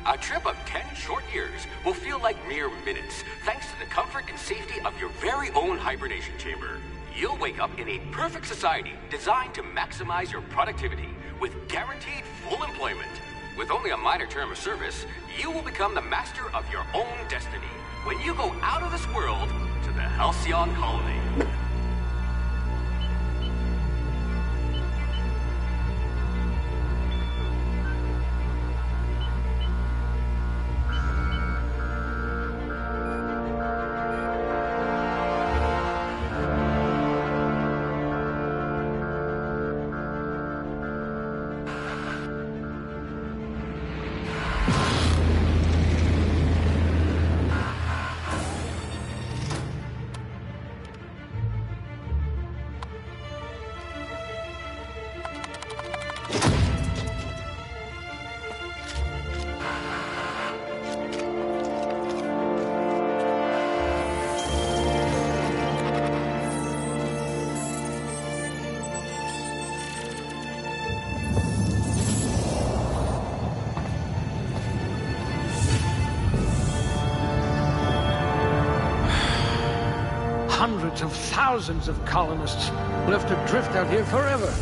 A trip of 10 short years will feel like mere minutes, thanks to the comfort and safety of your very own hibernation chamber. You'll wake up in a perfect society designed to maximize your productivity with guaranteed full employment. With only a minor term of service, you will become the master of your own destiny when you go out of this world to the Halcyon Colony. Hundreds of thousands of colonists will have to drift out here forever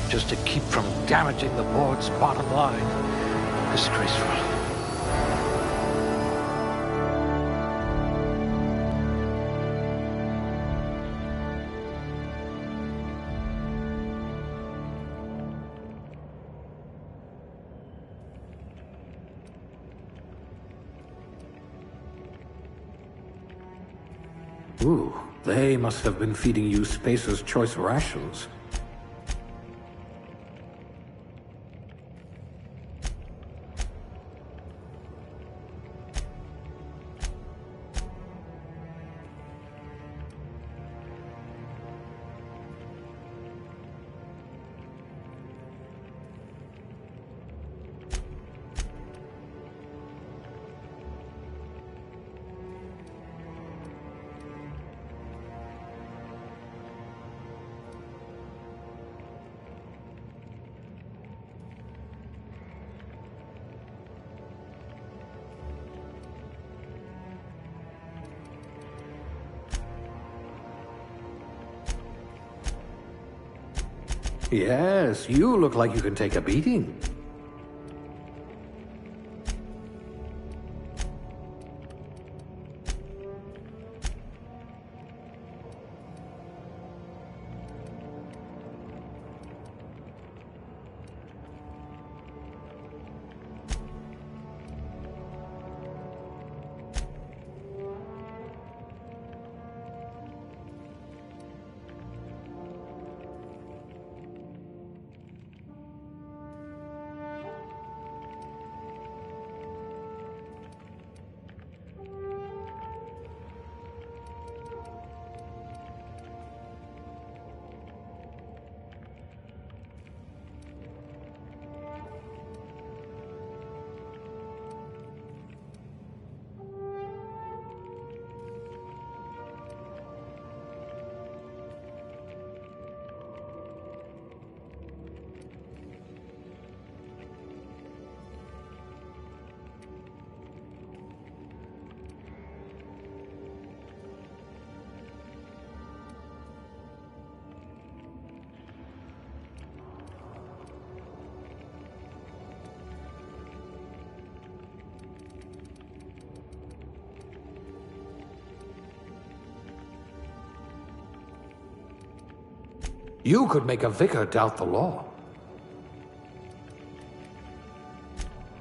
just to keep from damaging the board's bottom line. Disgraceful. Ooh, they must have been feeding you Spacer's Choice rations. Yes, you look like you can take a beating. You could make a vicar doubt the law.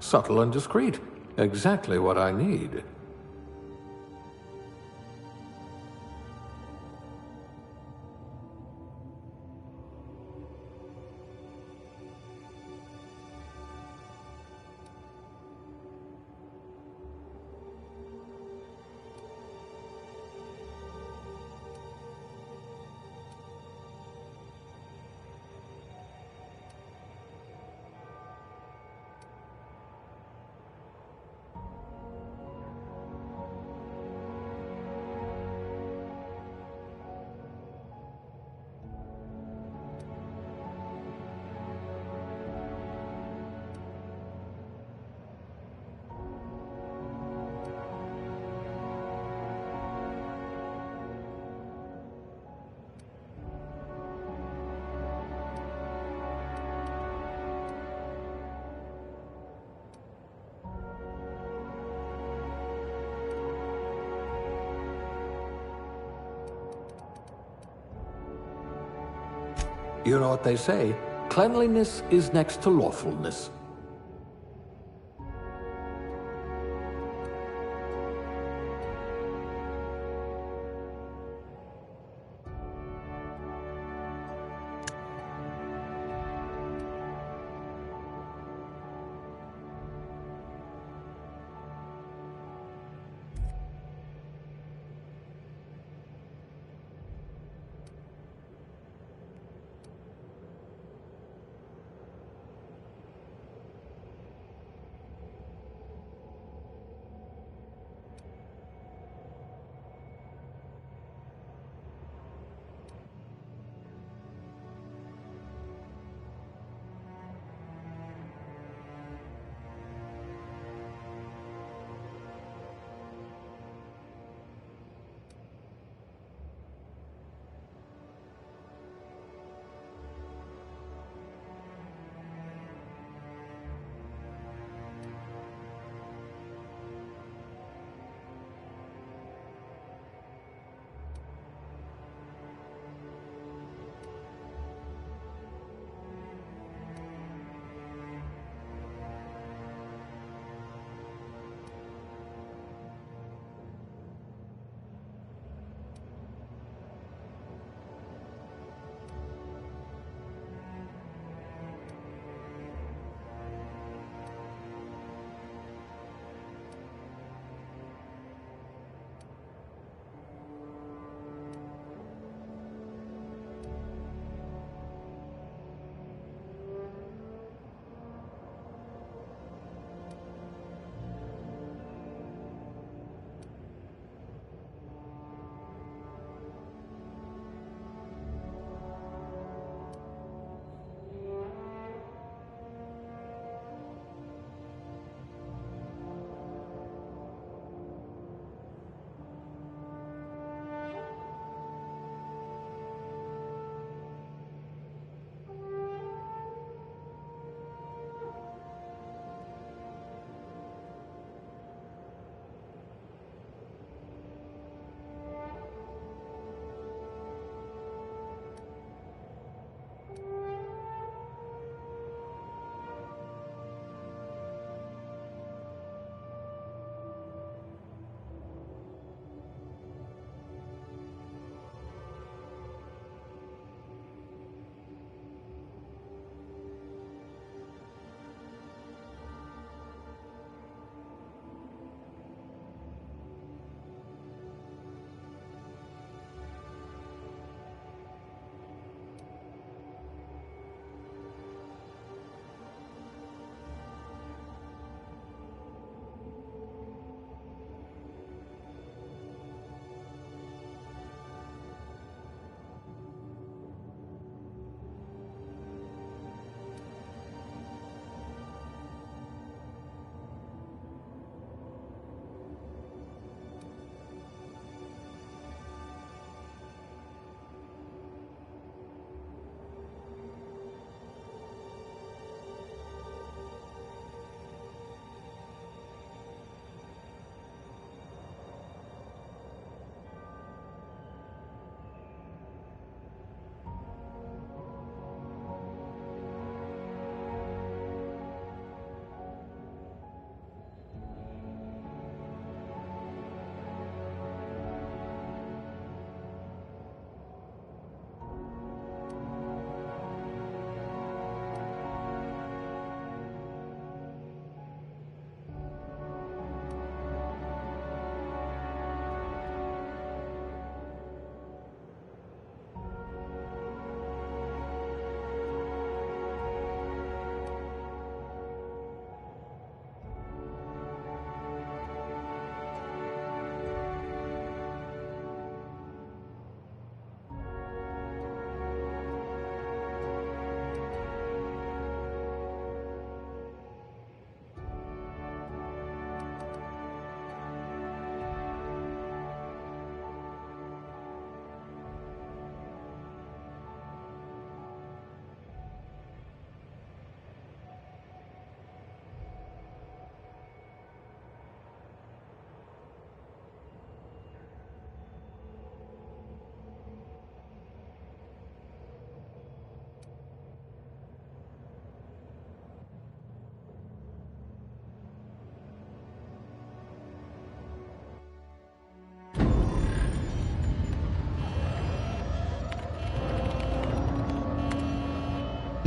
Subtle and discreet. Exactly what I need. You know what they say? Cleanliness is next to lawfulness.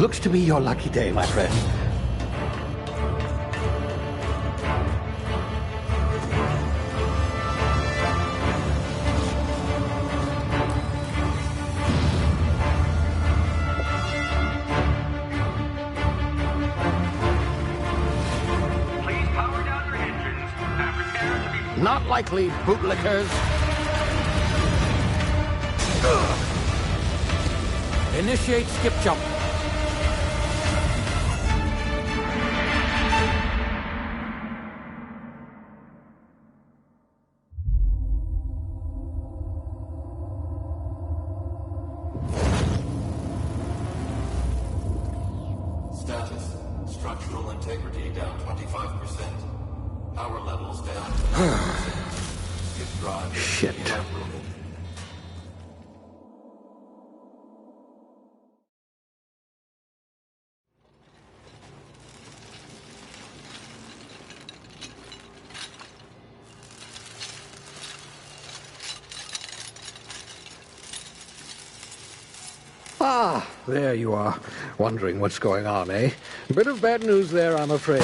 Looks to be your lucky day, my friend. Please power down your engines and prepare to be... Not likely, bootlickers. Initiate skip jump. Status. Structural integrity down 25%. Power levels down 10%. Skip drive. Shit. Inoperable. Ah, there you are. Wondering what's going on, eh? Bit of bad news there, I'm afraid.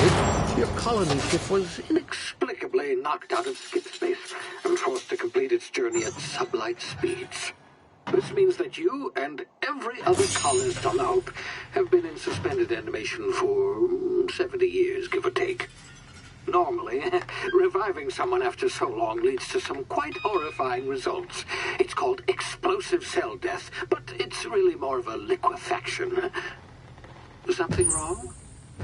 Your colony ship was inexplicably knocked out of skip space and forced to complete its journey at sublight speeds. This means that you and every other colonist on the Hope have been in suspended animation for 70 years, give or take. Normally, reviving someone after so long leads to some quite horrifying results. It's called explosive cell death, but it's really more of a liquefaction. Something wrong?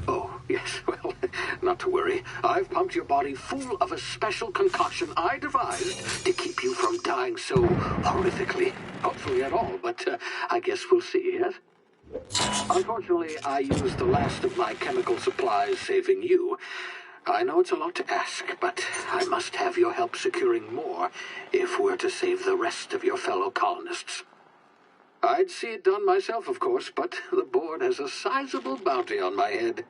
Oh, yes, well, not to worry. I've pumped your body full of a special concoction I devised to keep you from dying so horrifically. Hopefully at all, but I guess we'll see, yes? Unfortunately, I used the last of my chemical supplies saving you. I know it's a lot to ask, but I must have your help securing more if we're to save the rest of your fellow colonists. I'd see it done myself, of course, but the board has a sizable bounty on my head.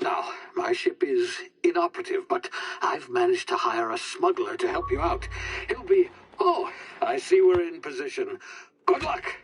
Now, my ship is inoperative, but I've managed to hire a smuggler to help you out. He'll be... Oh, I see we're in position. Good luck!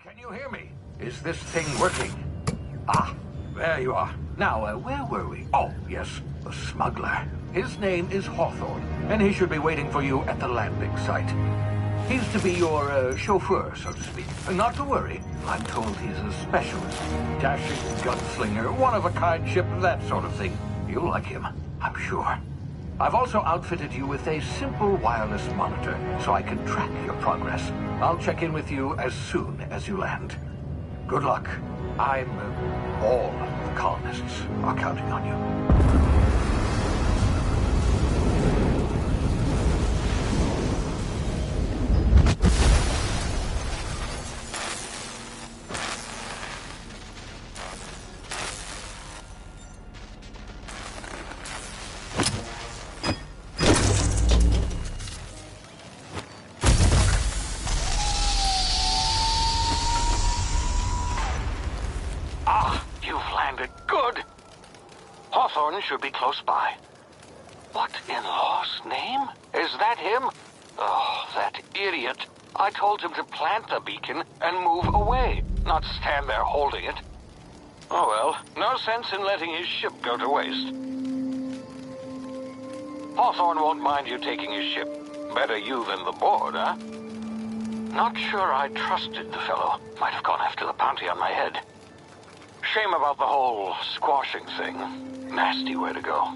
Can you hear me? Is this thing working? Ah, there you are. Now, where were we? Oh, yes, the smuggler. His name is Hawthorne, and he should be waiting for you at the landing site. He's to be your chauffeur, so to speak. Not to worry. I'm told he's a specialist. Dashing gunslinger, one-of-a-kind ship, that sort of thing. You'll like him, I'm sure. I've also outfitted you with a simple wireless monitor, so I can track your progress. I'll check in with you as soon as you land. Good luck. All the colonists are counting on you. Should be close by. What in law's name? Is that him? Oh, that idiot. I told him to plant the beacon and move away, not stand there holding it. Oh well, no sense in letting his ship go to waste. Hawthorne won't mind you taking his ship. Better you than the board, huh? Not sure I trusted the fellow. Might have gone after the bounty on my head. Shame about the whole squashing thing. Nasty way to go.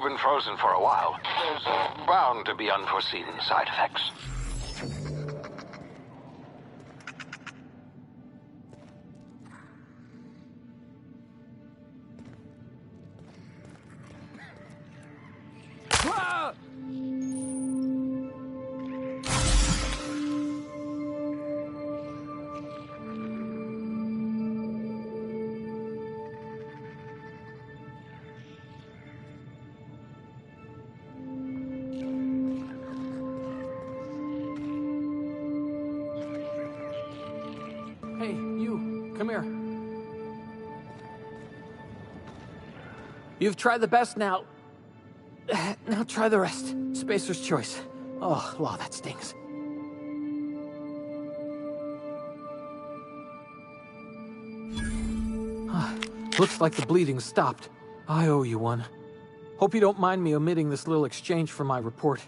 you've been frozen for a while. There's bound to be unforeseen side effects. Hey, you, come here. You've tried the best now. Now try the rest. Spacer's choice. Oh, wow, that stings. Looks like the bleeding stopped. I owe you one. Hope you don't mind me omitting this little exchange for my report.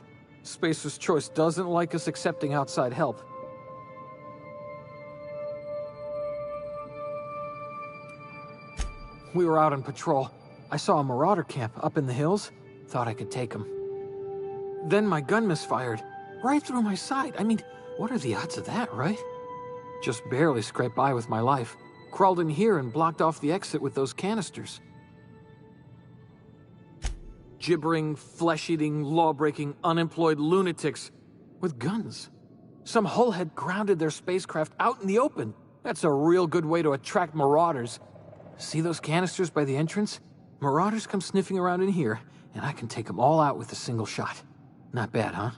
Spacer's choice doesn't like us accepting outside help. We were out on patrol. I saw a marauder camp up in the hills. Thought I could take him. Then my gun misfired. Right through my side. I mean, what are the odds of that, right? Just barely scraped by with my life. Crawled in here and blocked off the exit with those canisters. Gibbering, flesh-eating, law-breaking, unemployed lunatics. With guns. Some hullhead grounded their spacecraft out in the open. That's a real good way to attract marauders. See those canisters by the entrance? Marauders come sniffing around in here, and I can take them all out with a single shot. Not bad, huh?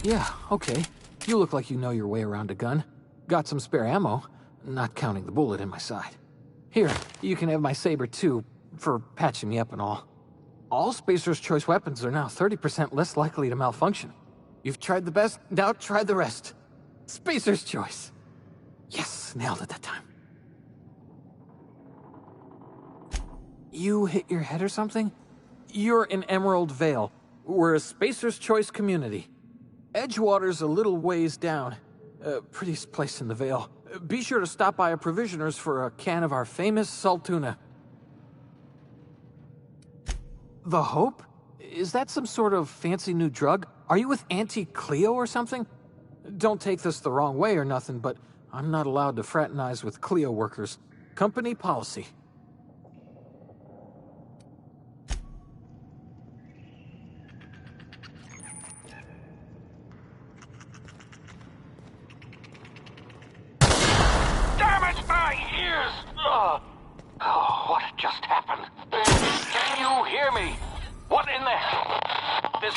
Yeah, okay. You look like you know your way around a gun. Got some spare ammo, not counting the bullet in my side. Here, you can have my saber too, for patching me up and all. All Spacer's Choice weapons are now 30% less likely to malfunction. You've tried the best, now try the rest. Spacer's Choice. Yes, nailed it that time. You hit your head or something? You're in Emerald Vale. We're a Spacer's Choice community. Edgewater's a little ways down. Prettiest place in the Vale. Be sure to stop by a provisioner's for a can of our famous salt tuna. The Hope? Is that some sort of fancy new drug? Are you with Auntie Cleo or something? Don't take this the wrong way or nothing, but I'm not allowed to fraternize with Cleo workers. Company policy. Damn it, my ears! Oh, what just happened? Can you hear me? What in the hell? This...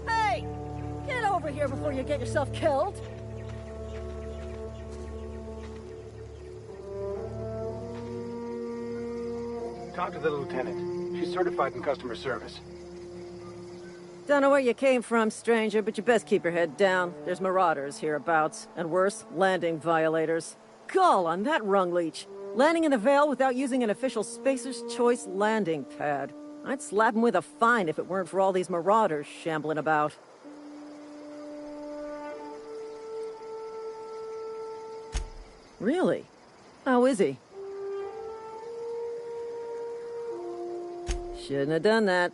Hey! Get over here before you get yourself killed! Talk to the lieutenant. She's certified in customer service. Don't know where you came from, stranger, but you best keep your head down. There's marauders hereabouts, and worse, landing violators. Gall on that rung leech. Landing in the Vale without using an official Spacer's Choice landing pad. I'd slap him with a fine if it weren't for all these marauders shambling about. Really? How is he? Shouldn't have done that.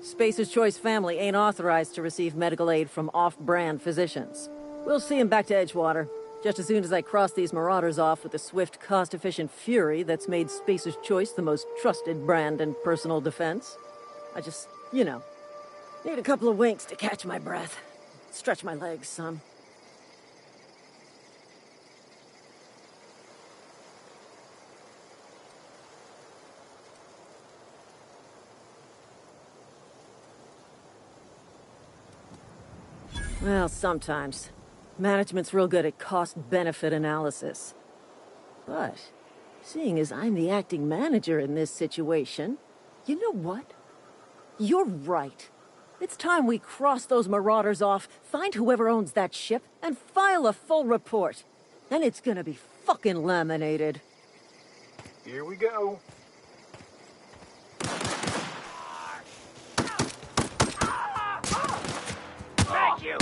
Spacer's Choice family ain't authorized to receive medical aid from off-brand physicians. We'll see him back to Edgewater, just as soon as I cross these marauders off with the swift, cost-efficient fury that's made Spacer's Choice the most trusted brand in personal defense. I just, you know, need a couple of winks to catch my breath. Stretch my legs some. Well, sometimes. Management's real good at cost-benefit analysis. But, seeing as I'm the acting manager in this situation, you know what? You're right. It's time we cross those marauders off, find whoever owns that ship, and file a full report. Then it's gonna be fucking laminated. Here we go. Thank you!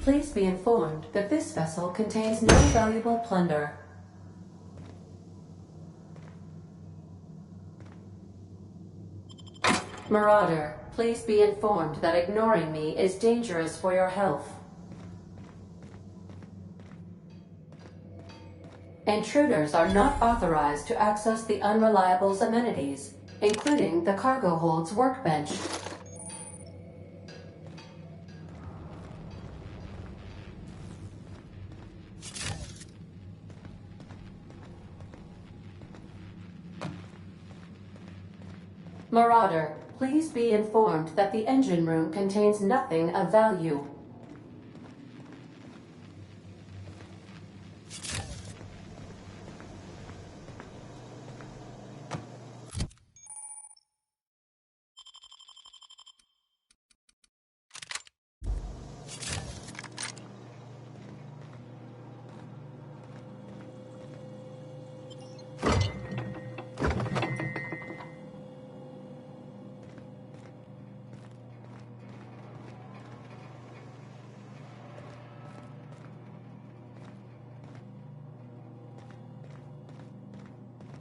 Please be informed that this vessel contains no valuable plunder. Marauder, please be informed that ignoring me is dangerous for your health. Intruders are not authorized to access the Unreliable's amenities, including the cargo hold's workbench. Marauder, please be informed that the engine room contains nothing of value.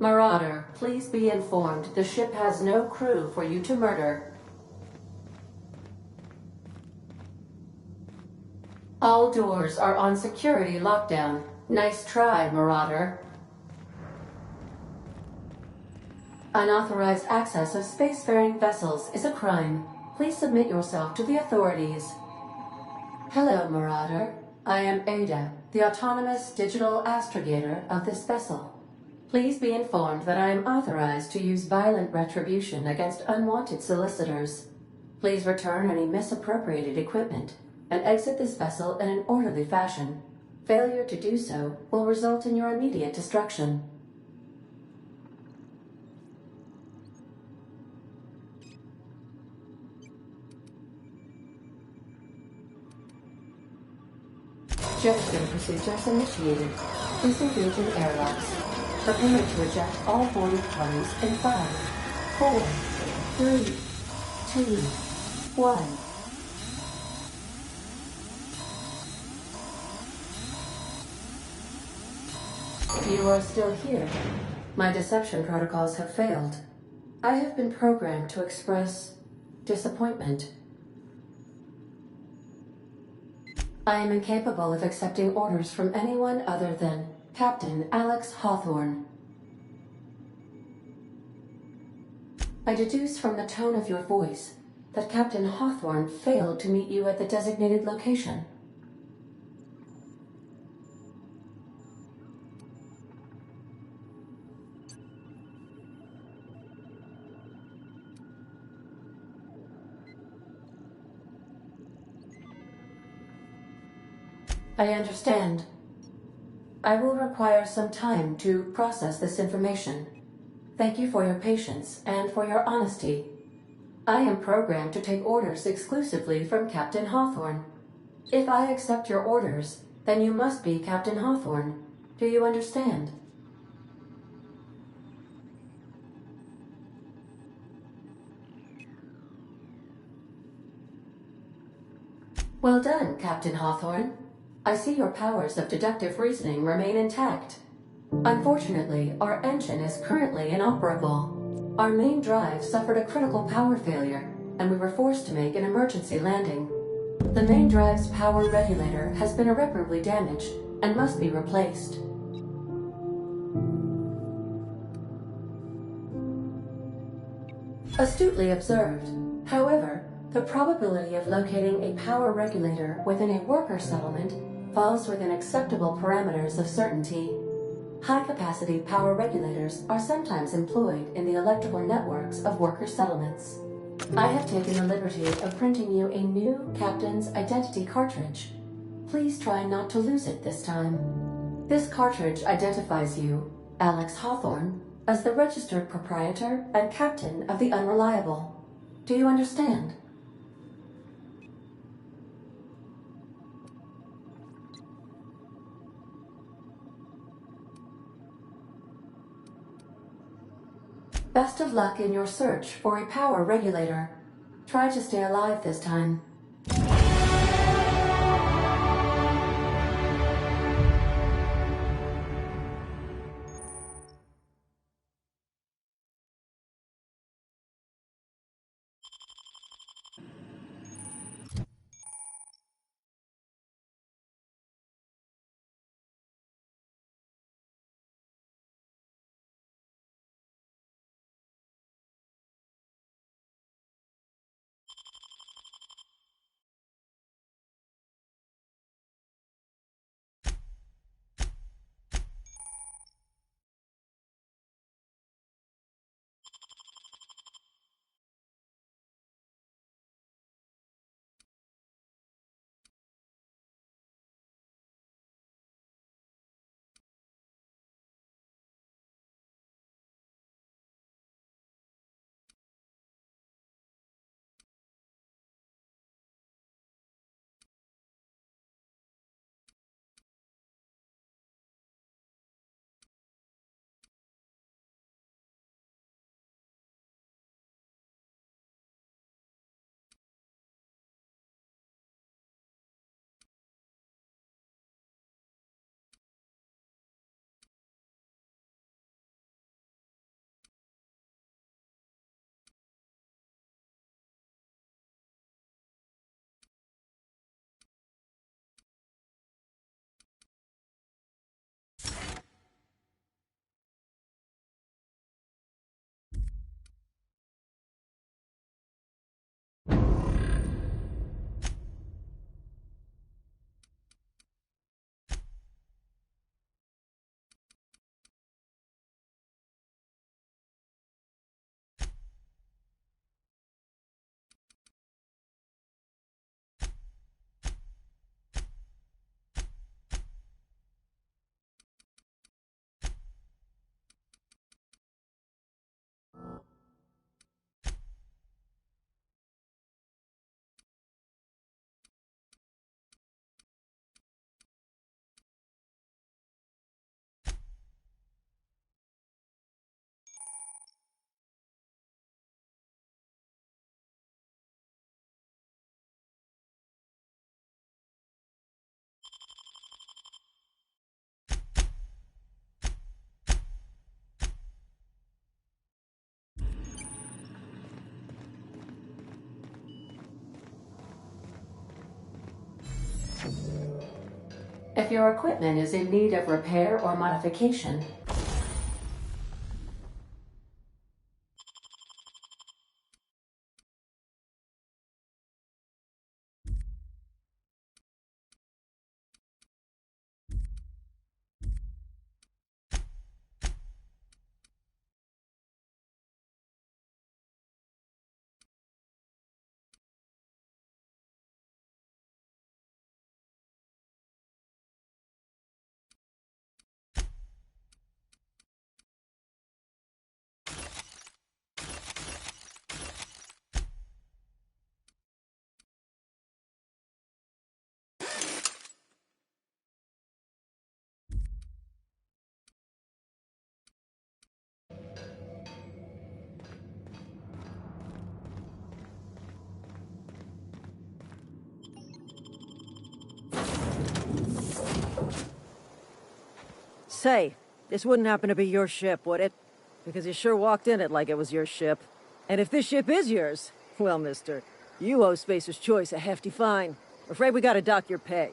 Marauder, please be informed the ship has no crew for you to murder. All doors are on security lockdown. Nice try, Marauder. Unauthorized access of spacefaring vessels is a crime. Please submit yourself to the authorities. Hello, Marauder. I am Ada, the autonomous digital astrogator of this vessel. Please be informed that I am authorized to use violent retribution against unwanted solicitors. Please return any misappropriated equipment and exit this vessel in an orderly fashion. Failure to do so will result in your immediate destruction. Jetstream procedures initiated. Please engage in airlocks. Prepare to eject all boarding parties in 5, 4, 3, 2, 1. You are still here. My deception protocols have failed. I have been programmed to express disappointment. I am incapable of accepting orders from anyone other than Captain Alex Hawthorne. I deduce from the tone of your voice that Captain Hawthorne failed to meet you at the designated location. I understand. I will require some time to process this information. Thank you for your patience and for your honesty. I am programmed to take orders exclusively from Captain Hawthorne. If I accept your orders, then you must be Captain Hawthorne. Do you understand? Well done, Captain Hawthorne. I see your powers of deductive reasoning remain intact. Unfortunately, our engine is currently inoperable. Our main drive suffered a critical power failure, and we were forced to make an emergency landing. The main drive's power regulator has been irreparably damaged and must be replaced. Astutely observed. However, the probability of locating a power regulator within a worker settlement falls within acceptable parameters of certainty. High-capacity power regulators are sometimes employed in the electrical networks of worker settlements. I have taken the liberty of printing you a new Captain's Identity cartridge. Please try not to lose it this time. This cartridge identifies you, Alex Hawthorne, as the registered proprietor and captain of the Unreliable. Do you understand? Best of luck in your search for a power regulator. Try to stay alive this time. If your equipment is in need of repair or modification, Say, this wouldn't happen to be your ship, would it? Because you sure walked in it like it was your ship. And if this ship is yours, well, mister, you owe Spacer's Choice a hefty fine. Afraid we gotta dock your pay.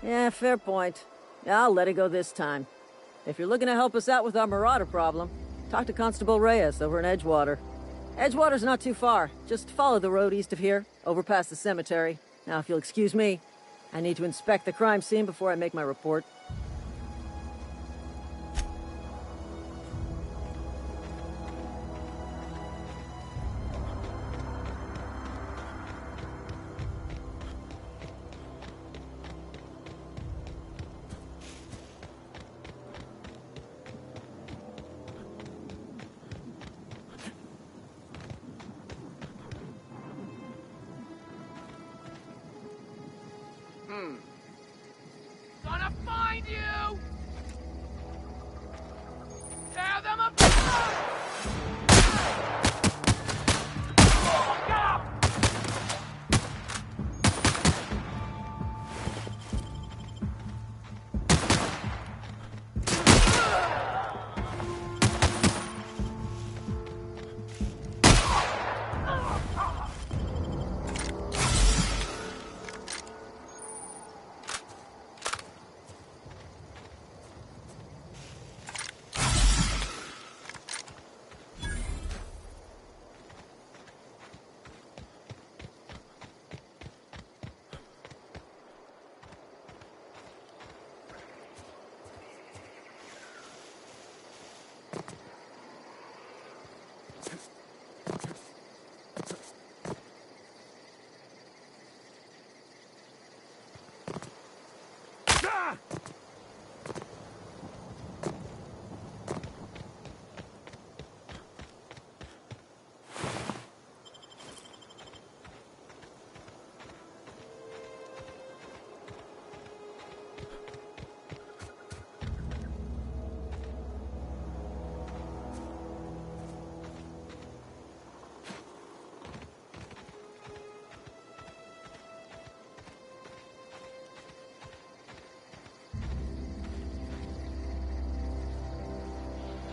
Yeah, fair point. I'll let it go this time. If you're looking to help us out with our Marauder problem, talk to Constable Reyes over in Edgewater. Edgewater's not too far. Just follow the road east of here, over past the cemetery. Now, if you'll excuse me, I need to inspect the crime scene before I make my report. Gonna find you! Tear them apart! Look out!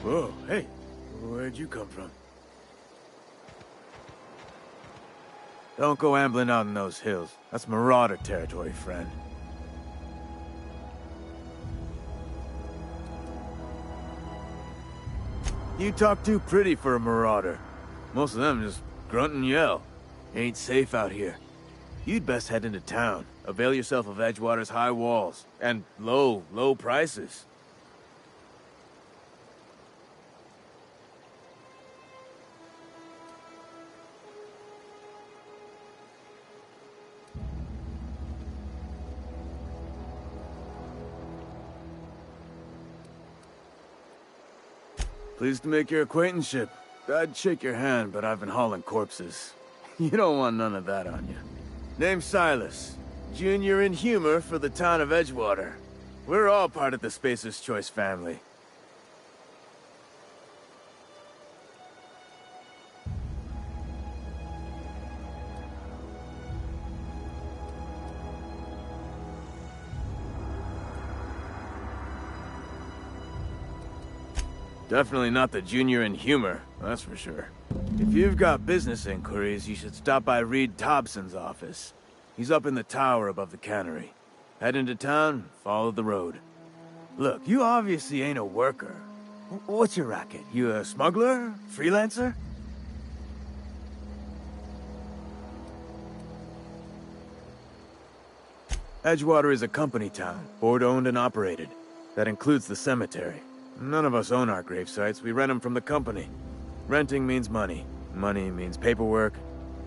Whoa, hey, where'd you come from? Don't go ambling out in those hills. That's Marauder territory, friend. You talk too pretty for a Marauder. Most of them just grunt and yell. Ain't safe out here. You'd best head into town. Avail yourself of Edgewater's high walls. And low prices. Pleased to make your acquaintanceship. I'd shake your hand, but I've been hauling corpses. You don't want none of that on you. Name's Silas. Junior in humor for the town of Edgewater. We're all part of the Spacer's Choice family. Definitely not the junior in humor, that's for sure. If you've got business inquiries, you should stop by Reed Thompson's office. He's up in the tower above the cannery. Head into town, follow the road. Look, you obviously ain't a worker. What's your racket? You a smuggler? Freelancer? Edgewater is a company town, board-owned and operated. That includes the cemetery. None of us own our grave sites, we rent them from the company. Renting means money. Money means paperwork.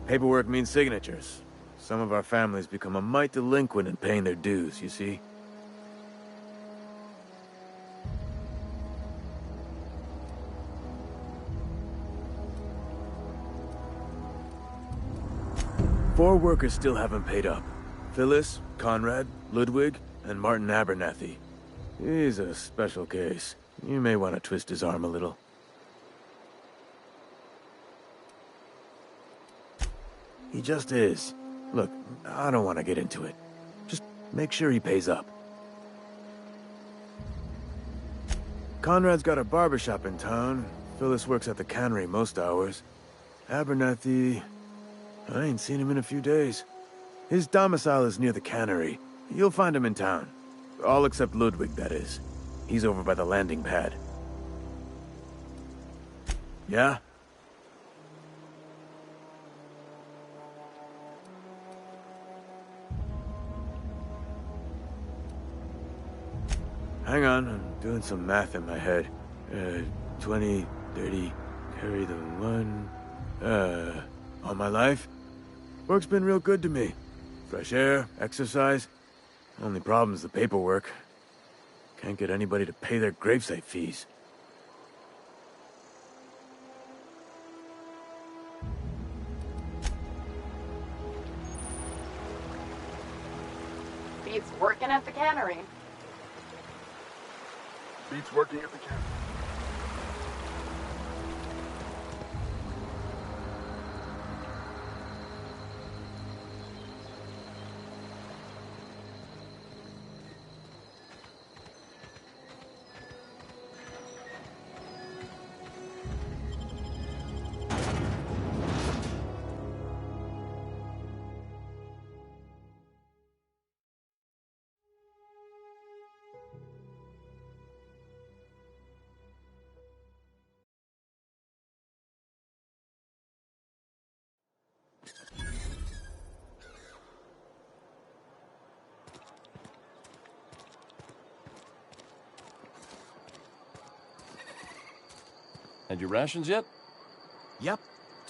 Paperwork means signatures. Some of our families become a mite delinquent in paying their dues, you see? Four workers still haven't paid up. Phyllis, Conrad, Ludwig, and Martin Abernathy. He's a special case. You may want to twist his arm a little. He just is. Look, I don't want to get into it. Just make sure he pays up. Conrad's got a barbershop in town. Phyllis works at the cannery most hours. Abernathy... I ain't seen him in a few days. His domicile is near the cannery. You'll find him in town. All except Ludwig, that is. He's over by the landing pad. Yeah? Hang on, I'm doing some math in my head. 20, 30, carry the one... all my life? Work's been real good to me. Fresh air, exercise. Only problem's the paperwork. Can't get anybody to pay their gravesite fees. Beats working at the cannery. Beats working at the cannery. Had your rations yet? Yep.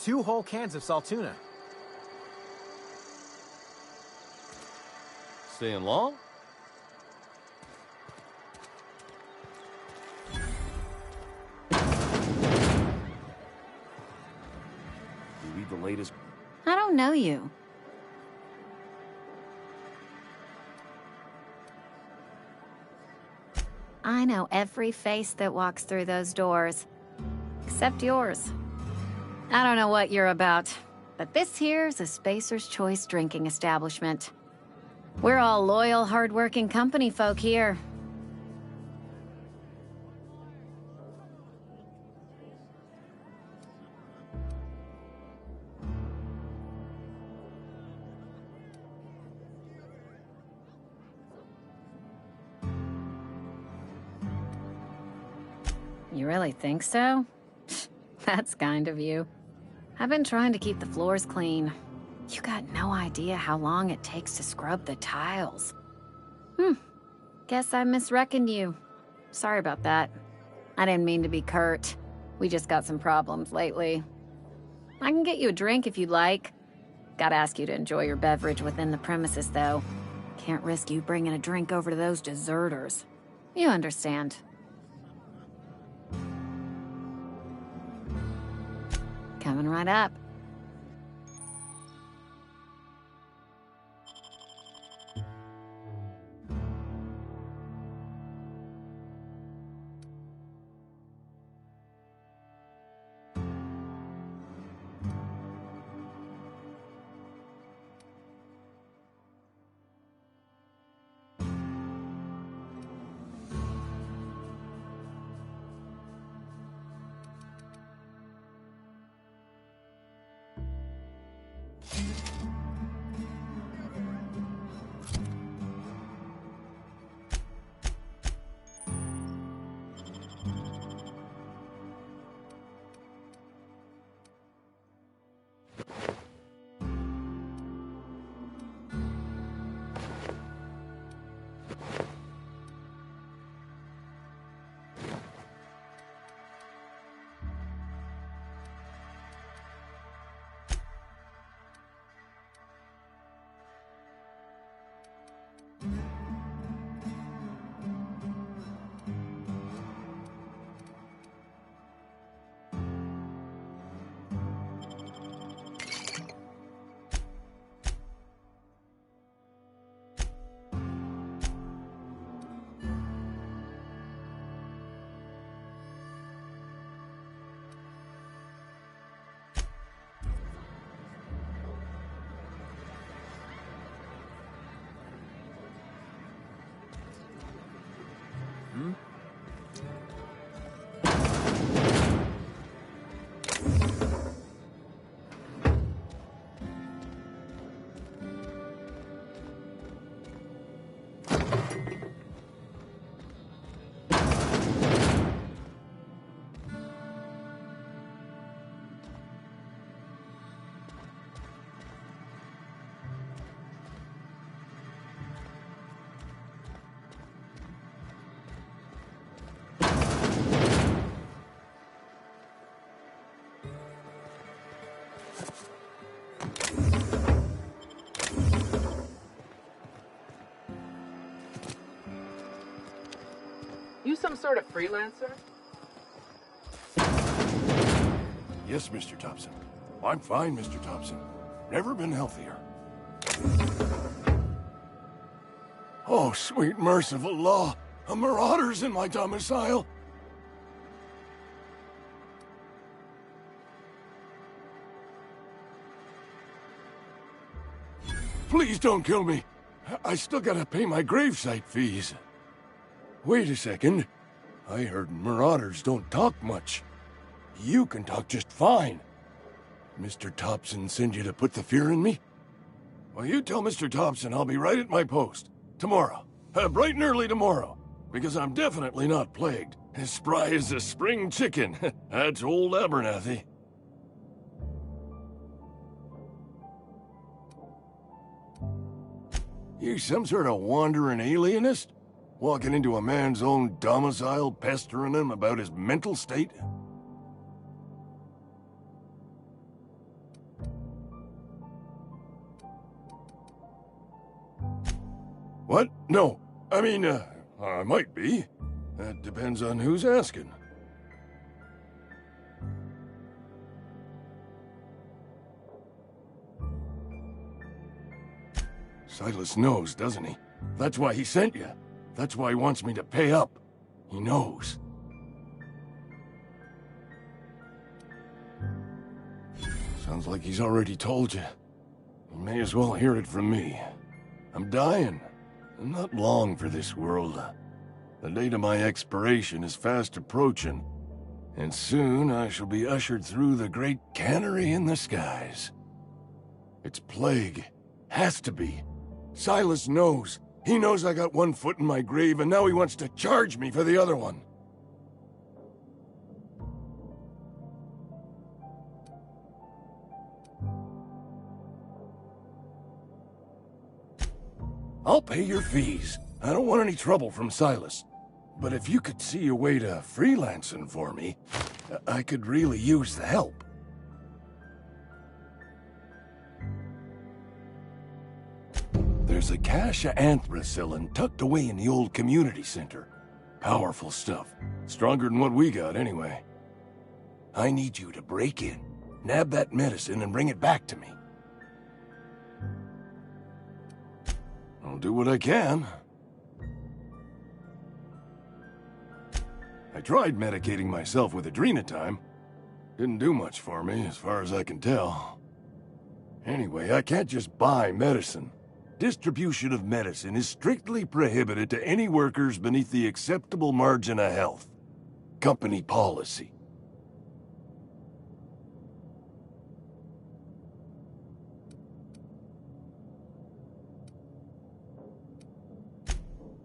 2 whole cans of salt tuna. Staying long? You read the latest? I don't know you. I know every face that walks through those doors. Except yours. I don't know what you're about, but this here's a Spacer's Choice drinking establishment. We're all loyal, hard-working company folk here. You really think so? That's kind of you. I've been trying to keep the floors clean. You got no idea how long it takes to scrub the tiles. Guess I misreckoned you. Sorry about that. I didn't mean to be curt. We just got some problems lately. I can get you a drink if you'd like. Gotta ask you to enjoy your beverage within the premises, though. Can't risk you bringing a drink over to those deserters. You understand. Coming right up. You some sort of freelancer? Yes, Mr. Thompson. I'm fine, Mr. Thompson. Never been healthier. Oh, sweet merciful law! A marauder's in my domicile! Please don't kill me. I still gotta pay my gravesite fees. Wait a second. I heard marauders don't talk much. You can talk just fine. Mr. Thompson send you to put the fear in me? Well, you tell Mr. Thompson I'll be right at my post. Tomorrow. Bright and early tomorrow. Because I'm definitely not plagued. As spry as a spring chicken. That's old Abernathy. You some sort of wandering alienist? Walking into a man's own domicile, pestering him about his mental state? What? No. I mean, I might be. That depends on who's asking. Silas knows, doesn't he? That's why he sent you. That's why he wants me to pay up. He knows. Sounds like he's already told you. You may as well hear it from me. I'm dying. I'm not long for this world. The date of my expiration is fast approaching, and soon I shall be ushered through the great cannery in the skies. It's plague. Has to be. Silas knows. He knows I got one foot in my grave, and now he wants to charge me for the other one. I'll pay your fees. I don't want any trouble from Silas. But if you could see a way to freelancing for me, I could really use the help. There's a cache of anthracillin tucked away in the old community center. Powerful stuff. Stronger than what we got, anyway. I need you to break in, nab that medicine, and bring it back to me. I'll do what I can. I tried medicating myself with adrenatime. Didn't do much for me, as far as I can tell. Anyway, I can't just buy medicine. Distribution of medicine is strictly prohibited to any workers beneath the acceptable margin of health. Company policy.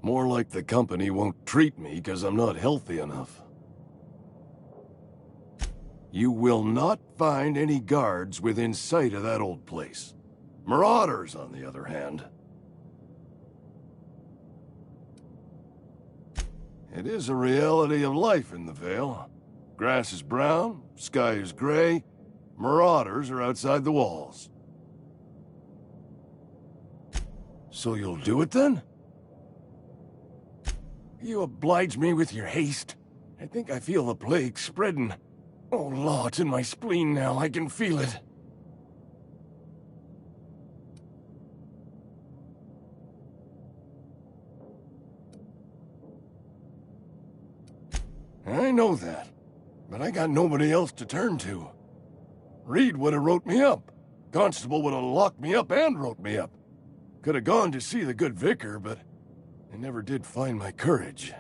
More like the company won't treat me because I'm not healthy enough. You will not find any guards within sight of that old place. Marauders, on the other hand. It is a reality of life in the Vale. Grass is brown, sky is gray, marauders are outside the walls. So you'll do it then? You oblige me with your haste. I think I feel the plague spreading. Oh, Law, it's in my spleen now. I can feel it. I know that, but I got nobody else to turn to. Reed would have wrote me up. Constable would have locked me up and wrote me up. Could have gone to see the good vicar, but I never did find my courage.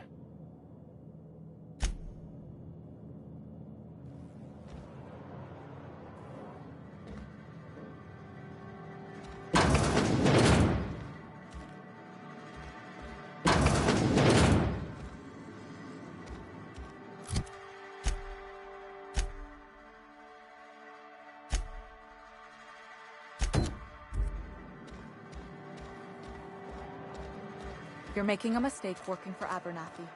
You're making a mistake working for Abernathy.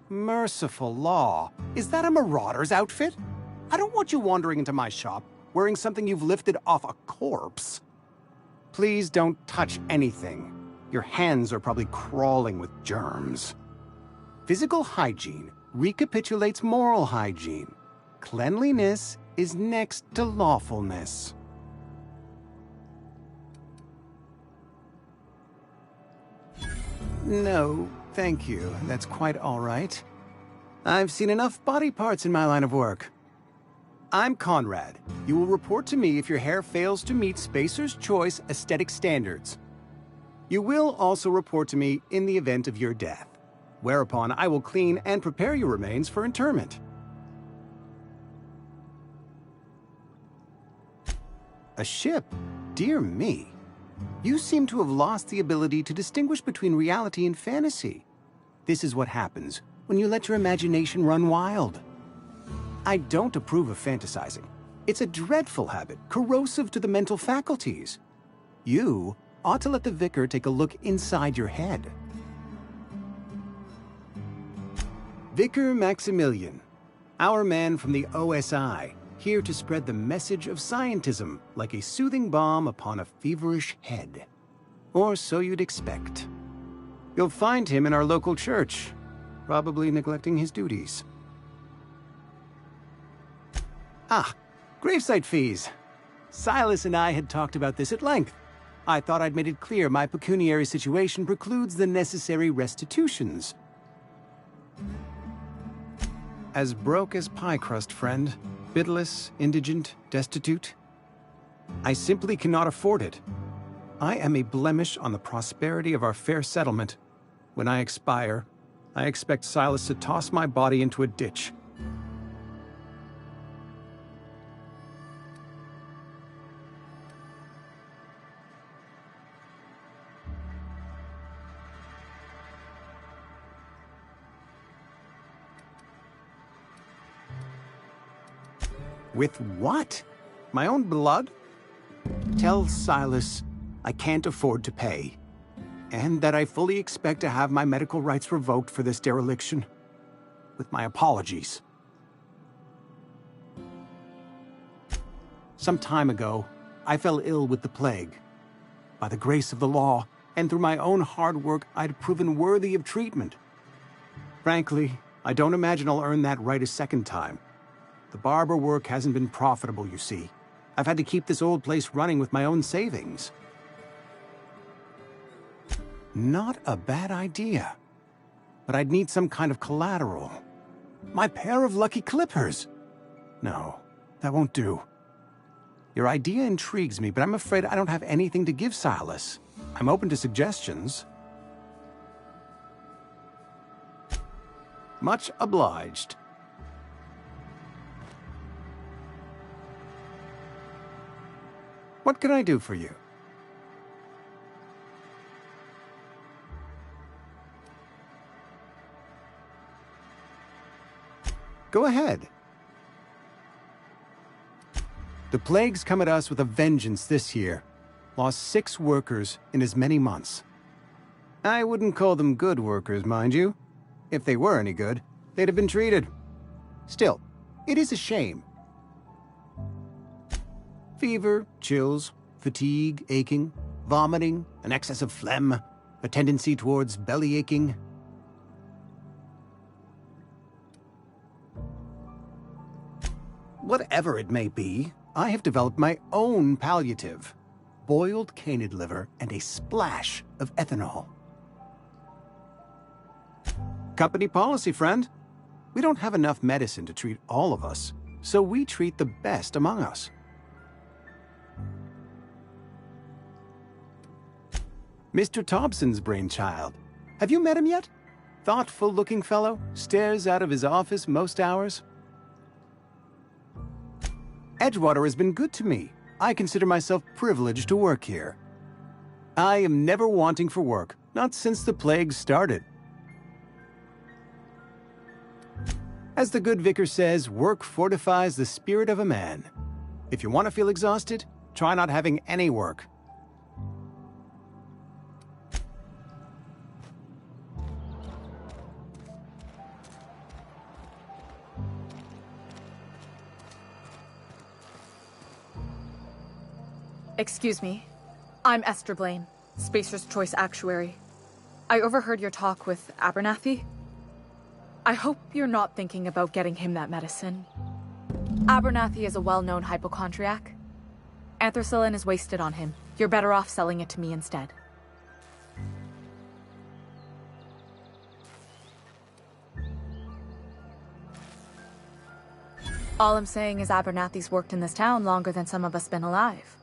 Merciful law. Is that a marauder's outfit? I don't want you wandering into my shop wearing something you've lifted off a corpse. Please don't touch anything. Your hands are probably crawling with germs. Physical hygiene recapitulates moral hygiene. Cleanliness is next to lawfulness. No, thank you. That's quite all right. I've seen enough body parts in my line of work. I'm Conrad. You will report to me if your hair fails to meet Spacer's Choice aesthetic standards. You will also report to me in the event of your death, whereupon I will clean and prepare your remains for interment. A ship? Dear me. You seem to have lost the ability to distinguish between reality and fantasy. This is what happens when you let your imagination run wild. I don't approve of fantasizing. It's a dreadful habit, corrosive to the mental faculties. You ought to let the vicar take a look inside your head. Vicar Maximilian, our man from the OSI, here to spread the message of scientism like a soothing balm upon a feverish head. Or so you'd expect. You'll find him in our local church, probably neglecting his duties. Ah, gravesite fees. Silas and I had talked about this at length. I thought I'd made it clear my pecuniary situation precludes the necessary restitutions. As broke as pie crust, friend. Bidless, indigent, destitute. I simply cannot afford it. I am a blemish on the prosperity of our fair settlement. When I expire, I expect Silas to toss my body into a ditch. With what? My own blood? Tell Silas I can't afford to pay, and that I fully expect to have my medical rights revoked for this dereliction. With my apologies. Some time ago, I fell ill with the plague. By the grace of the law, and through my own hard work, I'd proven worthy of treatment. Frankly, I don't imagine I'll earn that right a second time. The barber work hasn't been profitable, you see. I've had to keep this old place running with my own savings. Not a bad idea. but I'd need some kind of collateral. My pair of lucky clippers! No, that won't do. Your idea intrigues me, but I'm afraid I don't have anything to give Silas. I'm open to suggestions. Much obliged. What can I do for you? Go ahead. The plague's come at us with a vengeance this year. Lost 6 workers in as many months. I wouldn't call them good workers, mind you. If they were any good, they'd have been treated. Still, it is a shame. Fever, chills, fatigue, aching, vomiting, an excess of phlegm, a tendency towards belly aching. Whatever it may be, I have developed my own palliative. Boiled canid liver and a splash of ethanol. Company policy, friend. We don't have enough medicine to treat all of us, so we treat the best among us. Mr. Thompson's brainchild. Have you met him yet? Thoughtful-looking fellow, stares out of his office most hours. Edgewater has been good to me. I consider myself privileged to work here. I am never wanting for work, not since the plague started. As the good vicar says, work fortifies the spirit of a man. If you want to feel exhausted, try not having any work. Excuse me. I'm Esther Blaine, Spacer's Choice Actuary. I overheard your talk with Abernathy. I hope you're not thinking about getting him that medicine. Abernathy is a well-known hypochondriac. Anthracillin is wasted on him. You're better off selling it to me instead. All I'm saying is Abernathy's worked in this town longer than some of us been alive.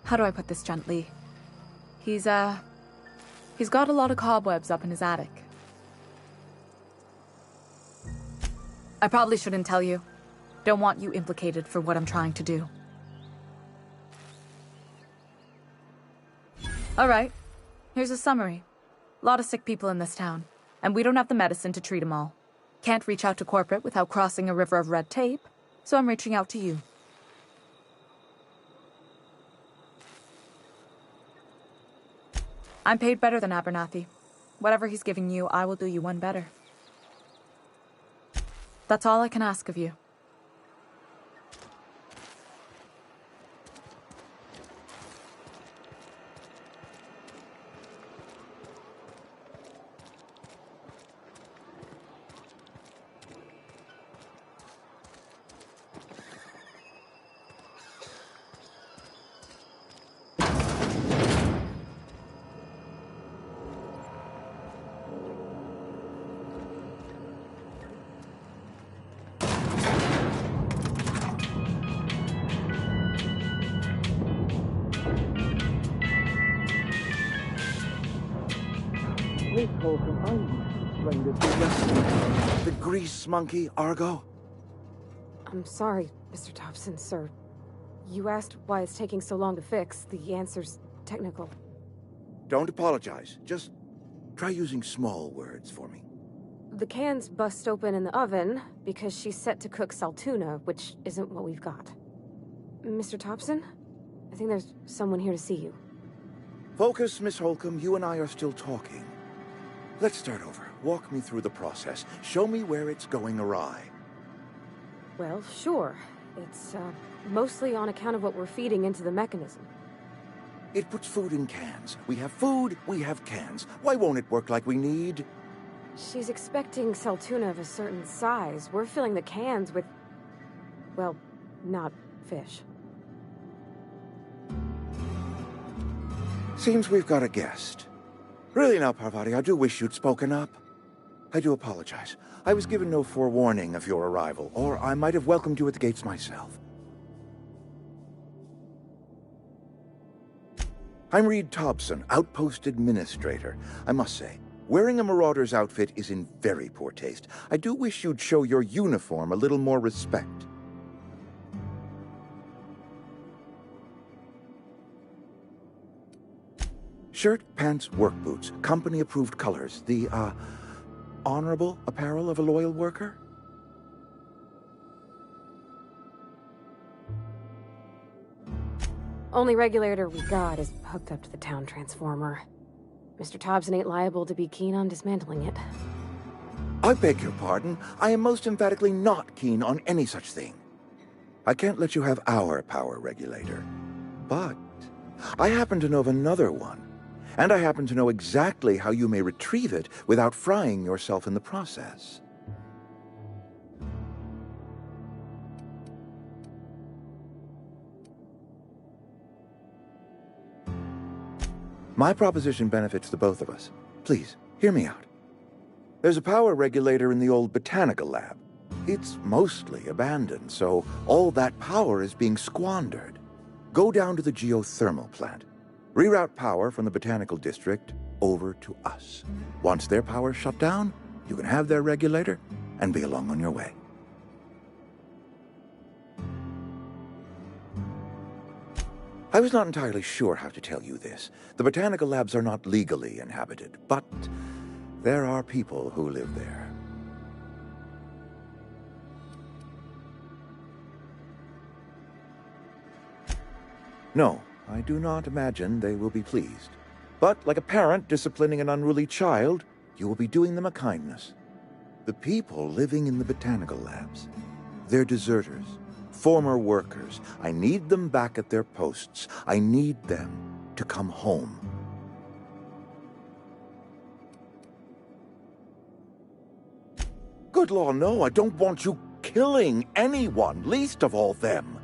How do I put this gently? He's got a lot of cobwebs up in his attic. I probably shouldn't tell you. Don't want you implicated for what I'm trying to do. Alright, here's a summary. A lot of sick people in this town, and we don't have the medicine to treat them all. Can't reach out to corporate without crossing a river of red tape, so I'm reaching out to you. I'm paid better than Abernathy. Whatever he's giving you, I will do you one better. That's all I can ask of you. The grease monkey, Argo? I'm sorry, Mr. Thompson, sir. You asked why it's taking so long to fix. The answer's technical. Don't apologize. Just try using small words for me. The can's bust open in the oven because she's set to cook saltuna, which isn't what we've got. Mr. Thompson? I think there's someone here to see you. Focus, Miss Holcomb. You and I are still talking. Let's start over. Walk me through the process. Show me where it's going awry. Well, sure. It's, mostly on account of what we're feeding into the mechanism. It puts food in cans. We have food, we have cans. Why won't it work like we need? She's expecting saltuna of a certain size. We're filling the cans with, well, not fish. Seems we've got a guest. Really now, Parvati, I do wish you'd spoken up. I do apologize. I was given no forewarning of your arrival, or I might have welcomed you at the gates myself. I'm Reed Thompson, Outpost Administrator. I must say, wearing a Marauder's outfit is in very poor taste. I do wish you'd show your uniform a little more respect. Shirt, pants, work boots, company-approved colors. The, honorable apparel of a loyal worker? Only regulator we got is hooked up to the town transformer. Mr. Thompson ain't liable to be keen on dismantling it. I beg your pardon. I am most emphatically not keen on any such thing. I can't let you have our power regulator. But I happen to know of another one. And I happen to know exactly how you may retrieve it without frying yourself in the process. My proposition benefits the both of us. Please, hear me out. There's a power regulator in the old botanical lab. It's mostly abandoned, so all that power is being squandered. Go down to the geothermal plant. Reroute power from the botanical district over to us. Once their power's shut down, you can have their regulator and be along on your way. I was not entirely sure how to tell you this. The botanical labs are not legally inhabited, but there are people who live there. No, I do not imagine they will be pleased. But like a parent disciplining an unruly child, you will be doing them a kindness. The people living in the botanical labs, they're deserters. Former workers. I need them back at their posts. I need them to come home. Good law, no, I don't want you killing anyone, least of all them.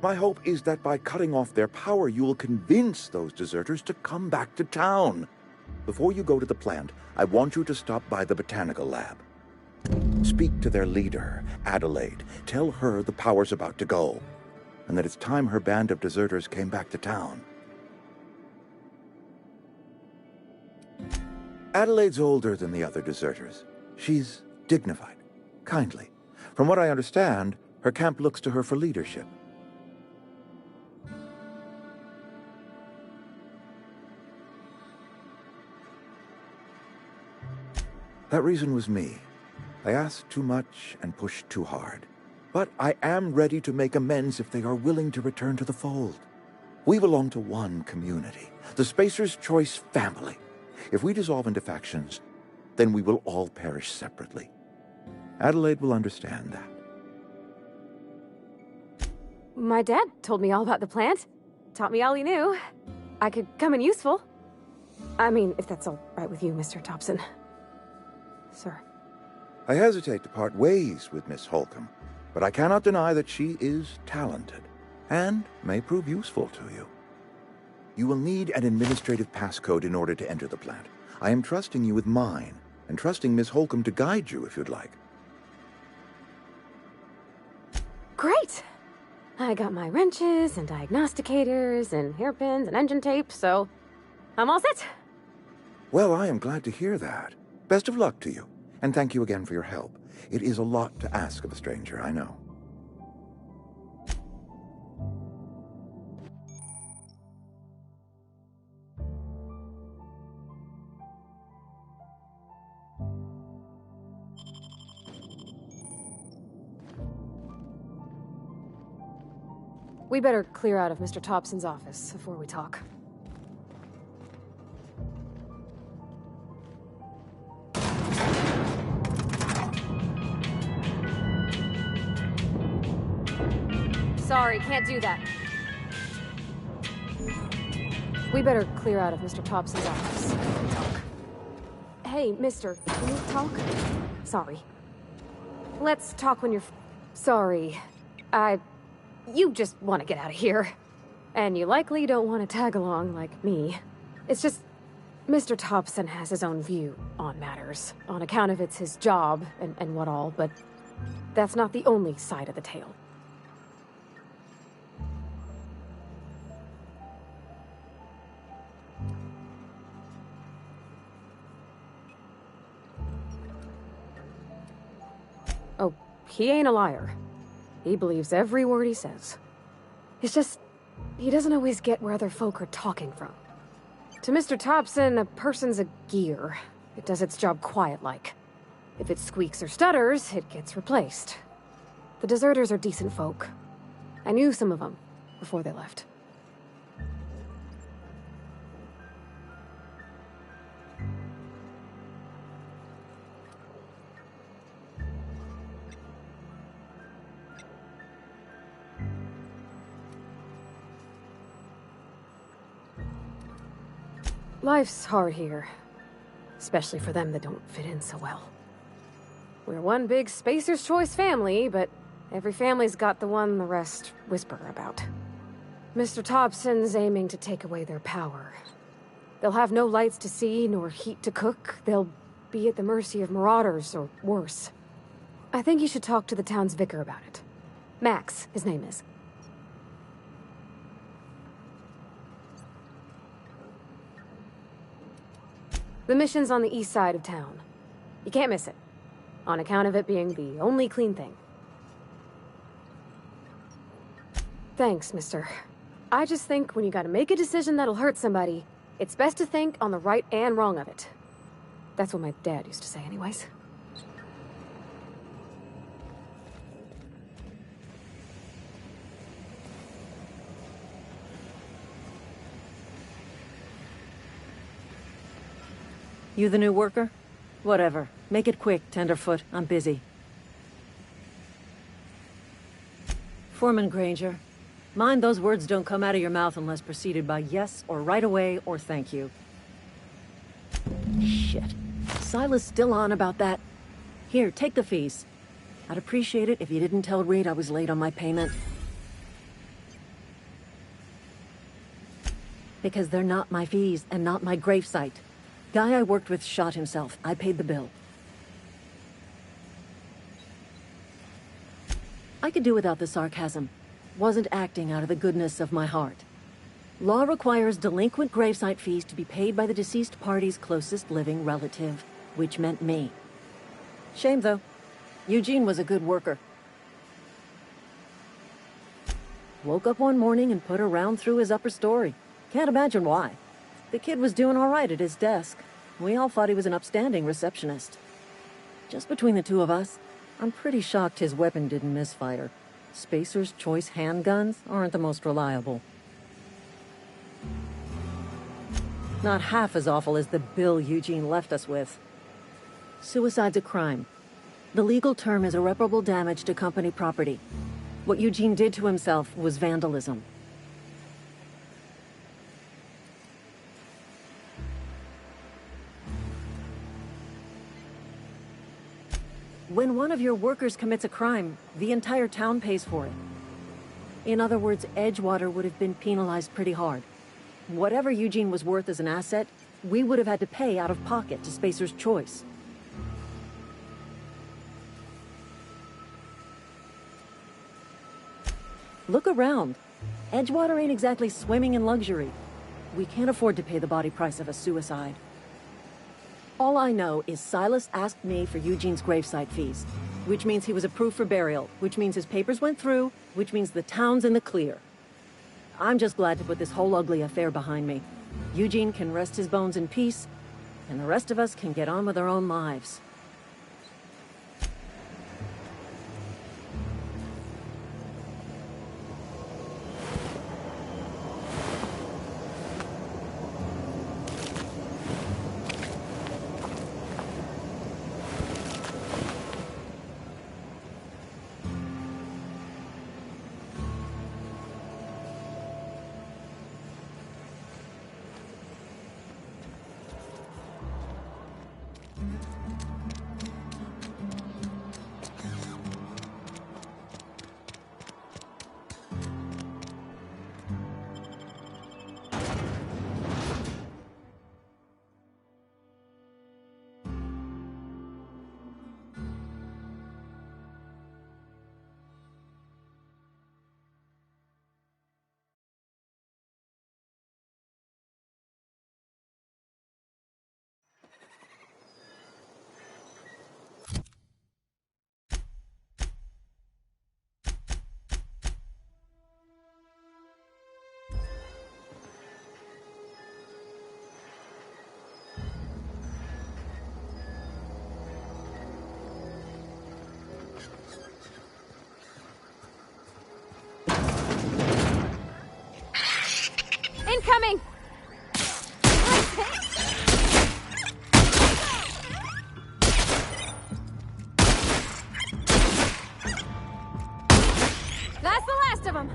My hope is that by cutting off their power, you will convince those deserters to come back to town. Before you go to the plant, I want you to stop by the botanical lab. Speak to their leader, Adelaide. Tell her the power's about to go, and that it's time her band of deserters came back to town. Adelaide's older than the other deserters. She's dignified, kindly. From what I understand, her camp looks to her for leadership. That reason was me. I asked too much and pushed too hard. But I am ready to make amends if they are willing to return to the fold. We belong to one community, the Spacer's Choice family. If we dissolve into factions, then we will all perish separately. Adelaide will understand that. My dad told me all about the plant. Taught me all he knew. I could come in useful. I mean, if that's all right with you, Mr. Thompson. Sir. I hesitate to part ways with Miss Holcomb, but I cannot deny that she is talented and may prove useful to you. You will need an administrative passcode in order to enter the plant. I am trusting you with mine, and trusting Miss Holcomb to guide you if you'd like. Great! I got my wrenches and diagnosticators and hairpins and engine tape, so I'm all set. Well, I am glad to hear that. Best of luck to you. And thank you again for your help. It is a lot to ask of a stranger, I know. We better clear out of Mr. Thompson's office before we talk. Sorry, can't do that. We better clear out of Mr. Thompson's office. Talk. Hey, mister, can we talk? Sorry. Let's talk when you're... Sorry. You just want to get out of here. And you likely don't want to tag along like me. It's just... Mr. Thompson has his own view on matters, on account of it's his job and what all, but that's not the only side of the tale. Oh, he ain't a liar. He believes every word he says. It's just, he doesn't always get where other folk are talking from. To Mr. Thompson, a person's a gear. It does its job quiet-like. If it squeaks or stutters, it gets replaced. The deserters are decent folk. I knew some of them before they left. Life's hard here. Especially for them that don't fit in so well. We're one big Spacer's Choice family, but every family's got the one the rest whisper about. Mr. Thompson's aiming to take away their power. They'll have no lights to see, nor heat to cook. They'll be at the mercy of marauders, or worse. I think you should talk to the town's vicar about it. Max, his name is. The mission's on the east side of town. You can't miss it, on account of it being the only clean thing. Thanks, mister. I just think when you gotta make a decision that'll hurt somebody, it's best to think on the right and wrong of it. That's what my dad used to say anyways. You the new worker? Whatever. Make it quick, Tenderfoot. I'm busy. Foreman Granger, mind those words don't come out of your mouth unless preceded by yes, or right away, or thank you. Shit. Silas still on about that? Here, take the fees. I'd appreciate it if you didn't tell Reed I was late on my payment. Because they're not my fees, and not my gravesite. Guy I worked with shot himself. I paid the bill. I could do without the sarcasm. Wasn't acting out of the goodness of my heart. Law requires delinquent gravesite fees to be paid by the deceased party's closest living relative, which meant me. Shame, though. Eugene was a good worker. Woke up one morning and put a round through his upper story. Can't imagine why. The kid was doing all right at his desk. We all thought he was an upstanding receptionist. Just between the two of us, I'm pretty shocked his weapon didn't misfire. Spacer's Choice handguns aren't the most reliable. Not half as awful as the bill Eugene left us with. Suicide's a crime. The legal term is irreparable damage to company property. What Eugene did to himself was vandalism. When one of your workers commits a crime, the entire town pays for it. In other words, Edgewater would have been penalized pretty hard. Whatever Eugene was worth as an asset, we would have had to pay out of pocket to Spacer's Choice. Look around. Edgewater ain't exactly swimming in luxury. We can't afford to pay the body price of a suicide. All I know is Silas asked me for Eugene's gravesite fees, which means he was approved for burial, which means his papers went through, which means the town's in the clear. I'm just glad to put this whole ugly affair behind me. Eugene can rest his bones in peace, and the rest of us can get on with our own lives. coming! That's the last of them!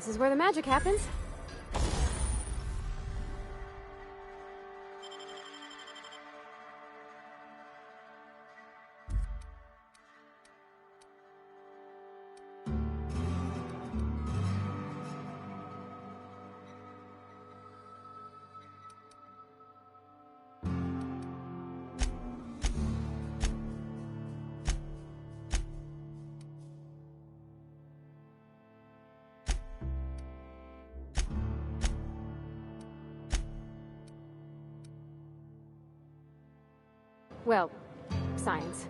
This is where the magic happens. Well, science.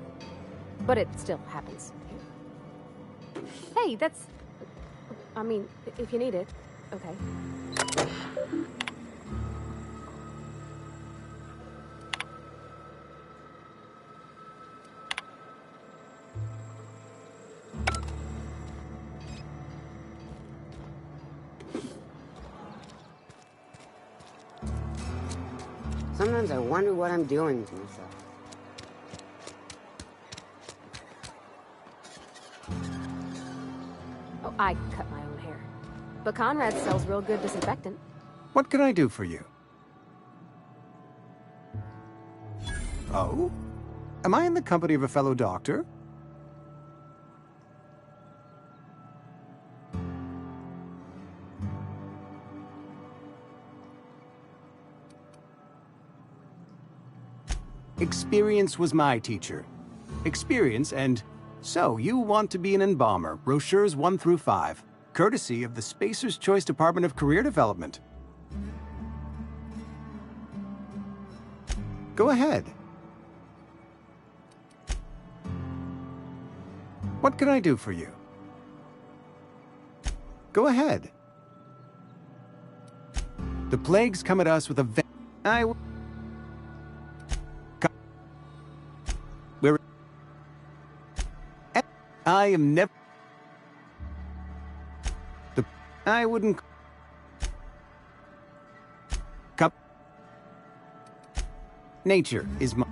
But it still happens. Hey, that's... I mean, if you need it, okay. Sometimes I wonder what I'm doing to myself. Oh, I cut my own hair. But Conrad sells real good disinfectant. What can I do for you? Oh? Am I in the company of a fellow doctor? Experience was my teacher. Experience and... So, you want to be an embalmer, brochures 1 through 5, courtesy of the Spacer's Choice Department of Career Development. Go ahead. What can I do for you? Go ahead. The plagues come at us with a I am never... I wouldn't... Cup... Nature is my...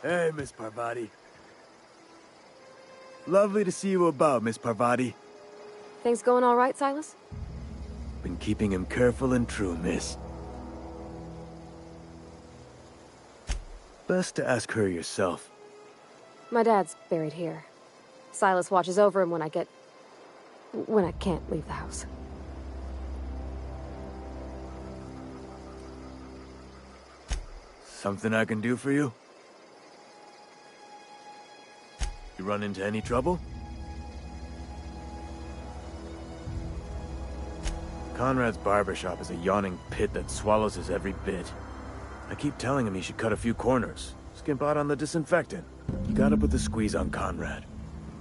Hey, Miss Parvati. Lovely to see you about, Miss Parvati. Things going all right, Silas? Been keeping him careful and true, miss. Best to ask her yourself. My dad's buried here. Silas watches over him when I can't leave the house. Something I can do for you? You run into any trouble? Conrad's barbershop is a yawning pit that swallows his every bit. I keep telling him he should cut a few corners. Skimp out on the disinfectant. You gotta put the squeeze on Conrad.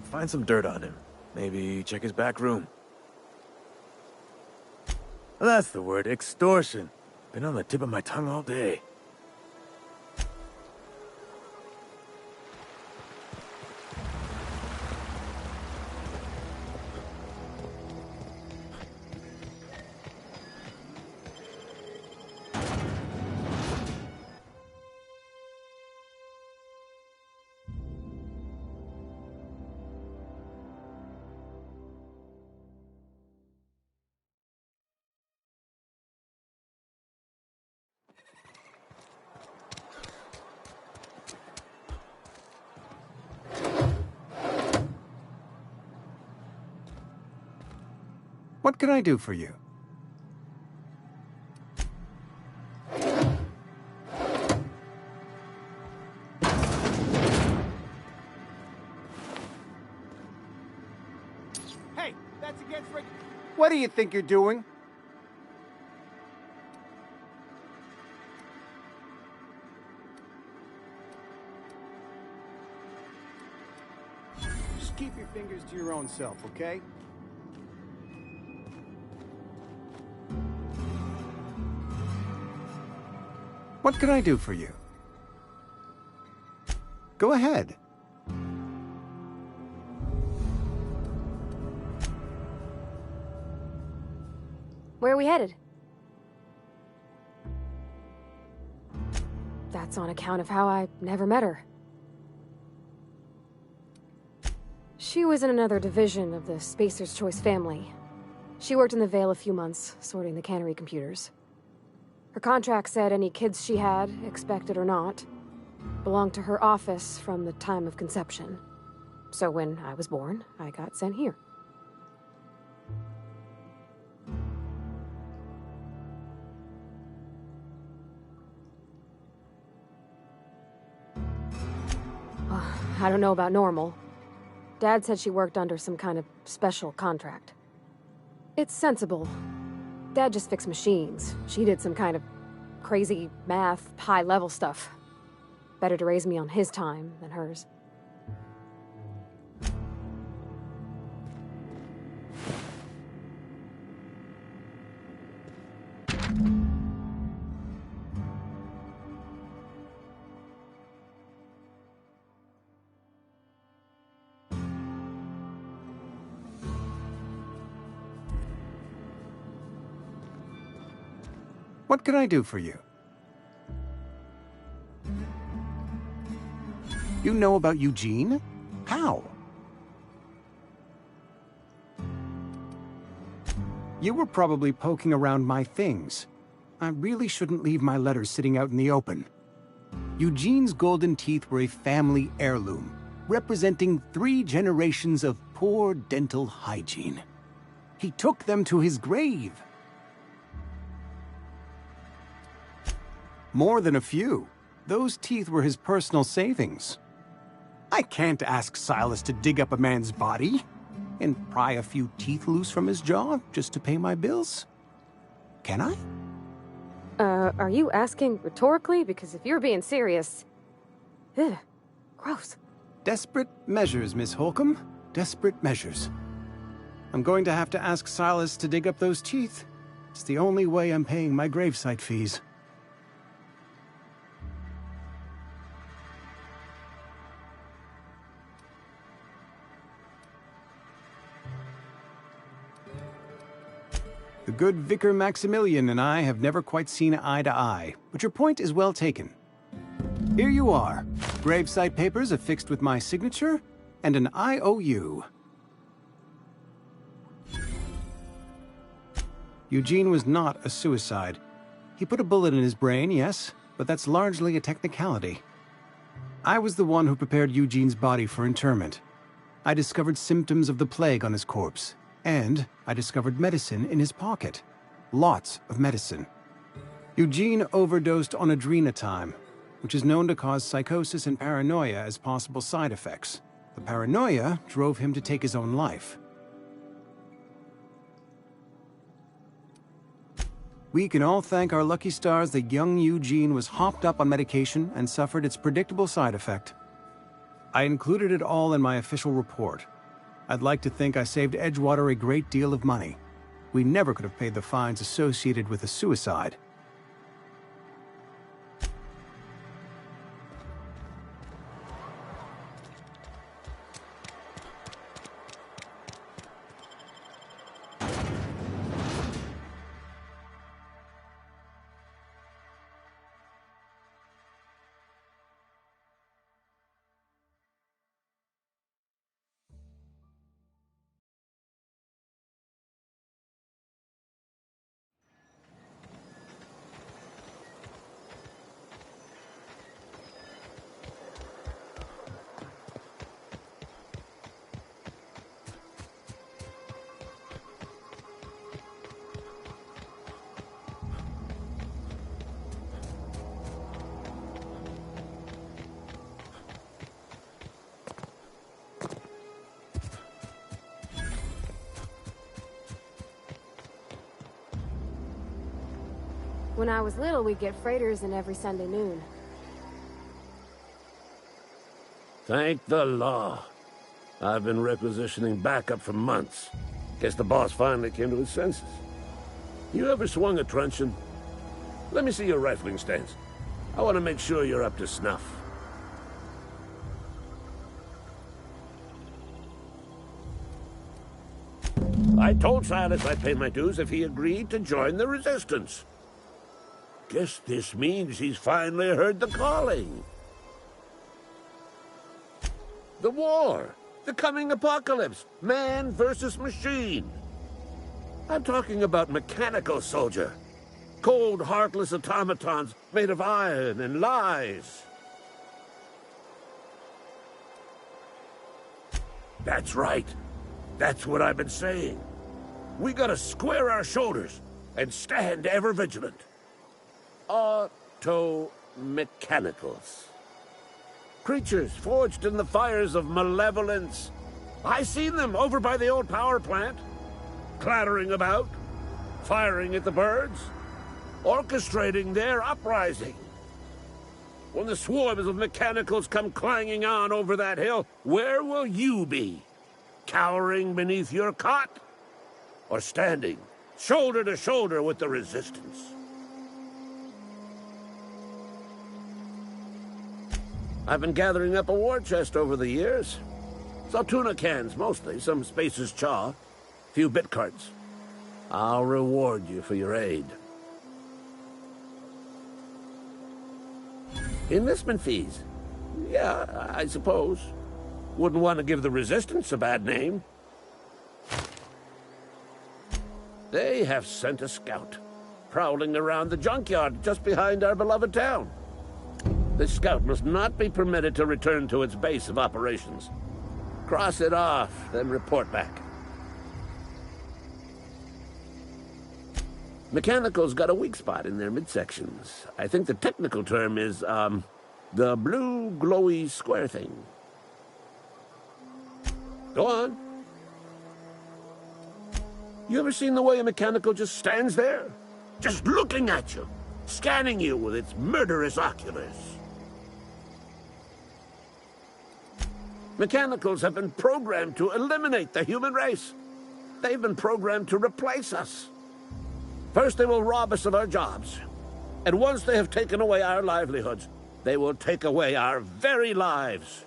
Find some dirt on him. Maybe check his back room. That's the word, extortion. Been on the tip of my tongue all day. What can I do for you? Hey, that's against What do you think you're doing? Just keep your fingers to your own self, okay? What can I do for you? Go ahead. Where are we headed? That's on account of how I never met her. She was in another division of the Spacer's Choice family. She worked in the Vale a few months, sorting the cannery computers. Her contract said any kids she had, expected or not, belonged to her office from the time of conception. So when I was born, I got sent here. I don't know about normal. Dad said she worked under some kind of special contract. It's sensible. Dad just fixed machines. She did some kind of crazy math, high-level stuff. Better to raise me on his time than hers. What can I do for you? You know about Eugene? How? You were probably poking around my things. I really shouldn't leave my letters sitting out in the open. Eugene's golden teeth were a family heirloom, representing 3 generations of poor dental hygiene. He took them to his grave. More than a few. Those teeth were his personal savings. I can't ask Silas to dig up a man's body and pry a few teeth loose from his jaw just to pay my bills. Can I? Are you asking rhetorically? Because if you're being serious... Ugh, gross. Desperate measures, Miss Holcomb. Desperate measures. I'm going to have to ask Silas to dig up those teeth. It's the only way I'm paying my gravesite fees. The good Vicar Maximilian and I have never quite seen eye to eye, but your point is well taken. Here you are. Gravesite papers affixed with my signature, and an IOU. Eugene was not a suicide. He put a bullet in his brain, yes, but that's largely a technicality. I was the one who prepared Eugene's body for interment. I discovered symptoms of the plague on his corpse. And I discovered medicine in his pocket. Lots of medicine. Eugene overdosed on adrenatime, which is known to cause psychosis and paranoia as possible side effects. The paranoia drove him to take his own life. We can all thank our lucky stars that young Eugene was hopped up on medication and suffered its predictable side effect. I included it all in my official report. I'd like to think I saved Edgewater a great deal of money. We never could have paid the fines associated with a suicide. When I was little, we'd get freighters in every Sunday noon. Thank the law. I've been requisitioning backup for months. Guess the boss finally came to his senses. You ever swung a truncheon? Let me see your rifling stance. I want to make sure you're up to snuff. I told Silas I'd pay my dues if he agreed to join the resistance. Guess this means he's finally heard the calling. The war. The coming apocalypse. Man versus machine. I'm talking about mechanical soldier. Cold, heartless automatons made of iron and lies. That's right. That's what I've been saying. We gotta square our shoulders and stand ever vigilant. Auto-mechanicals. Creatures forged in the fires of malevolence. I seen them over by the old power plant, clattering about, firing at the birds, orchestrating their uprising. When the swarms of mechanicals come clanging on over that hill, where will you be? Cowering beneath your cot? Or standing, shoulder to shoulder with the resistance? I've been gathering up a war chest over the years. Saltuna cans, mostly, some Spacer's chaw, a few bit carts. I'll reward you for your aid. Enlistment fees? Yeah, I suppose. Wouldn't want to give the Resistance a bad name. They have sent a scout, prowling around the junkyard just behind our beloved town. This scout must not be permitted to return to its base of operations. Cross it off, then report back. Mechanicals got a weak spot in their midsections. I think the technical term is, the blue glowy square thing. Go on. You ever seen the way a mechanical just stands there? Just looking at you, scanning you with its murderous oculars. Mechanicals have been programmed to eliminate the human race. They've been programmed to replace us. First, they will rob us of our jobs. And once they have taken away our livelihoods, they will take away our very lives.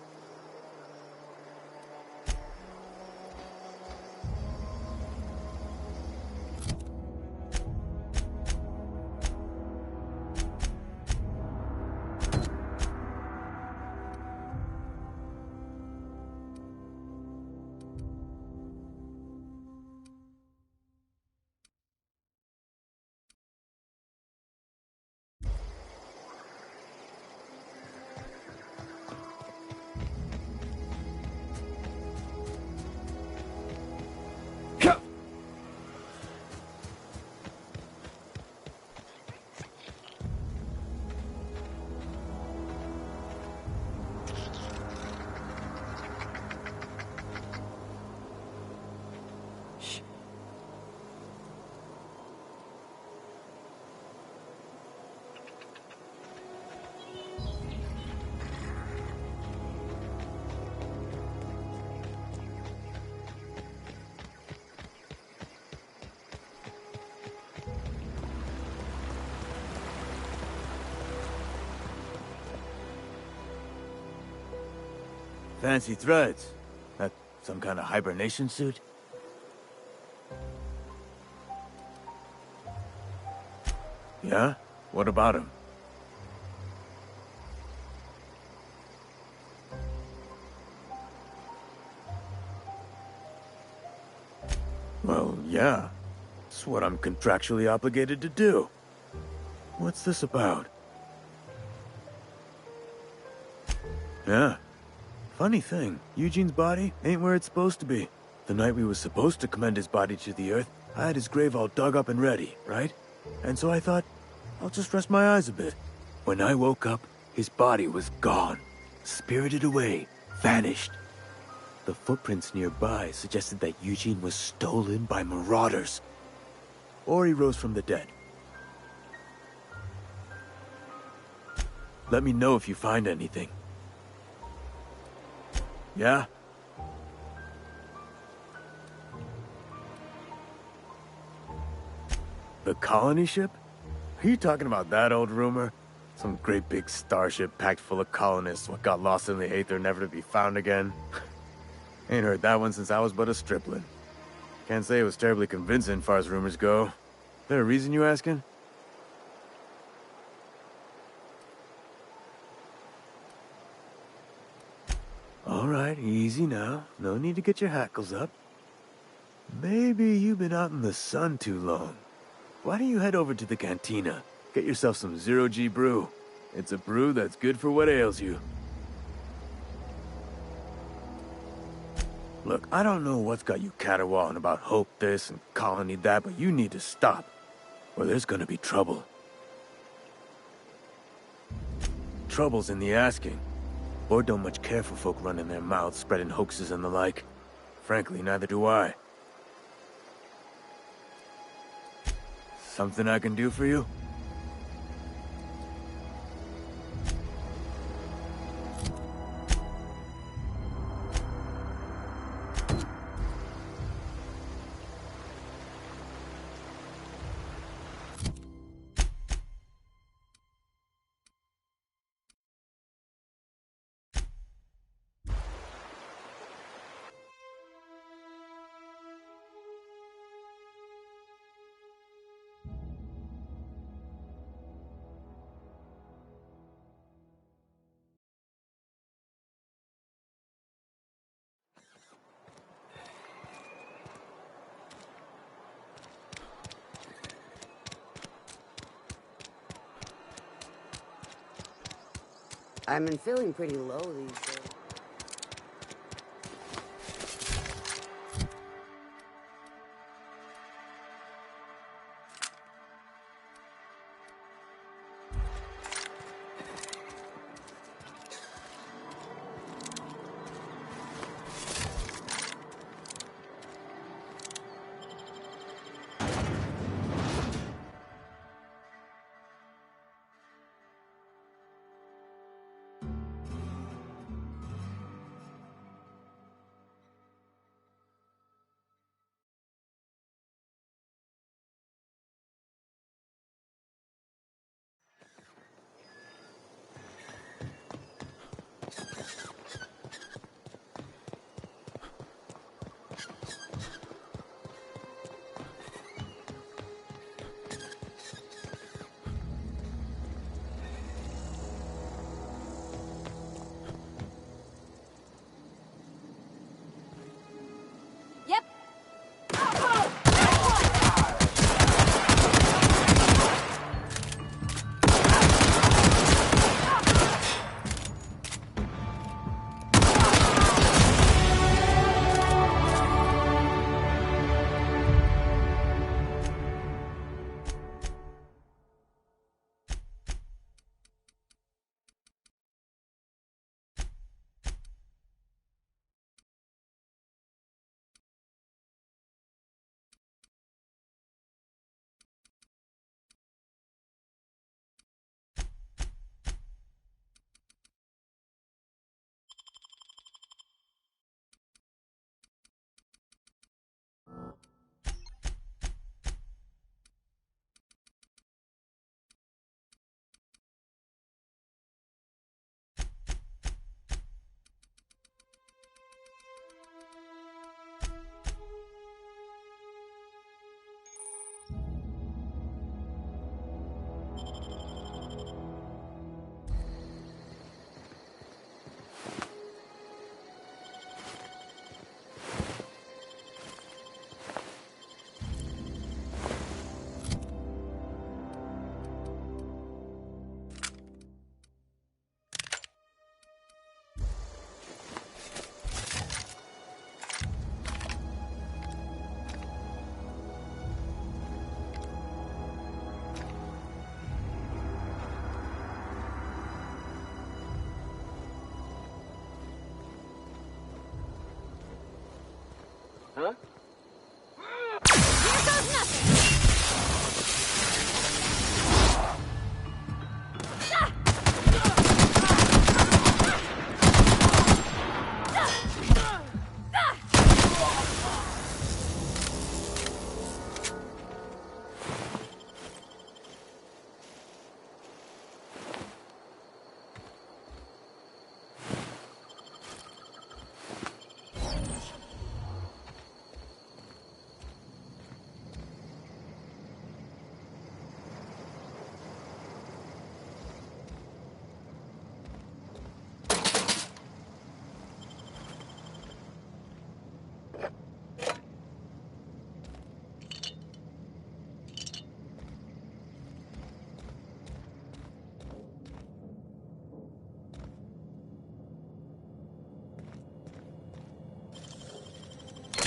Fancy threads. That some kind of hibernation suit? Yeah? What about him? Well, yeah. It's what I'm contractually obligated to do. What's this about? Yeah. Funny thing, Eugene's body ain't where it's supposed to be. The night we was supposed to commend his body to the earth, I had his grave all dug up and ready, right? And so I thought, I'll just rest my eyes a bit. When I woke up, his body was gone. Spirited away. Vanished. The footprints nearby suggested that Eugene was stolen by marauders. Or he rose from the dead. Let me know if you find anything. Yeah? The colony ship? Are you talking about that old rumor? Some great big starship packed full of colonists what got lost in the aether never to be found again? Ain't heard that one since I was but a stripling. Can't say it was terribly convincing far as rumors go. There a reason you asking? All right, easy now. No need to get your hackles up. Maybe you've been out in the sun too long. Why don't you head over to the cantina? Get yourself some zero-G brew. It's a brew that's good for what ails you. Look, I don't know what's got you caterwauling about hope this and colony that, but you need to stop, or there's gonna be trouble. Trouble's in the asking. Or don't much care for folk running their mouths, spreading hoaxes and the like. Frankly, neither do I. Something I can do for you? I've been feeling pretty low these days. Huh? Here goes nothing!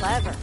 Clever.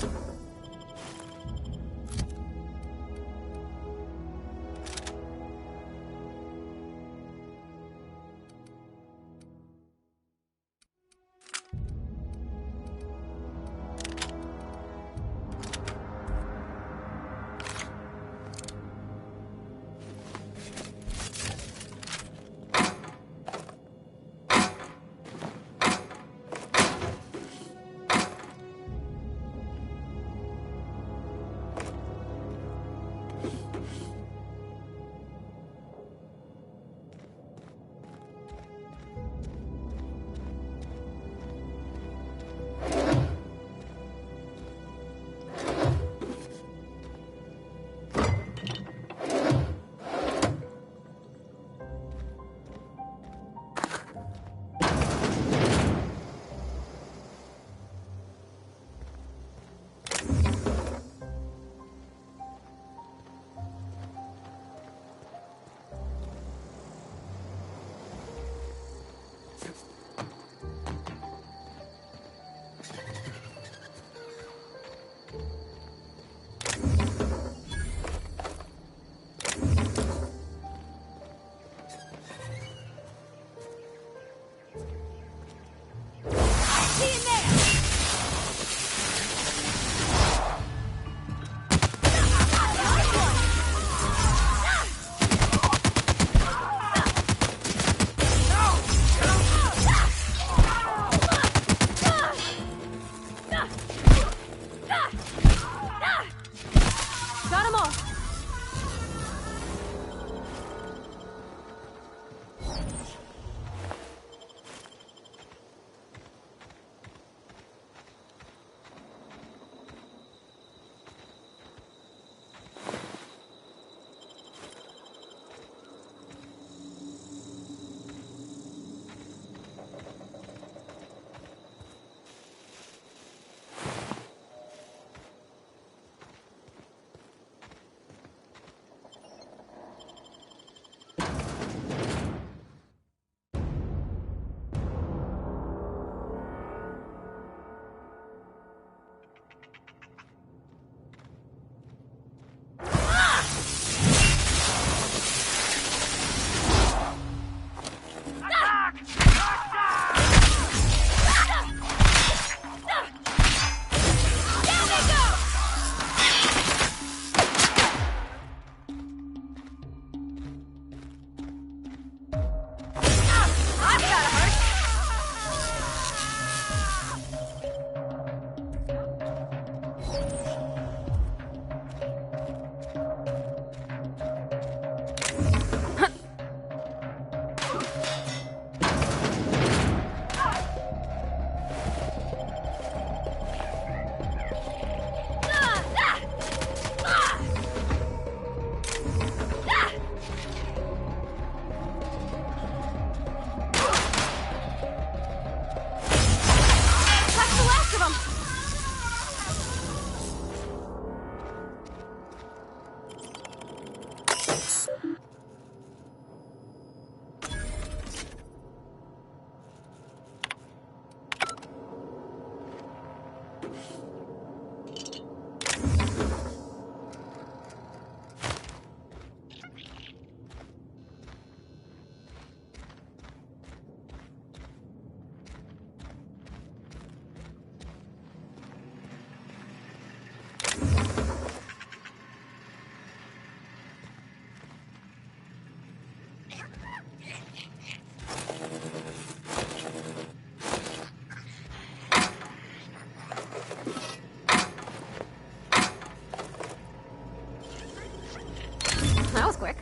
That was quick.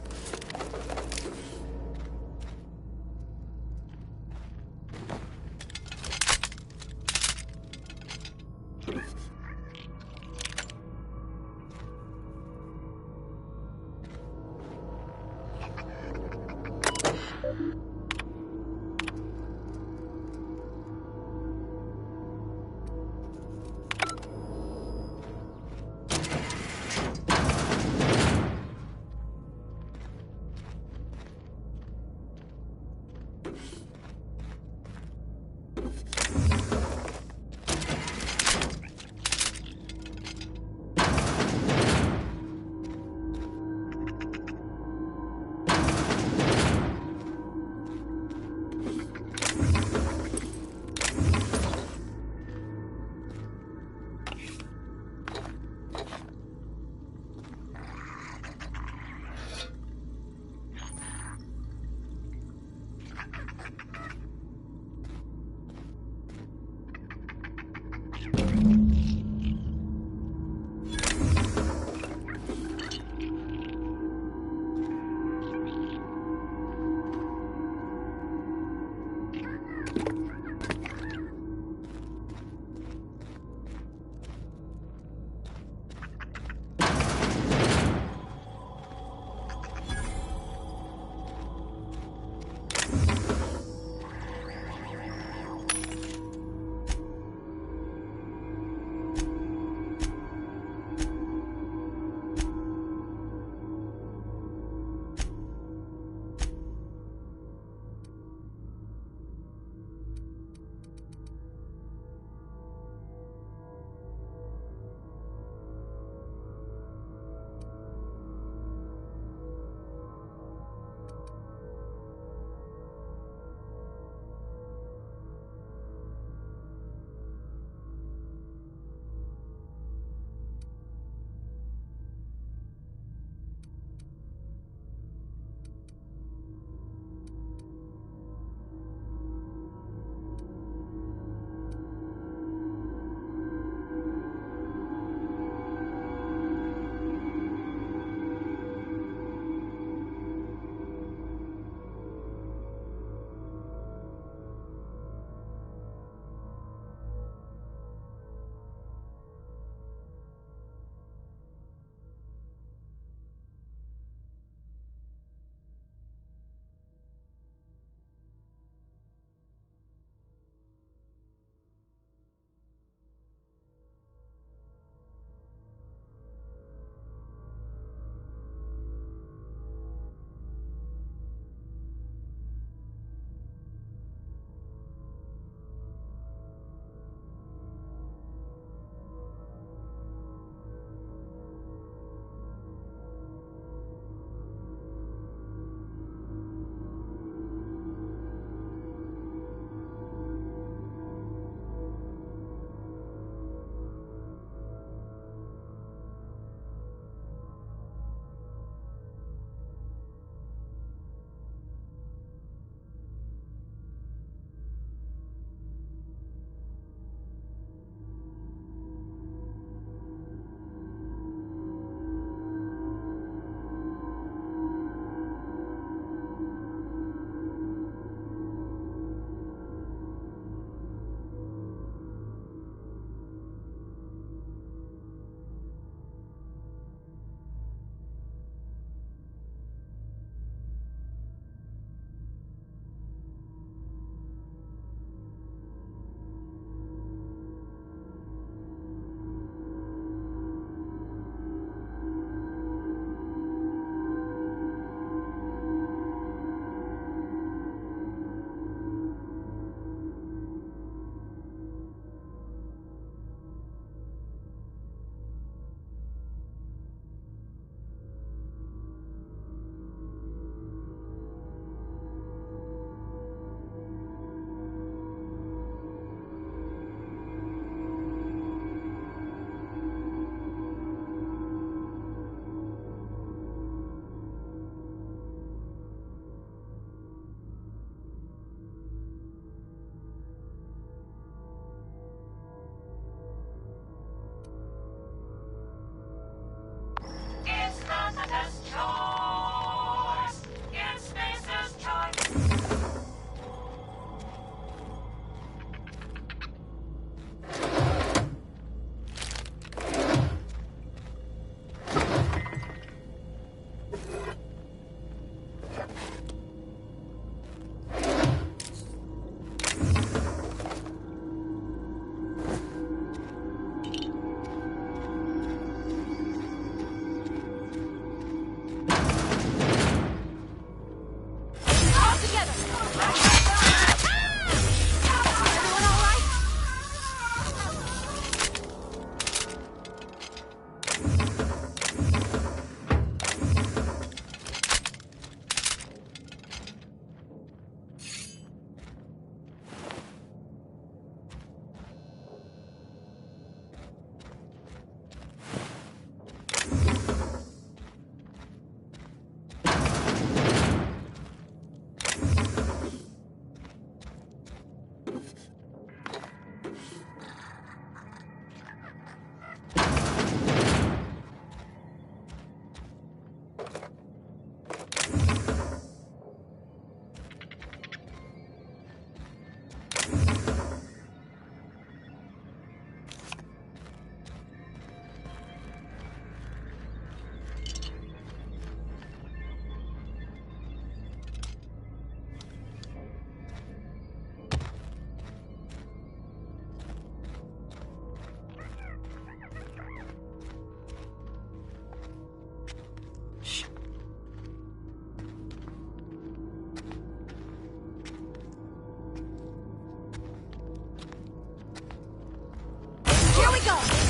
Here we go!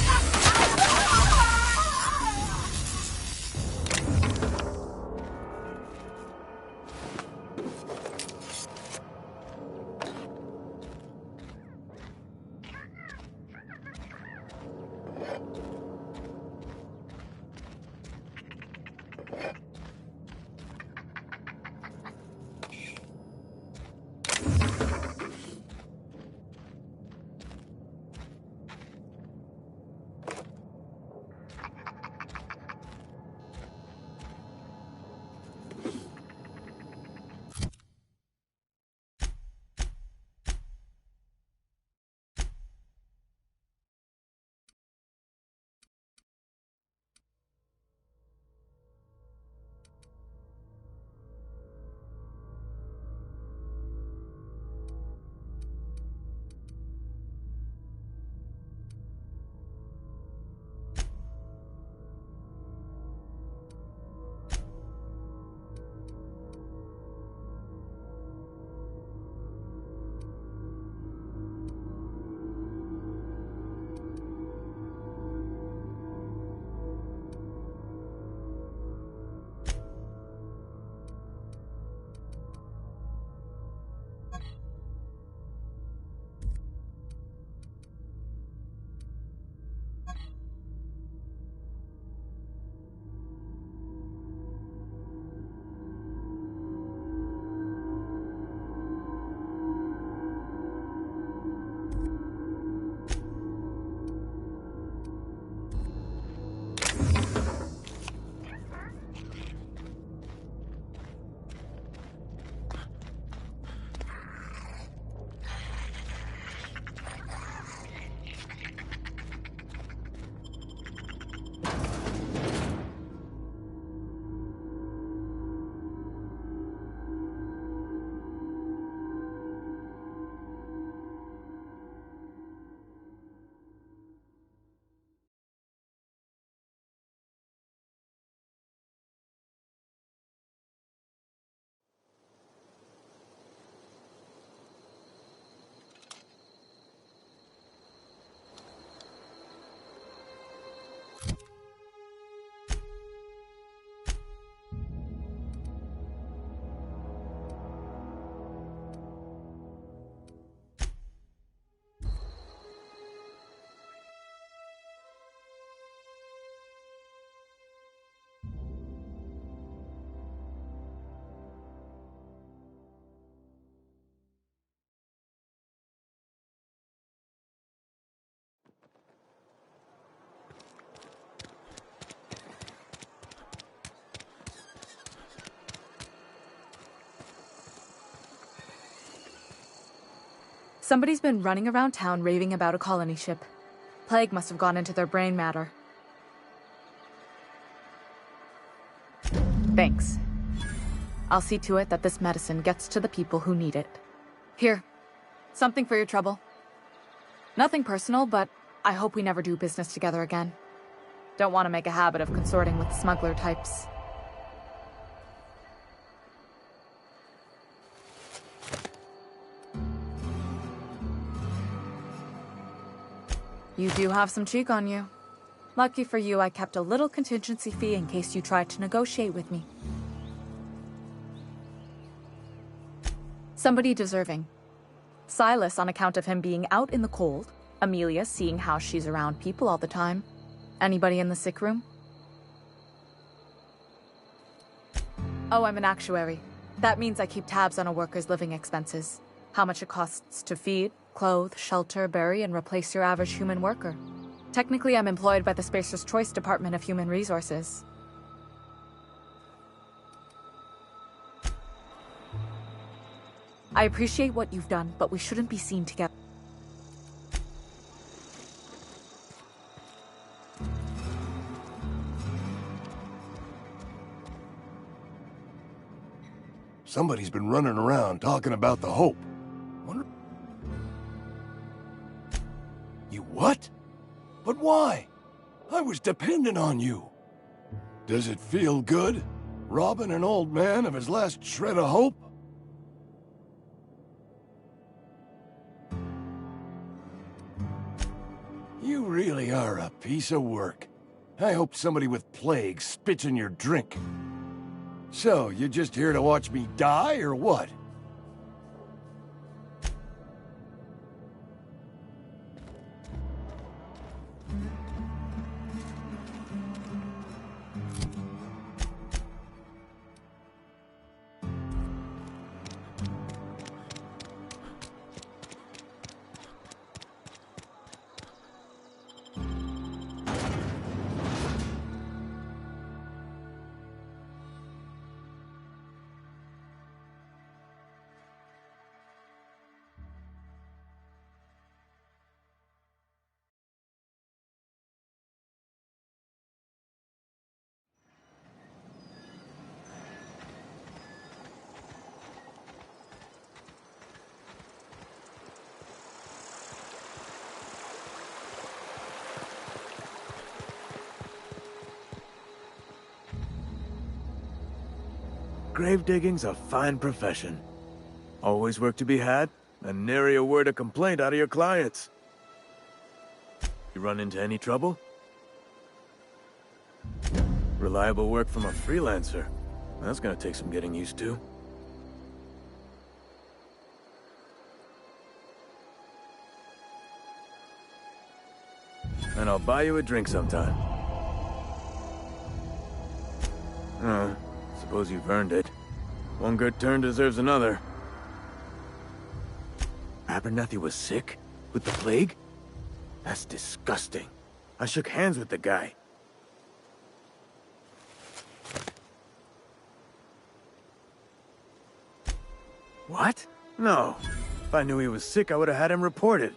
Somebody's been running around town raving about a colony ship. Plague must have gone into their brain matter. Thanks. I'll see to it that this medicine gets to the people who need it. Here, something for your trouble. Nothing personal, but I hope we never do business together again. Don't want to make a habit of consorting with smuggler types. You do have some cheek on you. Lucky for you, I kept a little contingency fee in case you tried to negotiate with me. Somebody deserving. Silas on account of him being out in the cold. Amelia seeing how she's around people all the time. Anybody in the sick room? Oh, I'm an actuary. That means I keep tabs on a worker's living expenses. How much it costs to feed, clothe, shelter, bury, and replace your average human worker. Technically, I'm employed by the Spacer's Choice Department of Human Resources. I appreciate what you've done, but we shouldn't be seen together. Somebody's been running around talking about the Hope. Wonder... You what? But why? I was dependent on you. Does it feel good? Robbing an old man of his last shred of hope? You really are a piece of work. I hope somebody with plague spits in your drink. So, you just here to watch me die, or what? Grave digging's a fine profession. Always work to be had, and nary a word of complaint out of your clients. You run into any trouble? Reliable work from a freelancer. That's gonna take some getting used to. And I'll buy you a drink sometime. Suppose you've earned it. One good turn deserves another. Abernathy was sick? With the plague? That's disgusting. I shook hands with the guy. What? No. If I knew he was sick, I would have had him reported.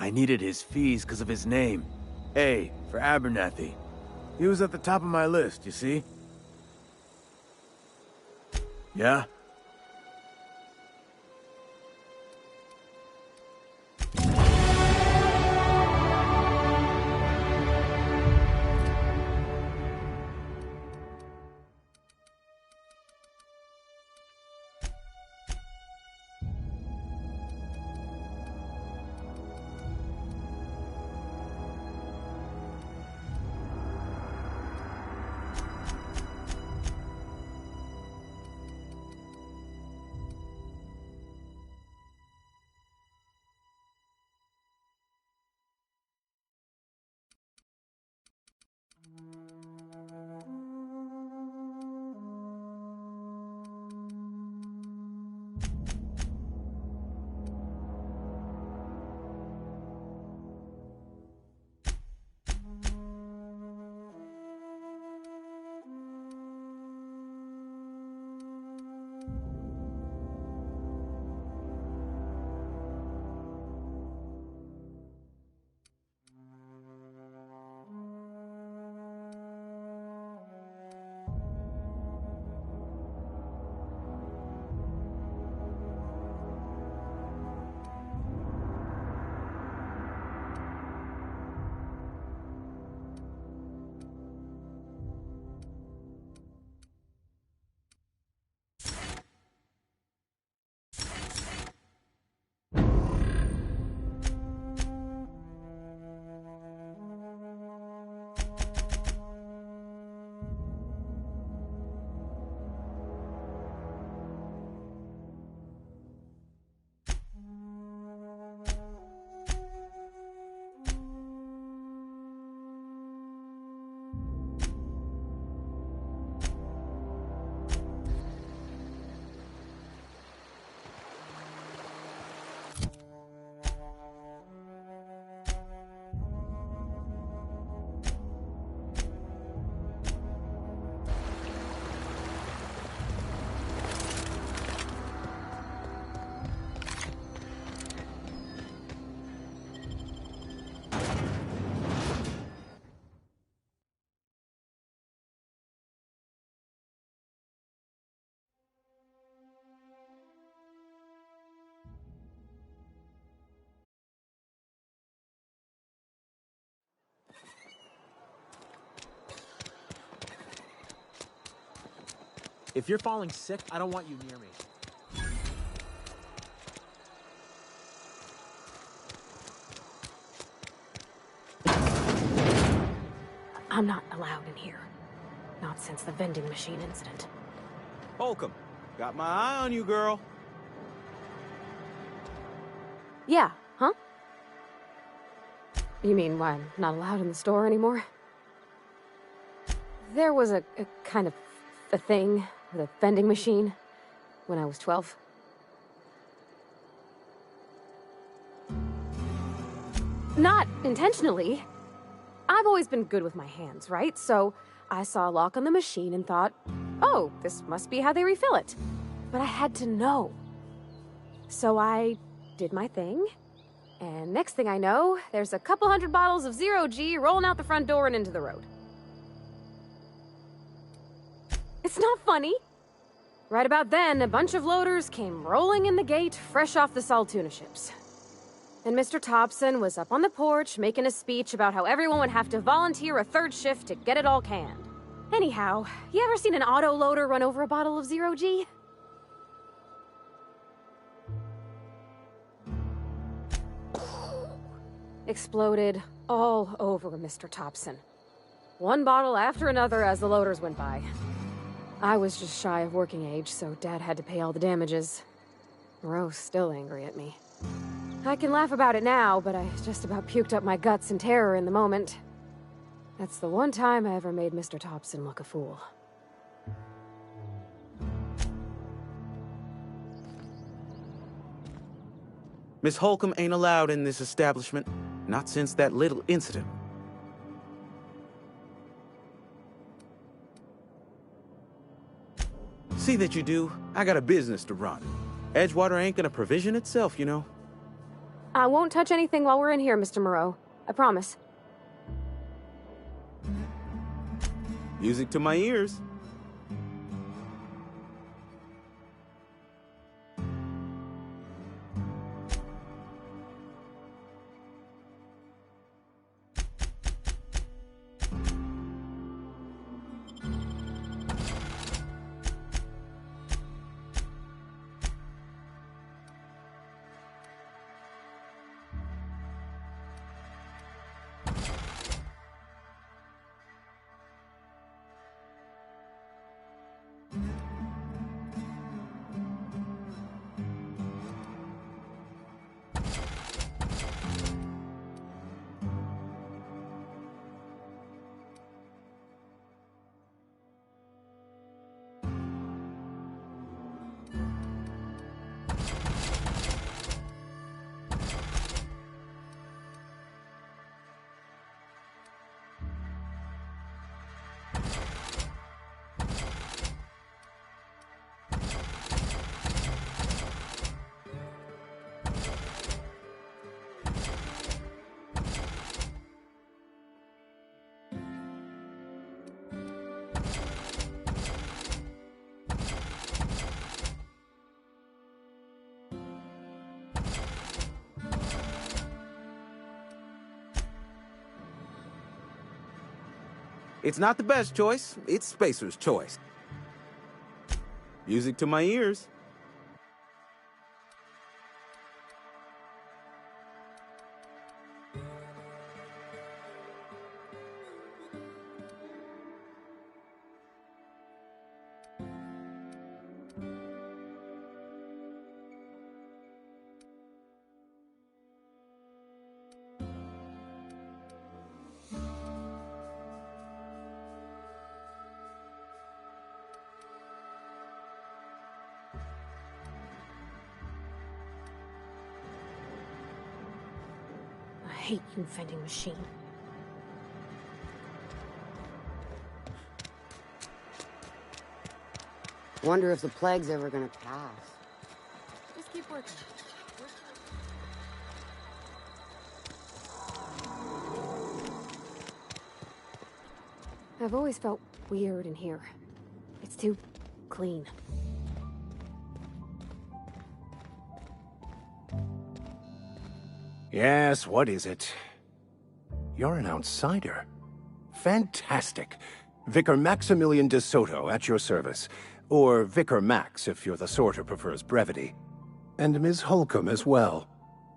I needed his fees because of his name. A, for Abernathy. He was at the top of my list, you see? Yeah? If you're falling sick, I don't want you near me. I'm not allowed in here. Not since the vending machine incident. Holcomb, got my eye on you, girl. Yeah, huh? You mean why I'm not allowed in the store anymore? There was a kind of a thing with a vending machine when I was 12. Not intentionally. I've always been good with my hands, right? So I saw a lock on the machine and thought, oh, this must be how they refill it. But I had to know. So I did my thing, and next thing I know, there's a couple hundred bottles of 0G rolling out the front door and into the road. It's not funny. Right about then, a bunch of loaders came rolling in the gate, fresh off the Saltuna ships. And Mr. Thompson was up on the porch making a speech about how everyone would have to volunteer a third shift to get it all canned. Anyhow, you ever seen an auto loader run over a bottle of 0G? Exploded all over Mr. Thompson. One bottle after another as the loaders went by. I was just shy of working age, so Dad had to pay all the damages. Moreau's still angry at me. I can laugh about it now, but I just about puked up my guts in terror in the moment. That's the one time I ever made Mr. Thompson look a fool. Miss Holcomb ain't allowed in this establishment. Not since that little incident. See that you do. I got a business to run. Edgewater ain't gonna provision itself, you know. I won't touch anything while we're in here, Mr. Moreau. I promise. Music to my ears. It's not the best choice, it's Spacer's choice. Music to my ears. I hate you, vending machine. Wonder if the plague's ever gonna pass. Just keep working. I've always felt weird in here. It's too clean. Yes, what is it? You're an outsider. Fantastic. Vicar Maximilian de Soto, at your service. Or Vicar Max, if you're the sort who prefers brevity. And Ms. Holcomb as well.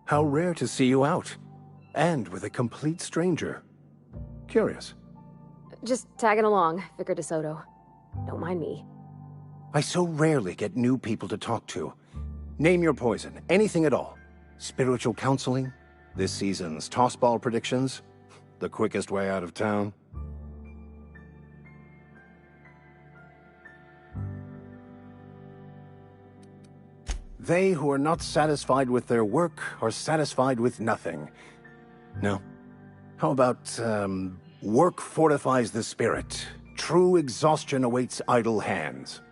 How rare to see you out. And with a complete stranger. Curious. Just tagging along, Vicar DeSoto. Don't mind me. I so rarely get new people to talk to. Name your poison, anything at all. Spiritual counseling? This season's tossball predictions? The quickest way out of town? They who are not satisfied with their work are satisfied with nothing. No? How about, work fortifies the spirit. True exhaustion awaits idle hands.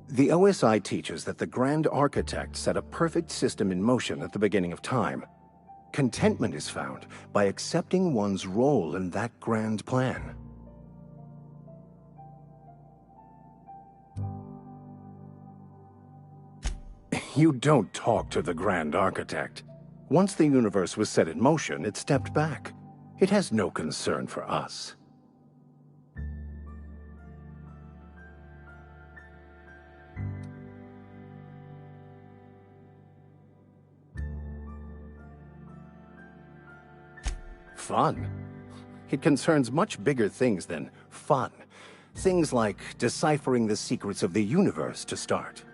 The OSI teaches that the Grand Architect set a perfect system in motion at the beginning of time. Contentment is found by accepting one's role in that grand plan. You don't talk to the Grand Architect. Once the universe was set in motion, it stepped back. It has no concern for us. Fun? It concerns much bigger things than fun. Things like deciphering the secrets of the universe, to start.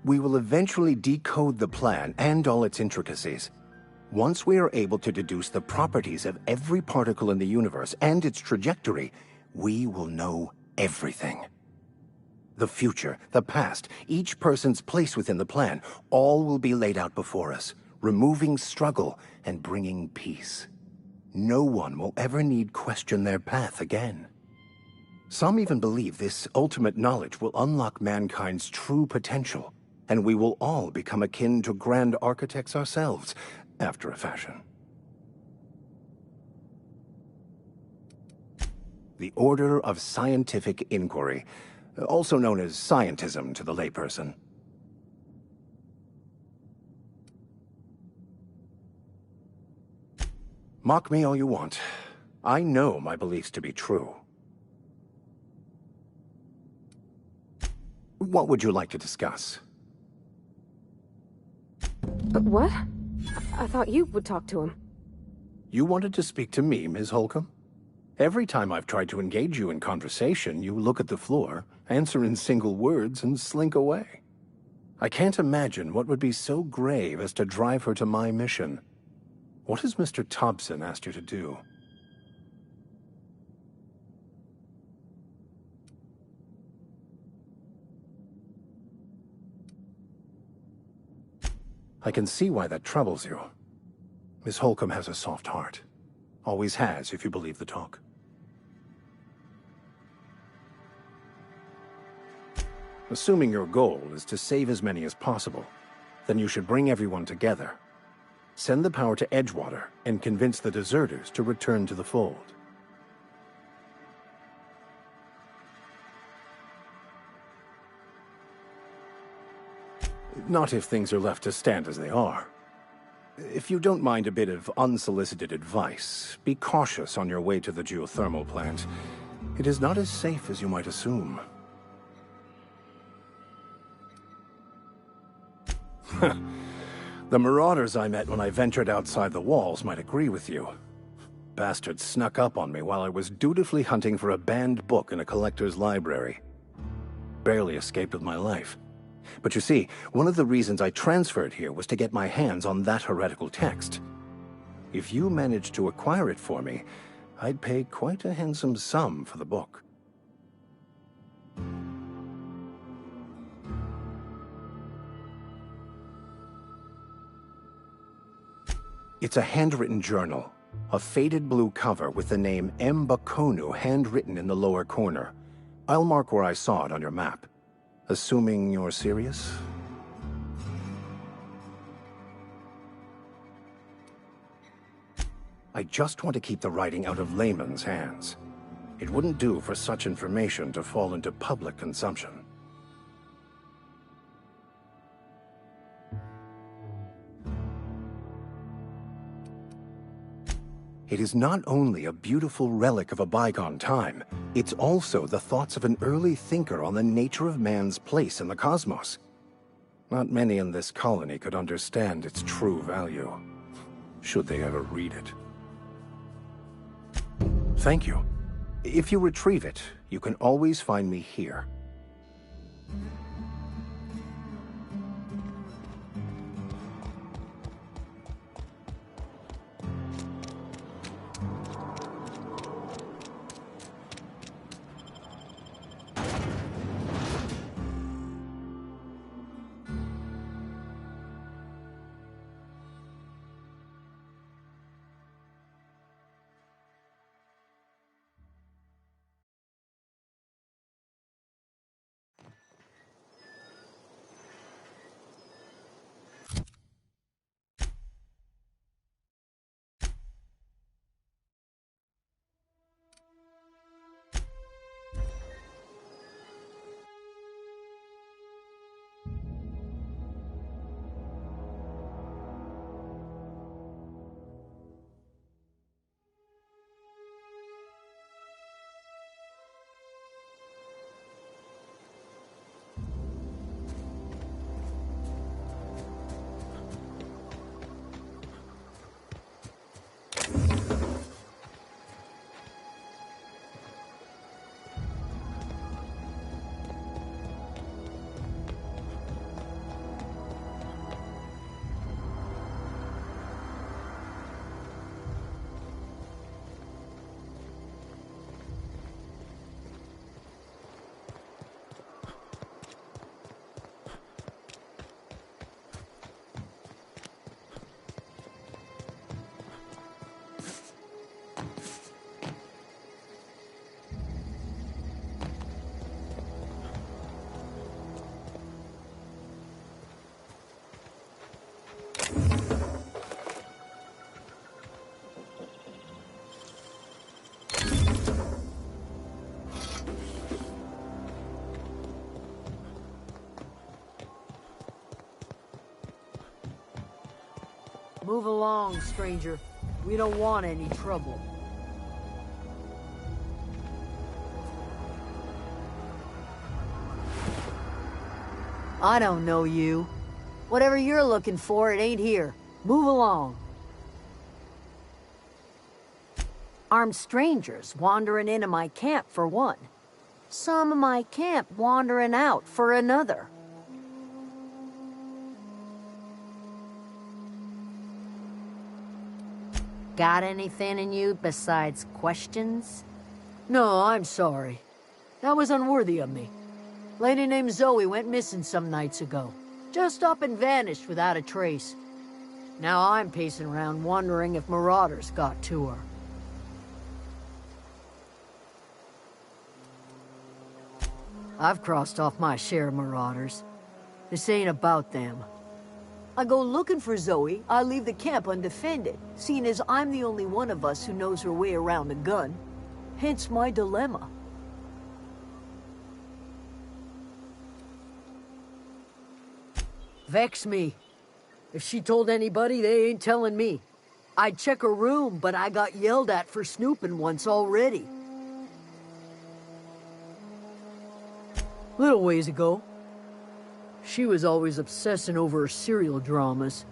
We will eventually decode the plan and all its intricacies. Once we are able to deduce the properties of every particle in the universe and its trajectory, we will know everything. The future, the past, each person's place within the plan, all will be laid out before us, removing struggle and bringing peace. No one will ever need question their path again. Some even believe this ultimate knowledge will unlock mankind's true potential, and we will all become akin to grand architects ourselves, after a fashion. The Order of Scientific Inquiry, also known as scientism to the layperson. Mock me all you want. I know my beliefs to be true. What would you like to discuss? What? I thought you would talk to him. You wanted to speak to me, Ms. Holcomb? Every time I've tried to engage you in conversation, you look at the floor, answer in single words, and slink away. I can't imagine what would be so grave as to drive her to my mission. What has Mr. Thompson asked you to do? I can see why that troubles you. Miss Holcomb has a soft heart. Always has, if you believe the talk. Assuming your goal is to save as many as possible, then you should bring everyone together. Send the power to Edgewater and convince the deserters to return to the fold. Not if things are left to stand as they are. If you don't mind a bit of unsolicited advice, be cautious on your way to the geothermal plant. It is not as safe as you might assume. The marauders I met when I ventured outside the walls might agree with you. Bastards snuck up on me while I was dutifully hunting for a banned book in a collector's library. Barely escaped with my life. But you see, one of the reasons I transferred here was to get my hands on that heretical text. If you managed to acquire it for me, I'd pay quite a handsome sum for the book. It's a handwritten journal, a faded blue cover with the name M. Bakonu handwritten in the lower corner. I'll mark where I saw it on your map. Assuming you're serious? I just want to keep the writing out of layman's hands. It wouldn't do for such information to fall into public consumption. It is not only a beautiful relic of a bygone time, it's also the thoughts of an early thinker on the nature of man's place in the cosmos. Not many in this colony could understand its true value, should they ever read it. Thank you. If you retrieve it, you can always find me here. Move along, stranger. We don't want any trouble. I don't know you. Whatever you're looking for, it ain't here. Move along. Armed strangers wandering into my camp for one. Some of my camp wandering out for another. Got anything in you besides questions? No, I'm sorry. That was unworthy of me. Lady named Zoe went missing some nights ago. Just up and vanished without a trace. Now I'm pacing around wondering if marauders got to her. I've crossed off my share of marauders. This ain't about them. I go looking for Zoe, I leave the camp undefended, seeing as I'm the only one of us who knows her way around a gun. Hence my dilemma. Vex me. If she told anybody, they ain't telling me. I'd check her room, but I got yelled at for snooping once already. Little ways ago, she was always obsessing over her serial dramas.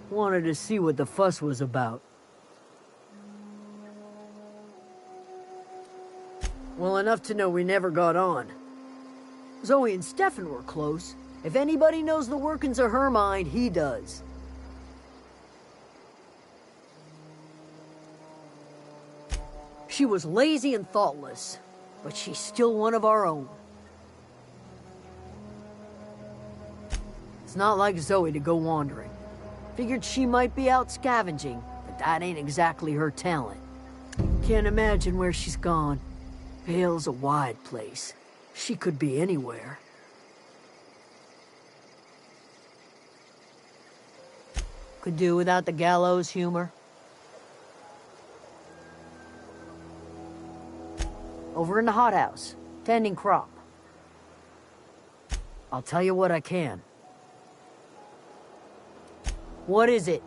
Wanted to see what the fuss was about. Well, enough to know we never got on. Zoe and Stefan were close. If anybody knows the workings of her mind, he does. She was lazy and thoughtless, but she's still one of our own. It's not like Zoe to go wandering. Figured she might be out scavenging, but that ain't exactly her talent. Can't imagine where she's gone. Vale's a wide place. She could be anywhere. Could do without the gallows humor. Over in the hothouse, tending crop. I'll tell you what I can. What is it?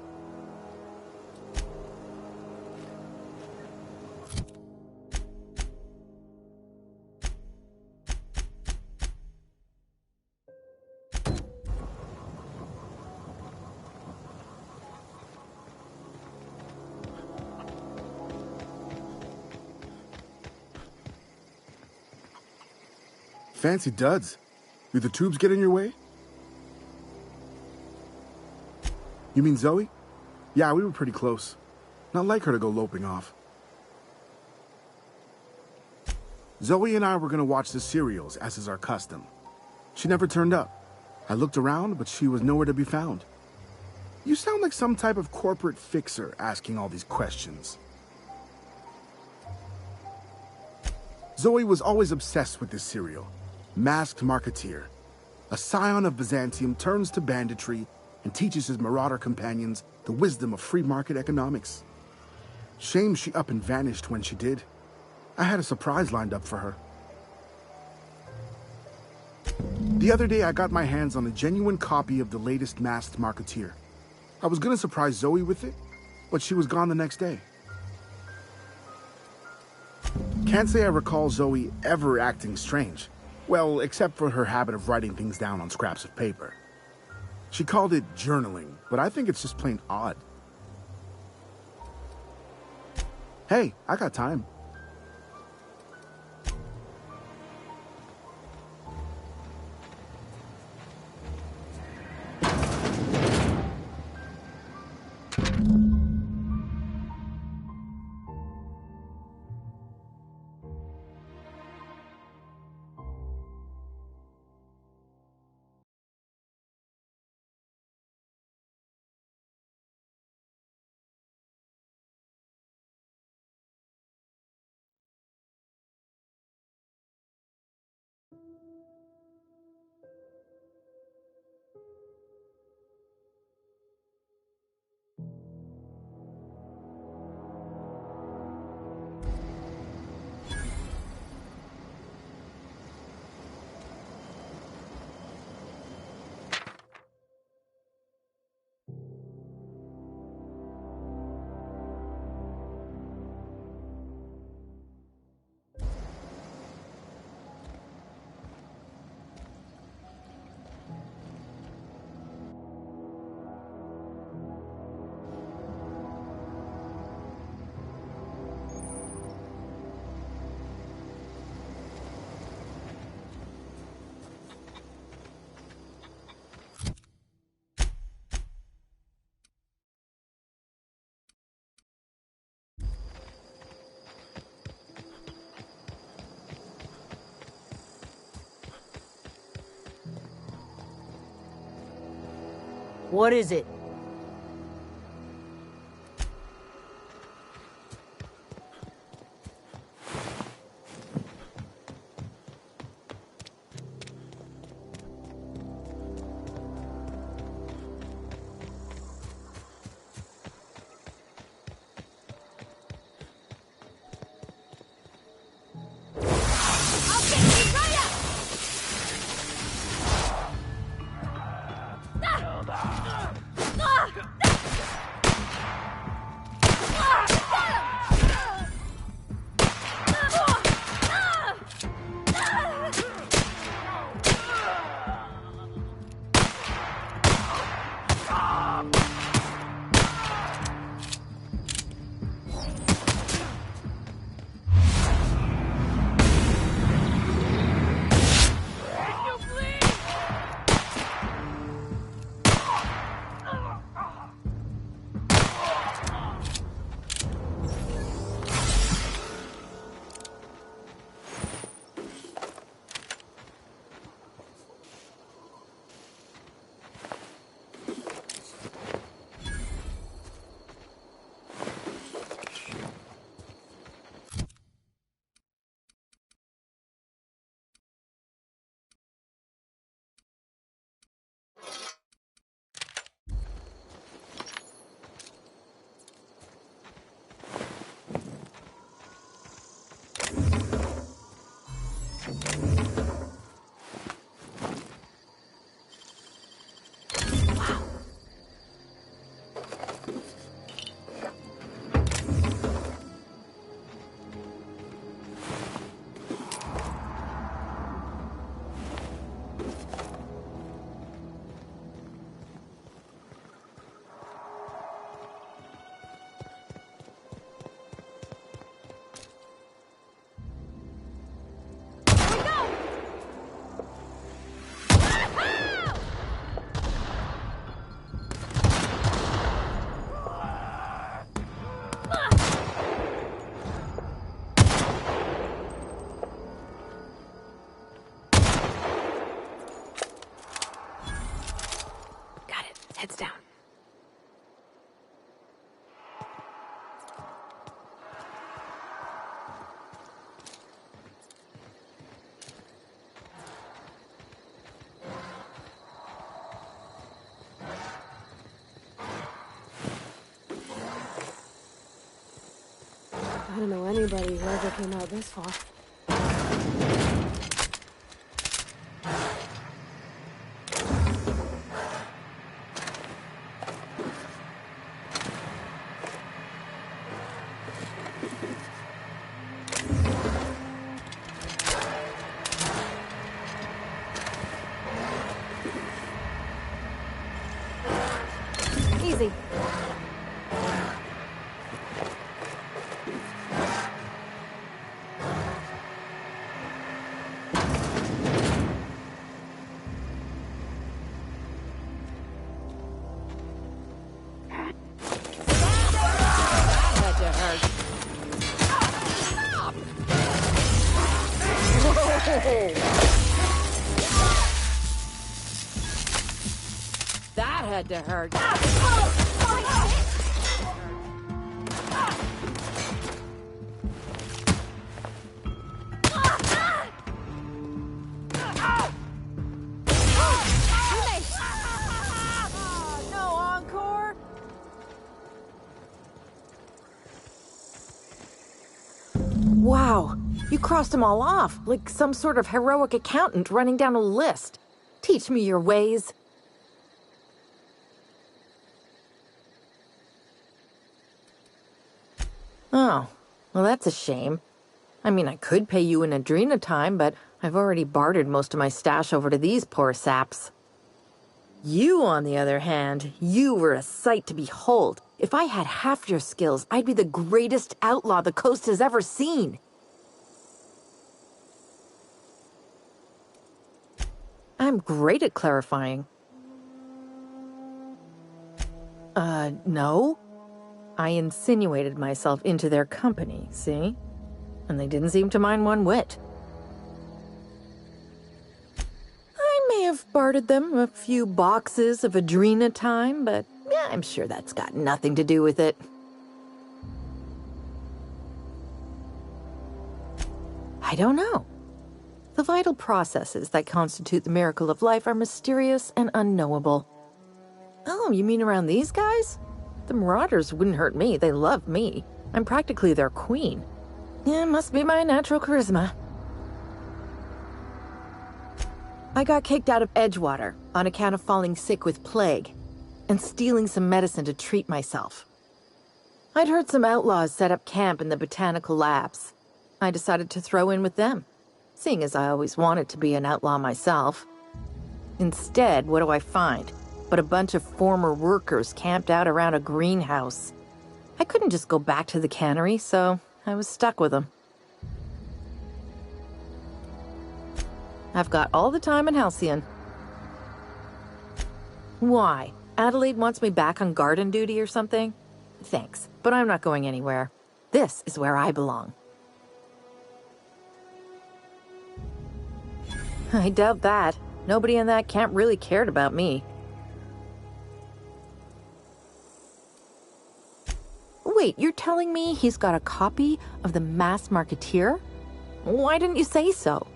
Fancy duds. Do the tubes get in your way? You mean Zoe? Yeah, we were pretty close. Not like her to go loping off. Zoe and I were gonna watch the serials, as is our custom. She never turned up. I looked around, but she was nowhere to be found. You sound like some type of corporate fixer asking all these questions. Zoe was always obsessed with this serial. Masked Marketeer. A scion of Byzantium turns to banditry and teaches his marauder companions the wisdom of free market economics. Shame she up and vanished when she did. I had a surprise lined up for her. The other day I got my hands on a genuine copy of the latest Masked Marketeer. I was gonna surprise Zoe with it, but she was gone the next day. Can't say I recall Zoe ever acting strange. Well, except for her habit of writing things down on scraps of paper. She called it journaling, but I think it's just plain odd. Hey, I got time. What is it? I don't know anybody who ever came out this far. Easy. That had to hurt. No encore? Wow, you crossed them all off, like some sort of heroic accountant running down a list. Teach me your ways. Oh, well that's a shame. I mean, I could pay you in Adrena time, but I've already bartered most of my stash over to these poor saps. You, on the other hand, you were a sight to behold. If I had half your skills, I'd be the greatest outlaw the coast has ever seen. I'm great at clarifying. No. I insinuated myself into their company, see? And they didn't seem to mind one whit. I may have bartered them a few boxes of Adrena time, but yeah, I'm sure that's got nothing to do with it. I don't know. The vital processes that constitute the miracle of life are mysterious and unknowable. Oh, you mean around these guys? The Marauders wouldn't hurt me. They love me. I'm practically their queen. Yeah, must be my natural charisma. I got kicked out of Edgewater on account of falling sick with plague and stealing some medicine to treat myself. I'd heard some outlaws set up camp in the botanical labs. I decided to throw in with them, seeing as I always wanted to be an outlaw myself. Instead, what do I find? But a bunch of former workers camped out around a greenhouse. I couldn't just go back to the cannery, so I was stuck with them. I've got all the time in Halcyon. Why? Adelaide wants me back on garden duty or something? Thanks, but I'm not going anywhere. This is where I belong. I doubt that. Nobody in that camp really cared about me. Wait, you're telling me he's got a copy of the Mass Marketeer? Why didn't you say so?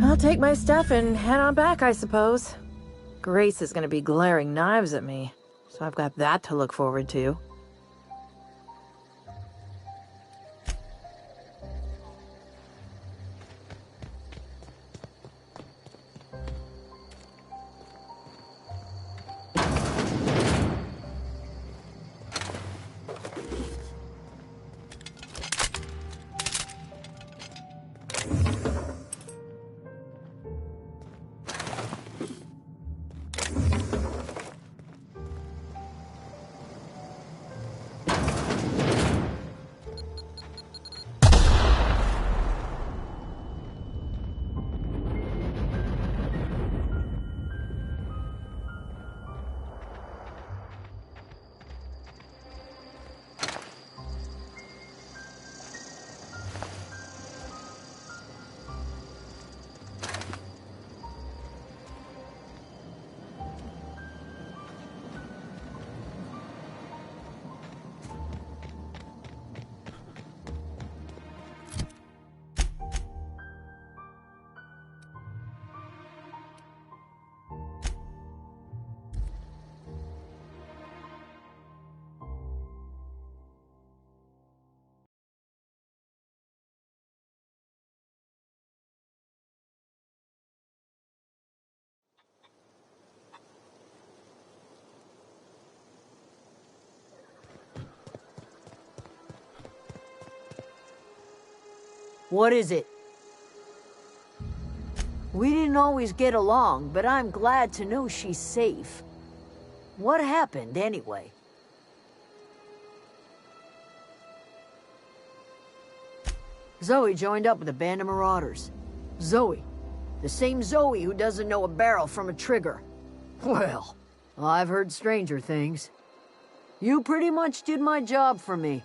I'll take my stuff and head on back, I suppose. Grace is going to be glaring knives at me, so I've got that to look forward to. What is it? We didn't always get along, but I'm glad to know she's safe. What happened, anyway? Zoe joined up with a band of marauders. Zoe. The same Zoe who doesn't know a barrel from a trigger. Well, I've heard stranger things. You pretty much did my job for me.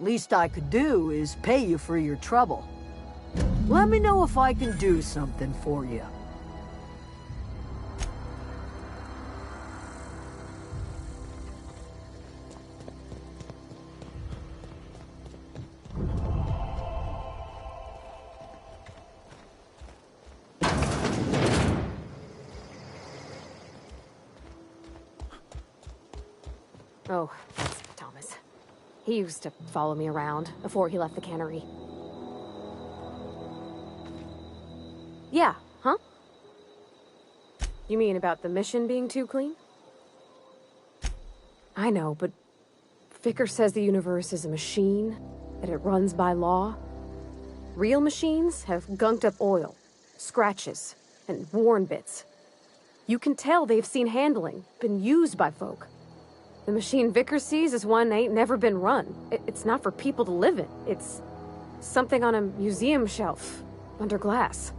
Least I could do is pay you for your trouble. Let me know if I can do something for you. Oh, that's Thomas. He used to follow me around before he left the cannery. Yeah, huh? You mean about the mission being too clean? I know, but Vicker says the universe is a machine, that it runs by law. Real machines have gunked up oil, scratches, and worn bits. You can tell they've seen handling, been used by folk. The machine Vicker sees is one ain't never been run. It's not for people to live in. It's something on a museum shelf, under glass.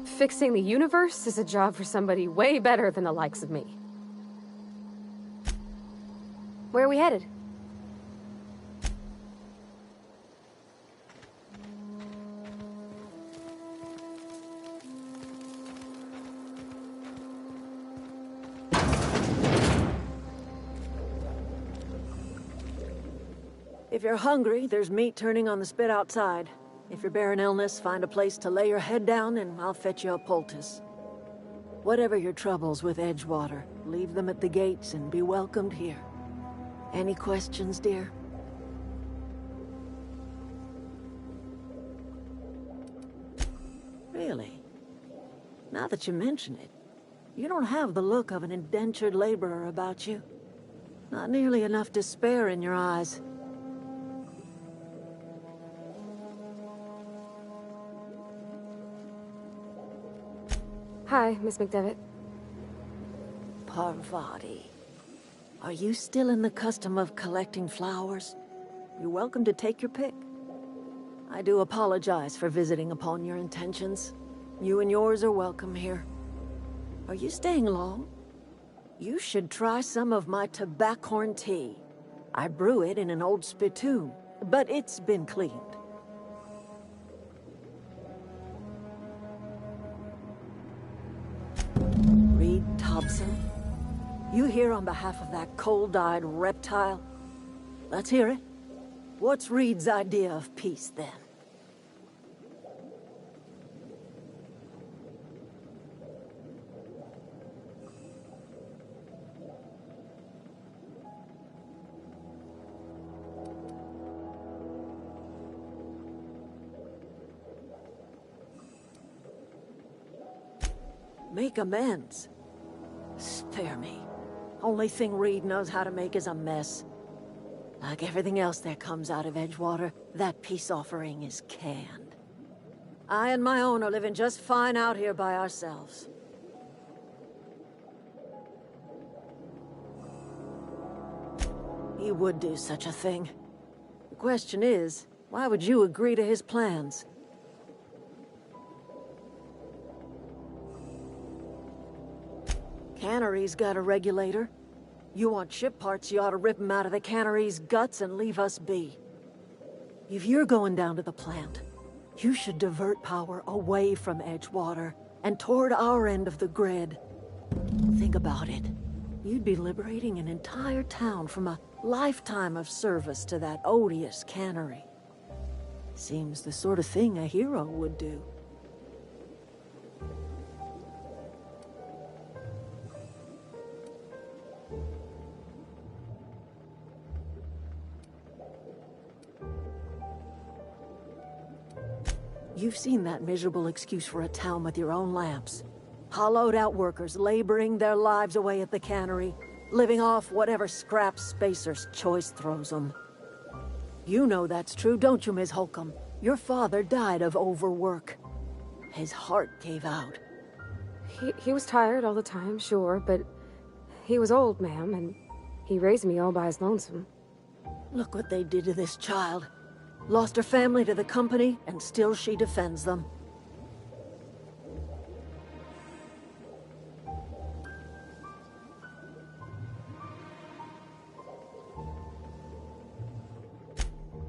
Fixing the universe is a job for somebody way better than the likes of me. Where are we headed? If you're hungry, there's meat turning on the spit outside. If you're bearing illness, find a place to lay your head down and I'll fetch you a poultice. Whatever your troubles with Edgewater, leave them at the gates and be welcomed here. Any questions, dear? Really? Now that you mention it, you don't have the look of an indentured laborer about you. Not nearly enough despair in your eyes. Hi, Miss McDevitt. Parvati. Are you still in the custom of collecting flowers? You're welcome to take your pick. I do apologize for visiting upon your intentions. You and yours are welcome here. Are you staying long? You should try some of my tobaccorn tea. I brew it in an old spittoon, but it's been cleaned. Reed Thompson? You here on behalf of that cold-eyed reptile? Let's hear it. What's Reed's idea of peace, then? Make amends? Spare me. Only thing Reed knows how to make is a mess. Like everything else that comes out of Edgewater, that peace offering is canned. I and my own are living just fine out here by ourselves. He would do such a thing. The question is, why would you agree to his plans? Cannery's got a regulator. You want ship parts, you ought to rip 'em out of the cannery's guts and leave us be. If you're going down to the plant, you should divert power away from Edgewater and toward our end of the grid. Think about it. You'd be liberating an entire town from a lifetime of service to that odious cannery. Seems the sort of thing a hero would do. You've seen that miserable excuse for a town with your own lamps. Hollowed-out workers laboring their lives away at the cannery, living off whatever scraps Spacer's Choice throws them. You know that's true, don't you, Ms. Holcomb? Your father died of overwork. His heart gave out. He was tired all the time, sure, but he was old, ma'am, and he raised me all by his lonesome. Look what they did to this child. Lost her family to the company, and still she defends them.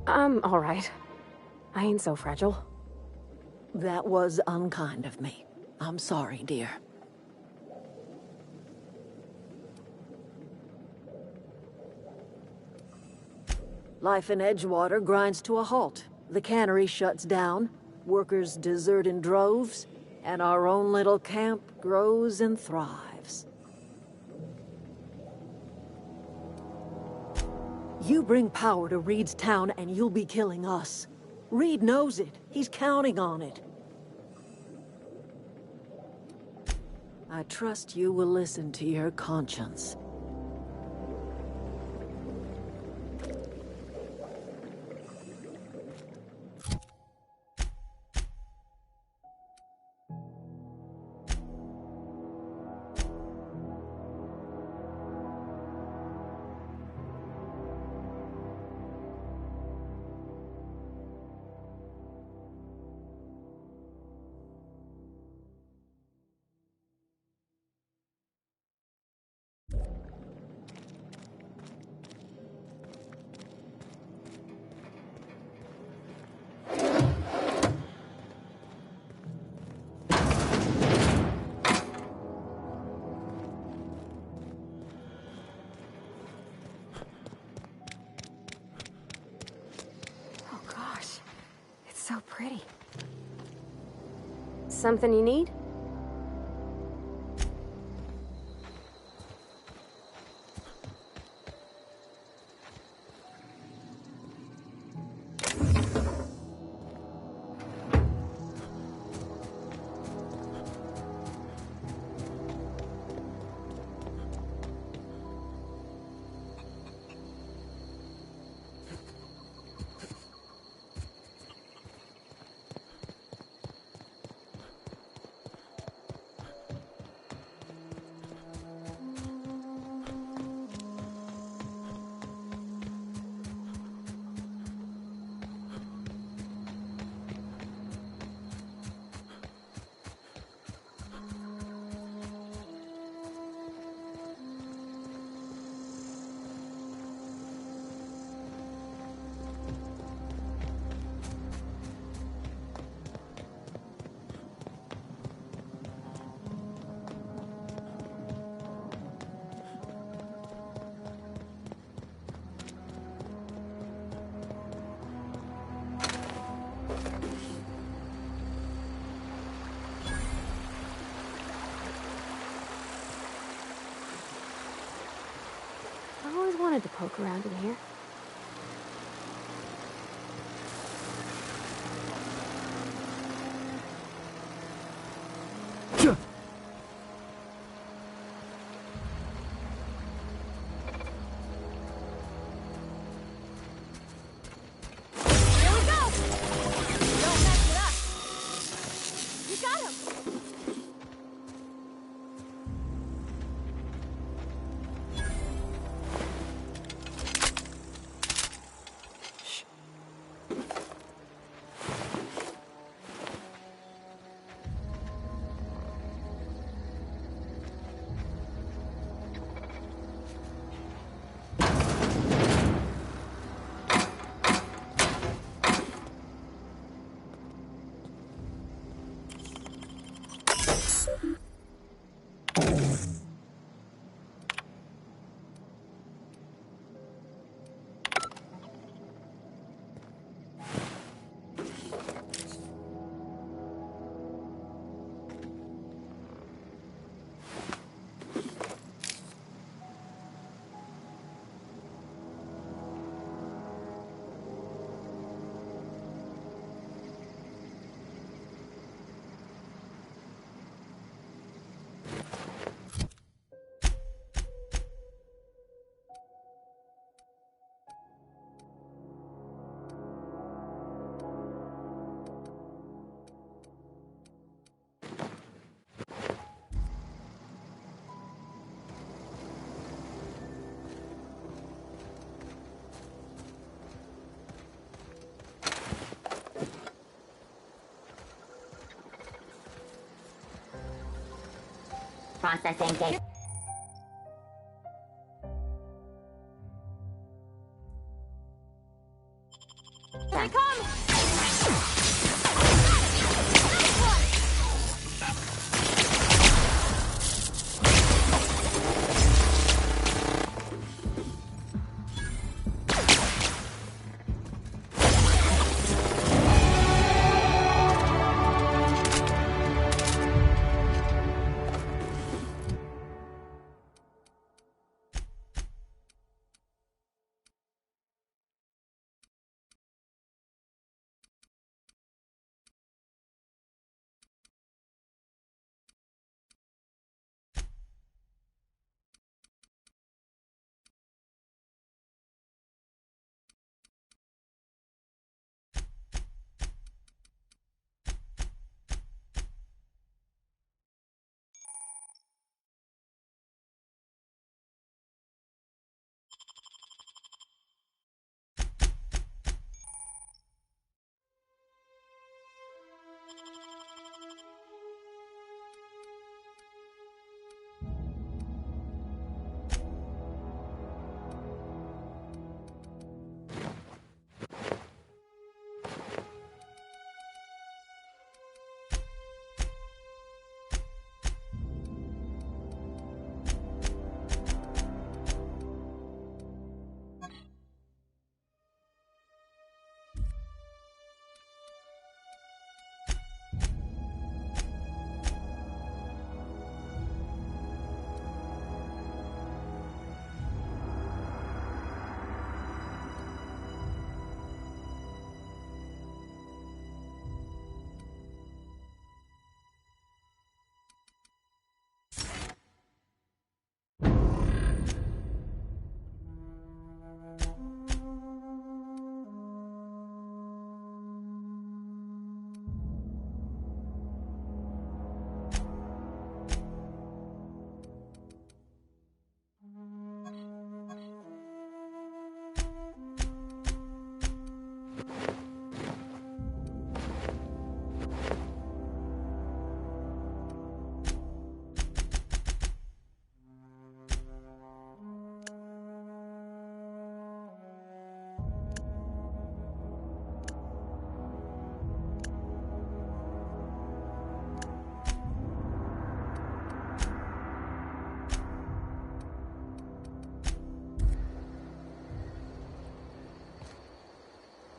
I'm all right. I ain't so fragile. That was unkind of me. I'm sorry, dear. Life in Edgewater grinds to a halt. The cannery shuts down, workers desert in droves, and our own little camp grows and thrives. You bring power to Reed's town and you'll be killing us. Reed knows it. He's counting on it. I trust you will listen to your conscience. So pretty. Something you need? I always wanted to poke around in here. Here we go! Don't mess it up! You got him! processing data. Here they come!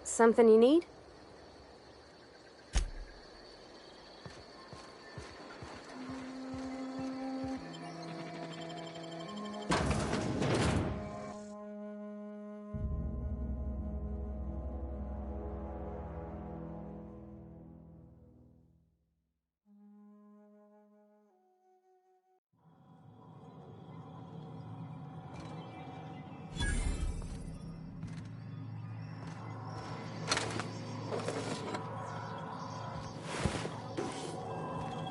Something you need?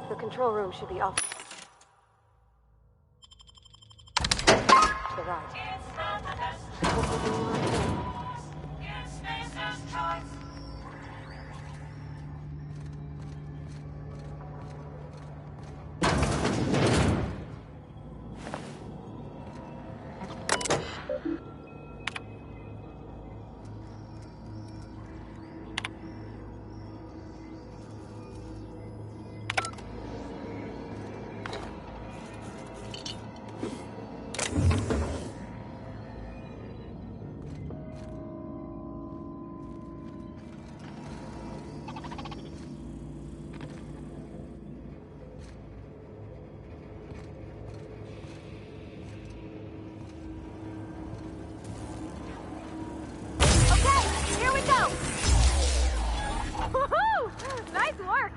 The control room should be off. To the right. Hopefully you're right there. Here we go! Woohoo! Nice work!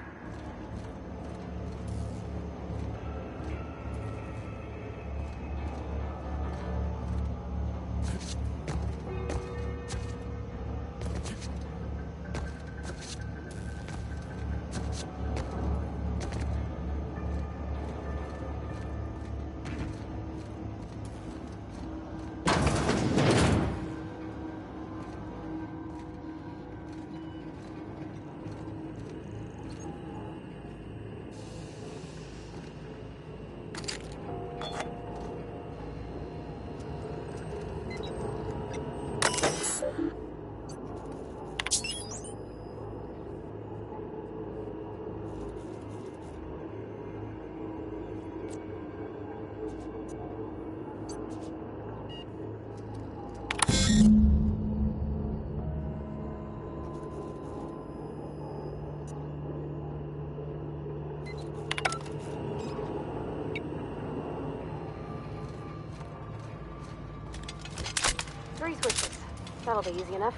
That'll be easy enough.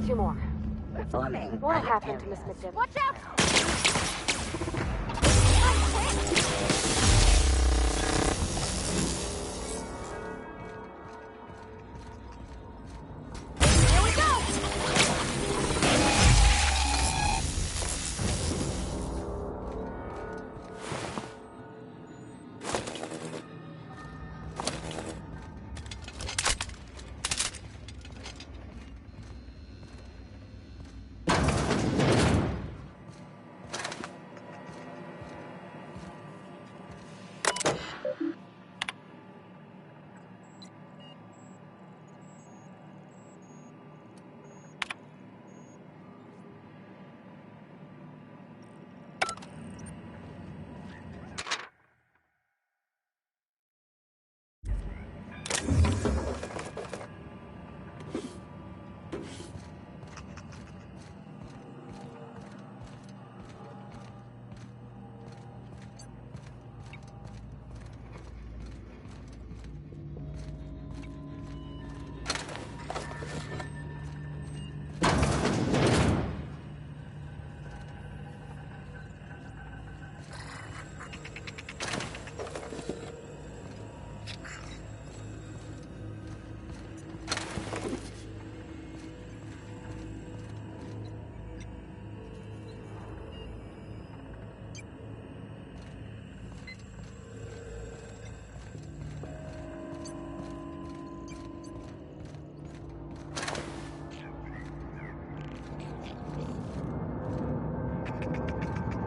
Two more. Performing. What happened to Miss McDivitt? Watch out! Here we go!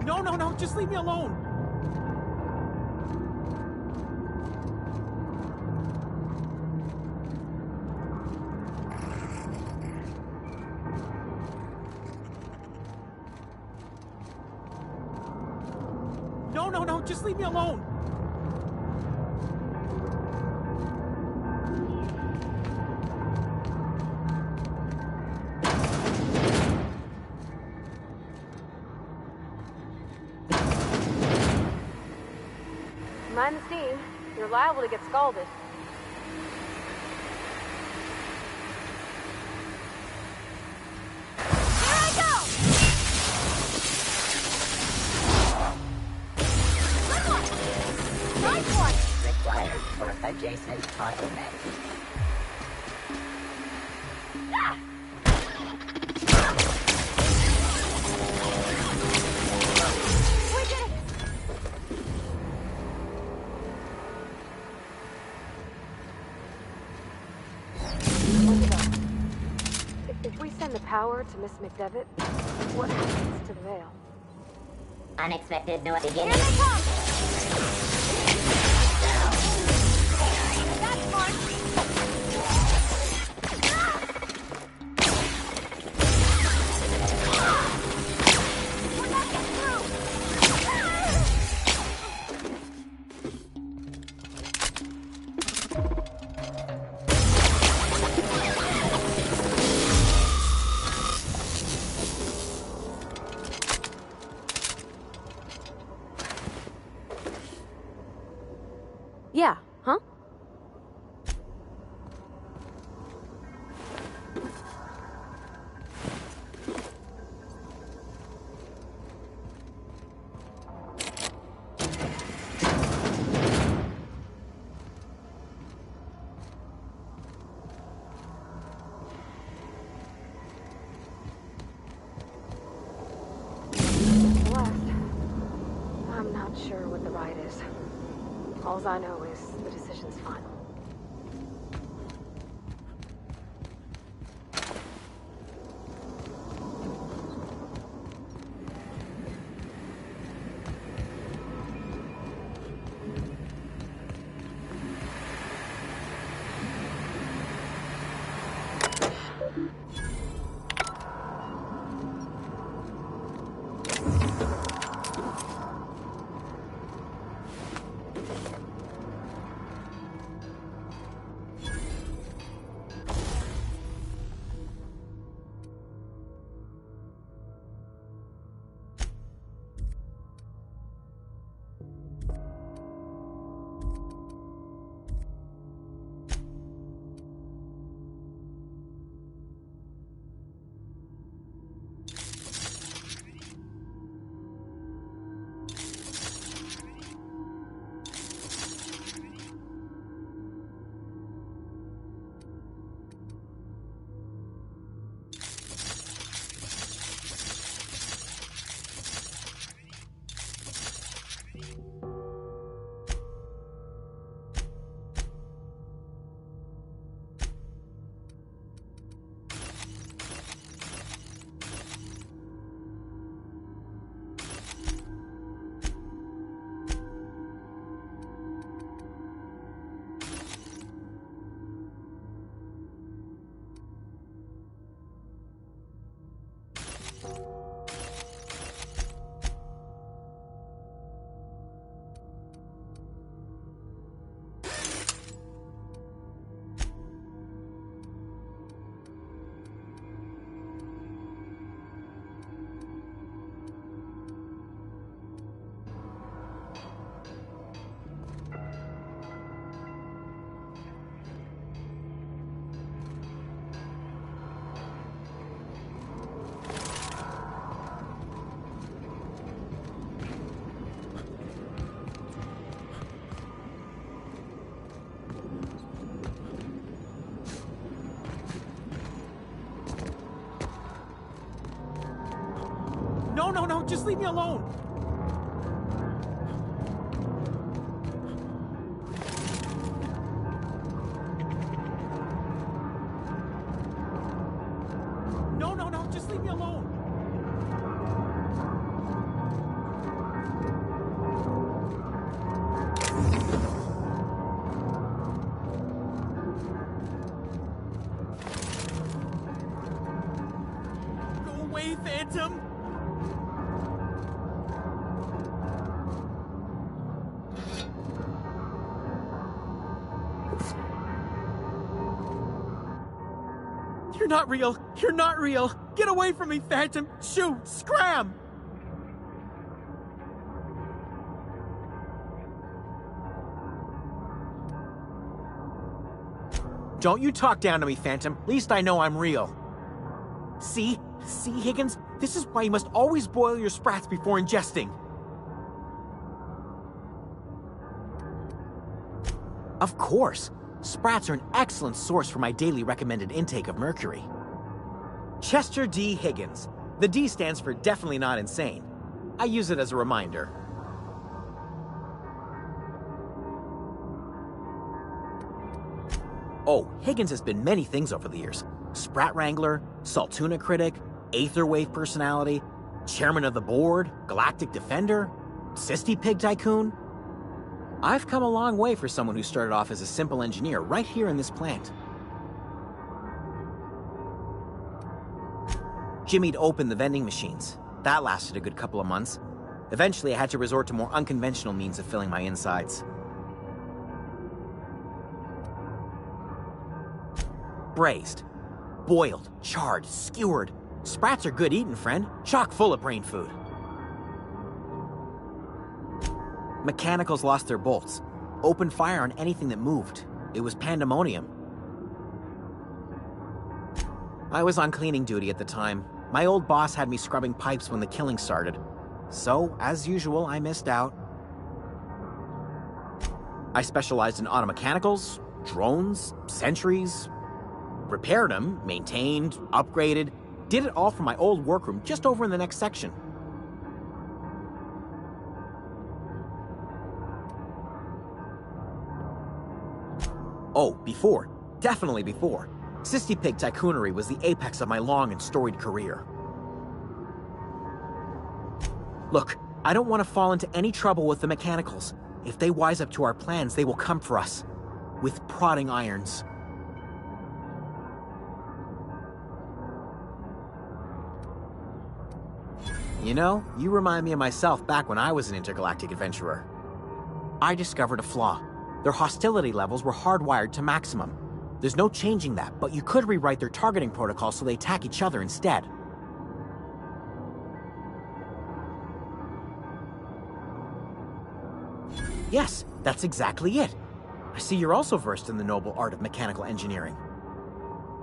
No, no, no, just leave me alone! No, no, no, just leave me alone! Mind the steam. You're liable to get scalded. Here I go! Good one! Nice one! Required for adjacent bottleneck. Ah! We did it! If we send the power to Miss McDevitt, what happens to the veil? Unexpected new beginning. Here they come! That's fun! We're not getting through! Yeah, huh? Celeste, I'm not sure what the right is. All I know is the decision's final. No, no, no, just leave me alone! No, no, no, just leave me alone! away, Phantom! You're not real! You're not real! Get away from me, Phantom! Shoot! Scram! Don't you talk down to me, Phantom. At least I know I'm real. See? See, Higgins? This is why you must always boil your sprats before ingesting. Of course. Sprats are an excellent source for my daily recommended intake of mercury. Chester D. Higgins. The D stands for definitely not insane. I use it as a reminder. Oh, Higgins has been many things over the years. Sprat Wrangler, Saltuna Critic, Aetherwave Personality, Chairman of the Board, Galactic Defender, Sisty Pig Tycoon. I've come a long way for someone who started off as a simple engineer right here in this plant. Jimmy'd opened the vending machines. That lasted a good couple of months. Eventually, I had to resort to more unconventional means of filling my insides. Braised, boiled, charred, skewered. Sprats are good eating, friend. Chock full of brain food. Mechanicals lost their bolts. Opened fire on anything that moved. It was pandemonium. I was on cleaning duty at the time. My old boss had me scrubbing pipes when the killing started. So, as usual, I missed out. I specialized in automechanicals, drones, sentries. Repaired them, maintained, upgraded. Did it all from my old workroom just over in the next section. Oh, before. Definitely before. Sisty Pig Tycoonery was the apex of my long and storied career. Look, I don't want to fall into any trouble with the mechanicals. If they wise up to our plans, they will come for us. With prodding irons. You know, you remind me of myself back when I was an intergalactic adventurer. I discovered a flaw. Their hostility levels were hardwired to maximum. There's no changing that, but you could rewrite their targeting protocol so they attack each other instead. Yes, that's exactly it. I see you're also versed in the noble art of mechanical engineering.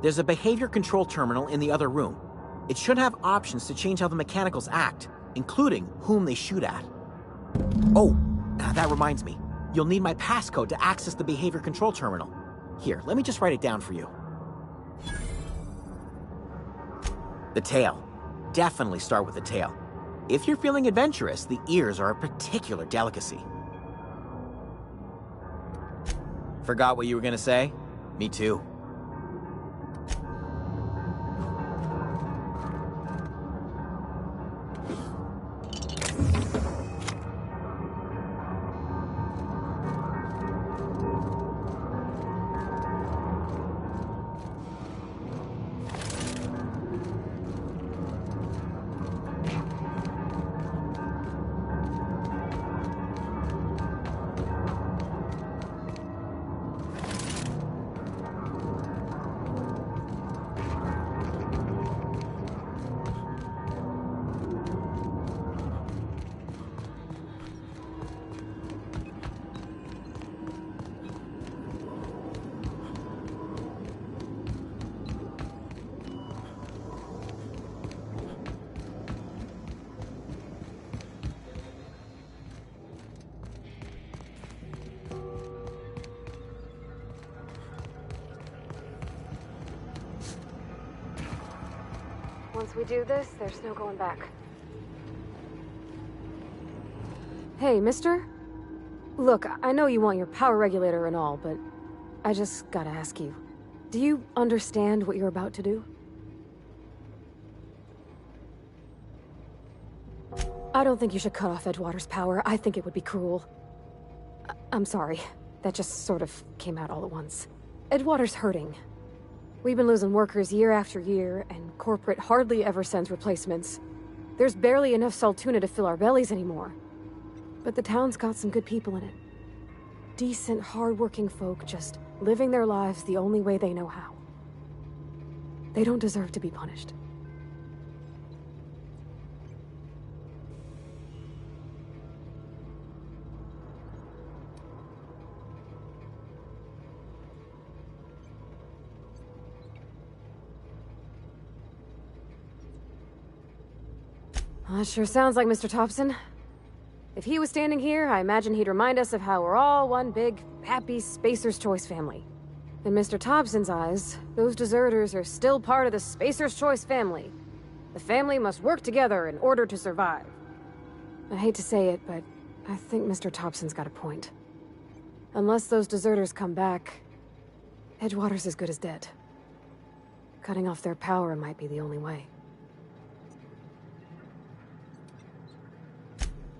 There's a behavior control terminal in the other room. It should have options to change how the mechanicals act, including whom they shoot at. Oh, that reminds me. You'll need my passcode to access the behavior control terminal. Here, let me just write it down for you. The tail. Definitely start with the tail. If you're feeling adventurous, the ears are a particular delicacy. Forgot what you were gonna say? Me too. Once we do this, there's no going back. Hey, mister? Look, I know you want your power regulator and all, but I just gotta ask you. Do you understand what you're about to do? I don't think you should cut off Edgewater's power. I think it would be cruel. I'm sorry. That just sort of came out all at once. Edgewater's hurting. We've been losing workers year after year, and corporate hardly ever sends replacements. There's barely enough Saltuna to fill our bellies anymore. But the town's got some good people in it. Decent, hard-working folk just living their lives the only way they know how. They don't deserve to be punished. Well, that sure sounds like Mr. Thompson. If he was standing here, I imagine he'd remind us of how we're all one big, happy Spacer's Choice family. In Mr. Thompson's eyes, those deserters are still part of the Spacer's Choice family. The family must work together in order to survive. I hate to say it, but I think Mr. Thompson's got a point. Unless those deserters come back, Edgewater's as good as dead. Cutting off their power might be the only way.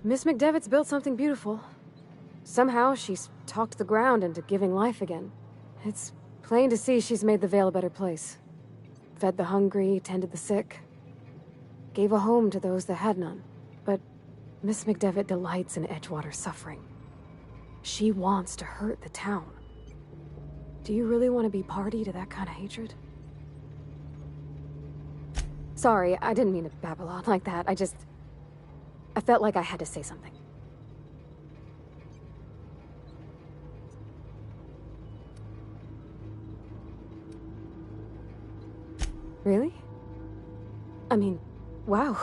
Miss McDevitt's built something beautiful. Somehow, she's talked the ground into giving life again. It's plain to see she's made the Vale a better place. Fed the hungry, tended the sick. Gave a home to those that had none. But Miss McDevitt delights in Edgewater's suffering. She wants to hurt the town. Do you really want to be party to that kind of hatred? Sorry, I didn't mean to babble on like that. I felt like I had to say something. Really? I mean, wow.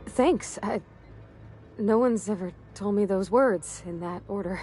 Thanks. No one's ever told me those words in that order.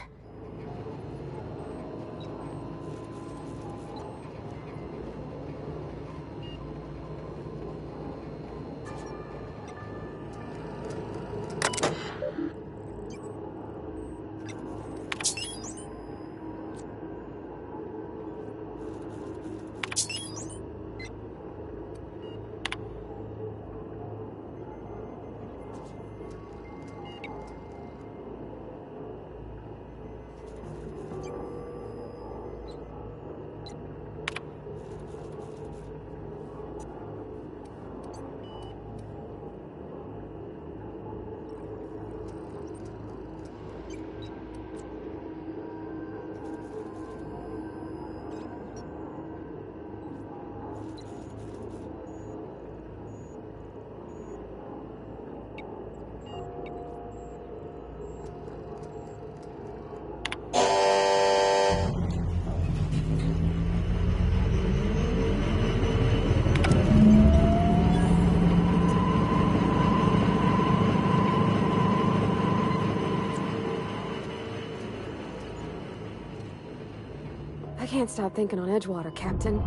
I can't stop thinking on Edgewater, Captain.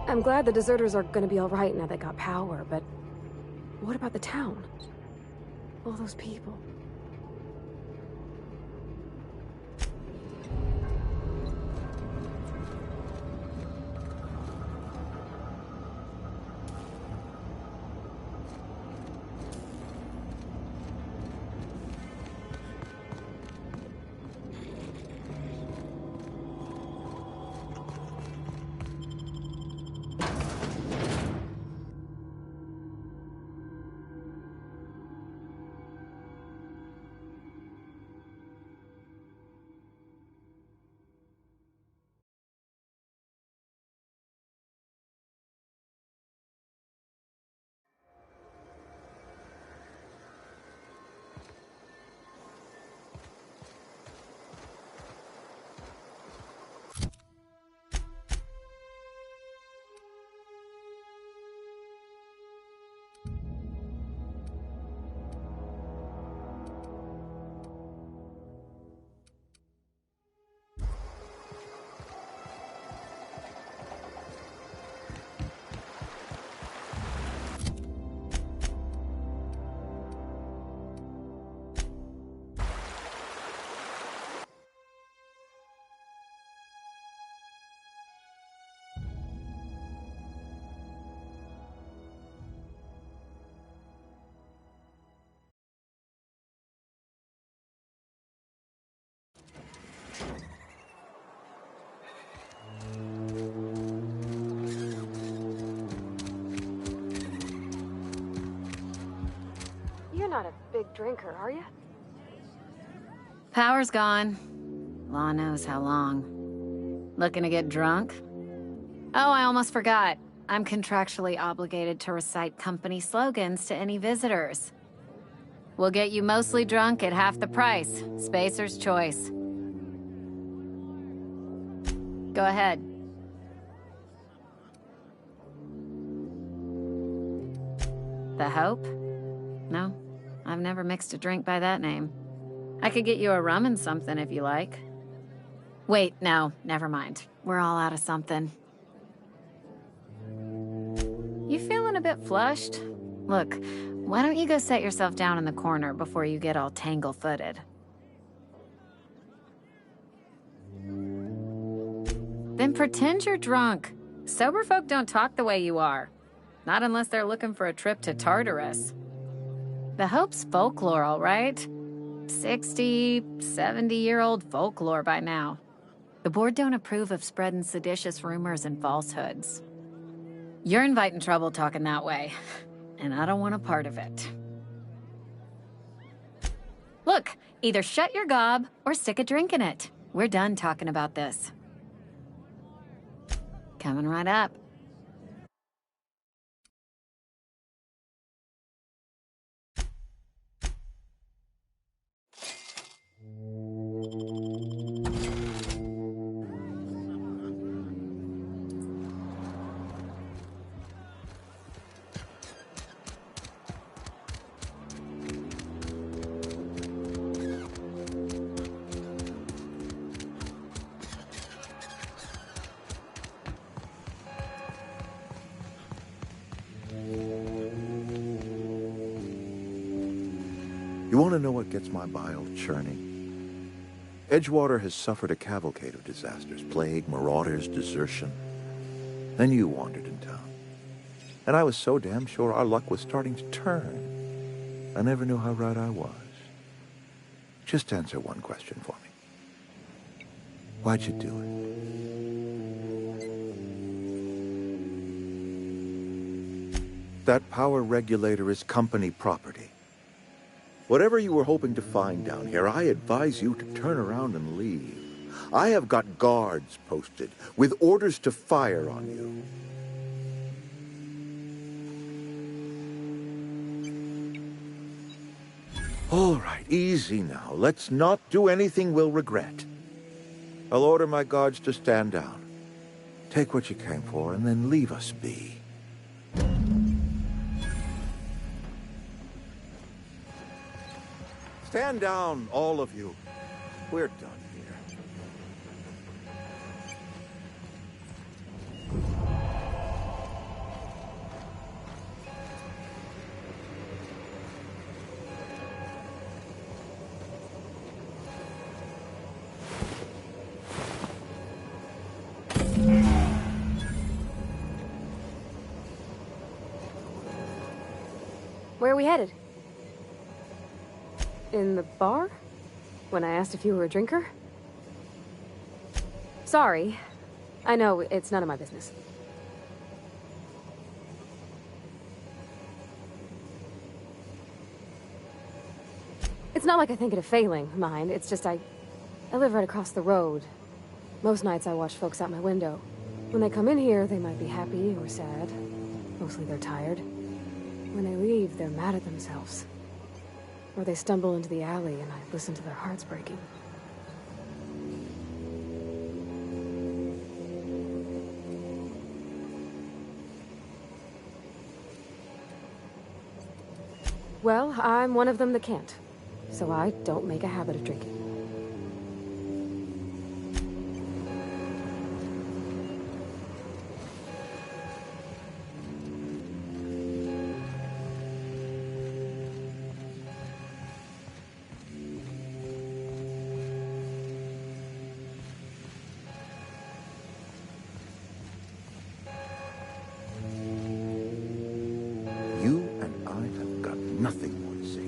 I'm glad the deserters are gonna be alright now they got power, but what about the town? All those people. not a big drinker, are you? Power's gone. Law knows how long. Looking to get drunk? Oh, I almost forgot. I'm contractually obligated to recite company slogans to any visitors. We'll get you mostly drunk at half the price. Spacer's choice. Go ahead. The Hope? No, I've never mixed a drink by that name. I could get you a rum and something if you like. Wait, no, never mind. We're all out of something. You feeling a bit flushed? Look, why don't you go set yourself down in the corner before you get all tangle-footed? Then pretend you're drunk. Sober folk don't talk the way you are. Not unless they're looking for a trip to Tartarus. The Hope's folklore, all right? 60, 70-year-old folklore by now. The board don't approve of spreading seditious rumors and falsehoods. You're inviting trouble talking that way, and I don't want a part of it. Look, either shut your gob or stick a drink in it. We're done talking about this. Coming right up. You want to know what gets my bile churning? Edgewater has suffered a cavalcade of disasters, plague, marauders, desertion. Then you wandered in town. And I was so damn sure our luck was starting to turn. I never knew how right I was. Just answer one question for me. Why'd you do it? That power regulator is company property. Whatever you were hoping to find down here, I advise you to turn around and leave. I have got guards posted with orders to fire on you. All right, easy now. Let's not do anything we'll regret. I'll order my guards to stand down. Take what you came for and then leave us be. Stand down, all of you. We're done here. Where are we headed? In the bar? When I asked if you were a drinker? Sorry. I know, it's none of my business. It's not like I think it a failing, mind. It's just I live right across the road. Most nights I watch folks out my window. When they come in here, they might be happy or sad. Mostly they're tired. When they leave, they're mad at themselves. Or they stumble into the alley and I listen to their hearts breaking. Well, I'm one of them that can't. So I don't make a habit of drinking. Nothing more to say.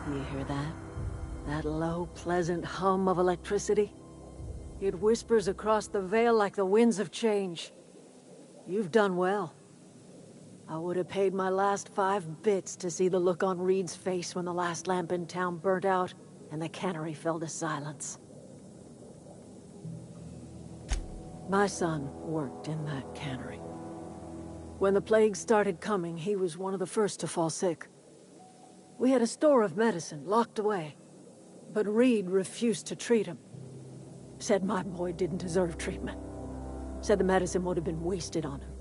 You hear that? That low, pleasant hum of electricity? It whispers across the veil like the winds of change. You've done well. I would have paid my last 5 bits to see the look on Reed's face when the last lamp in town burnt out and the cannery fell to silence. My son worked in that cannery. When the plague started coming, he was one of the first to fall sick. We had a store of medicine locked away, but Reed refused to treat him. Said my boy didn't deserve treatment. Said the medicine would have been wasted on him.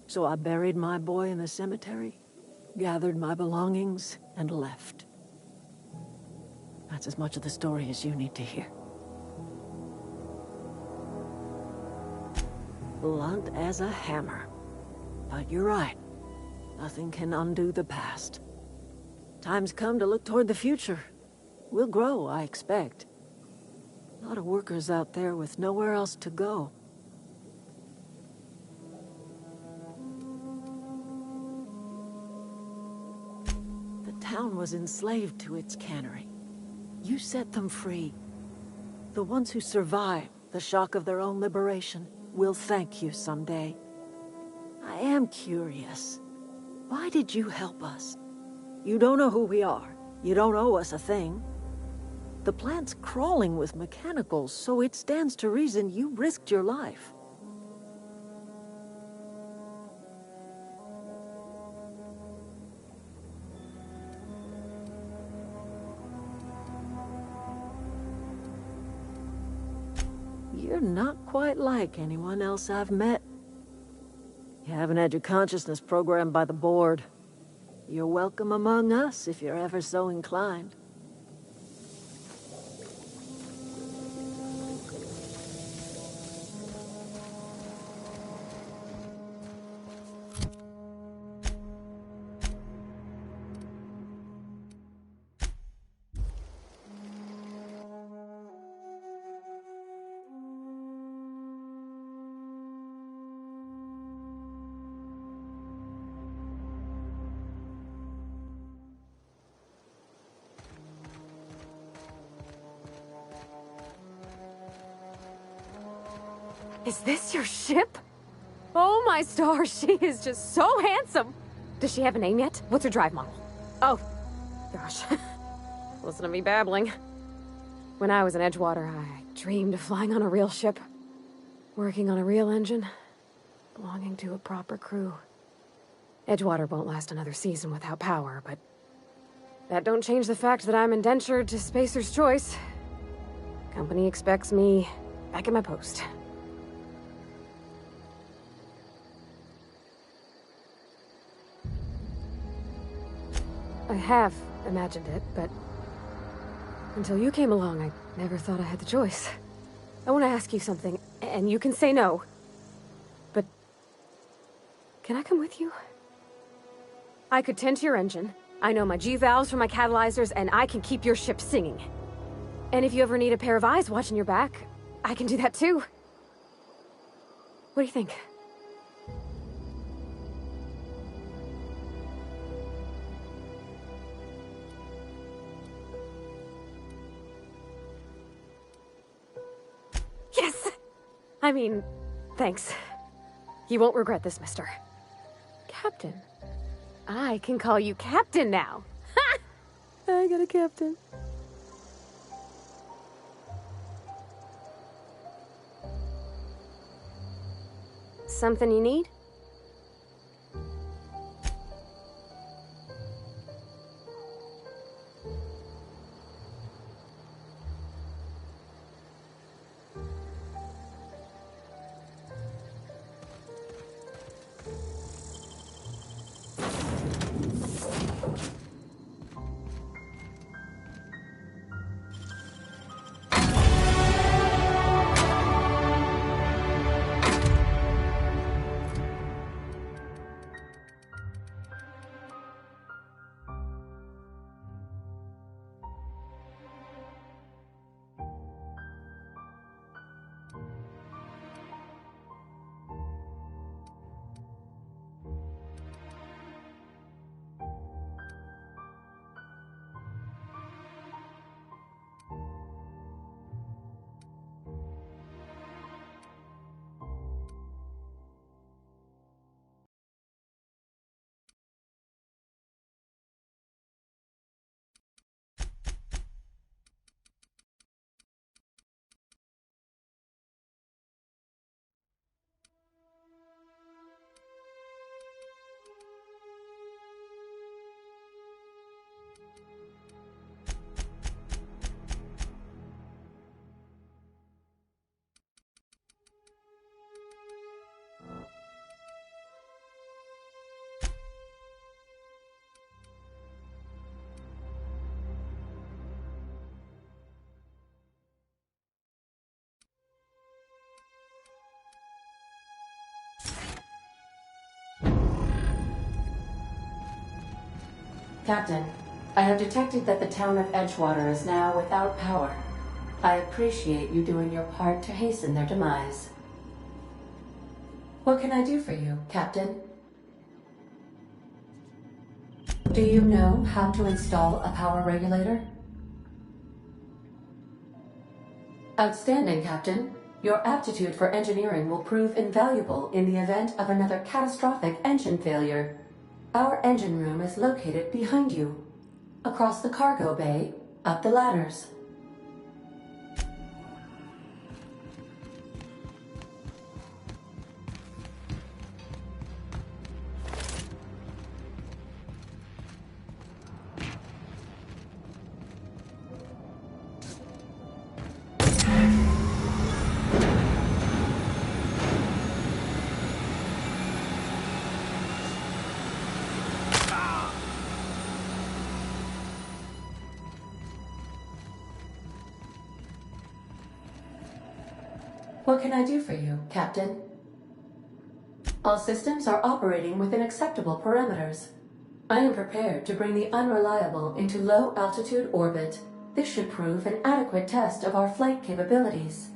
So I buried my boy in the cemetery, gathered my belongings, and left. That's as much of the story as you need to hear. Blunt as a hammer. But you're right. Nothing can undo the past. Time's come to look toward the future. We'll grow, I expect. A lot of workers out there with nowhere else to go. The town was enslaved to its cannery. You set them free. The ones who survived the shock of their own liberation will thank you someday. I am curious. Why did you help us? You don't know who we are. You don't owe us a thing. The plant's crawling with mechanicals, so it stands to reason you risked your life. You're not quite like anyone else I've met. You haven't had your consciousness programmed by the board. You're welcome among us if you're ever so inclined. Is this your ship? Oh my stars, she is just so handsome! Does she have a name yet? What's her drive model? Oh, gosh. Listen to me babbling. When I was in Edgewater, I dreamed of flying on a real ship. Working on a real engine. Belonging to a proper crew. Edgewater won't last another season without power, but that don't change the fact that I'm indentured to Spacer's Choice. Company expects me back at my post. I have imagined it, but until you came along, I never thought I had the choice. I want to ask you something, and you can say no. But can I come with you? I could tend to your engine. I know my G-valves for my catalyzers, and I can keep your ship singing. And if you ever need a pair of eyes watching your back, I can do that too. What do you think? Yes! I mean, thanks. You won't regret this, mister. Captain. I can call you Captain now. Ha! I got a captain. Something you need? Captain, I have detected that the town of Edgewater is now without power. I appreciate you doing your part to hasten their demise. What can I do for you, Captain? Do you know how to install a power regulator? Outstanding, Captain. Your aptitude for engineering will prove invaluable in the event of another catastrophic engine failure. Our engine room is located behind you. Across the cargo bay, up the ladders. What can I do for you, Captain? All systems are operating within acceptable parameters. I am prepared to bring the unreliable into low-altitude orbit. This should prove an adequate test of our flight capabilities.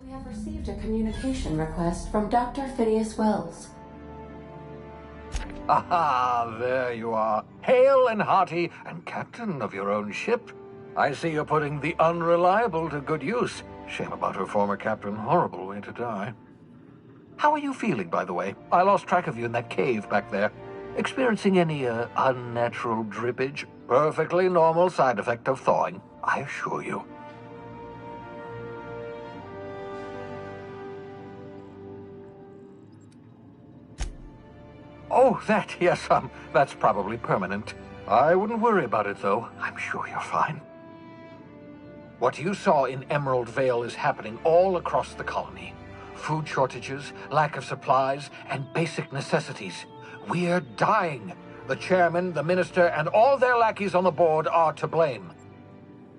We have received a communication request from Dr. Phineas Wells. Aha, there you are. Hale and hearty, and captain of your own ship. I see you're putting the unreliable to good use. Shame about her former captain. Horrible way to die. How are you feeling, by the way? I lost track of you in that cave back there. Experiencing any, unnatural drippage? Perfectly normal side effect of thawing, I assure you. Oh, yes, that's probably permanent. I wouldn't worry about it, though. I'm sure you're fine. What you saw in Emerald Vale is happening all across the colony. Food shortages, lack of supplies, and basic necessities. We're dying. The chairman, the minister, and all their lackeys on the board are to blame.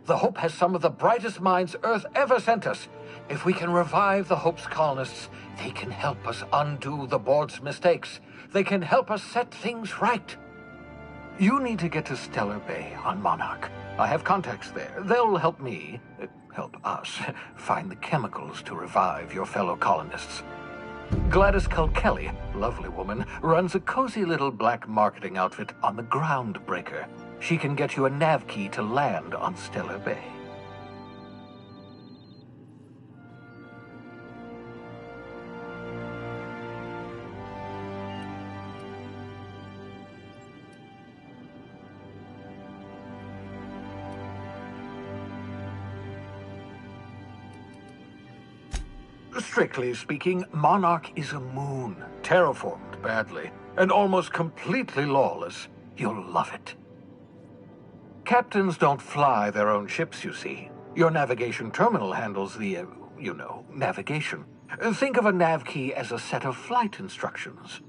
The Hope has some of the brightest minds Earth ever sent us. If we can revive the Hope's colonists, they can help us undo the board's mistakes. They can help us set things right. You need to get to Stellar Bay on Monarch. I have contacts there. They'll help me, help us, find the chemicals to revive your fellow colonists. Gladys Culkelly, lovely woman, runs a cozy little black marketing outfit on the Groundbreaker. She can get you a nav key to land on Stellar Bay. Strictly speaking, Monarch is a moon, terraformed badly, and almost completely lawless. You'll love it. Captains don't fly their own ships, you see. Your navigation terminal handles the, navigation. Think of a nav key as a set of flight instructions.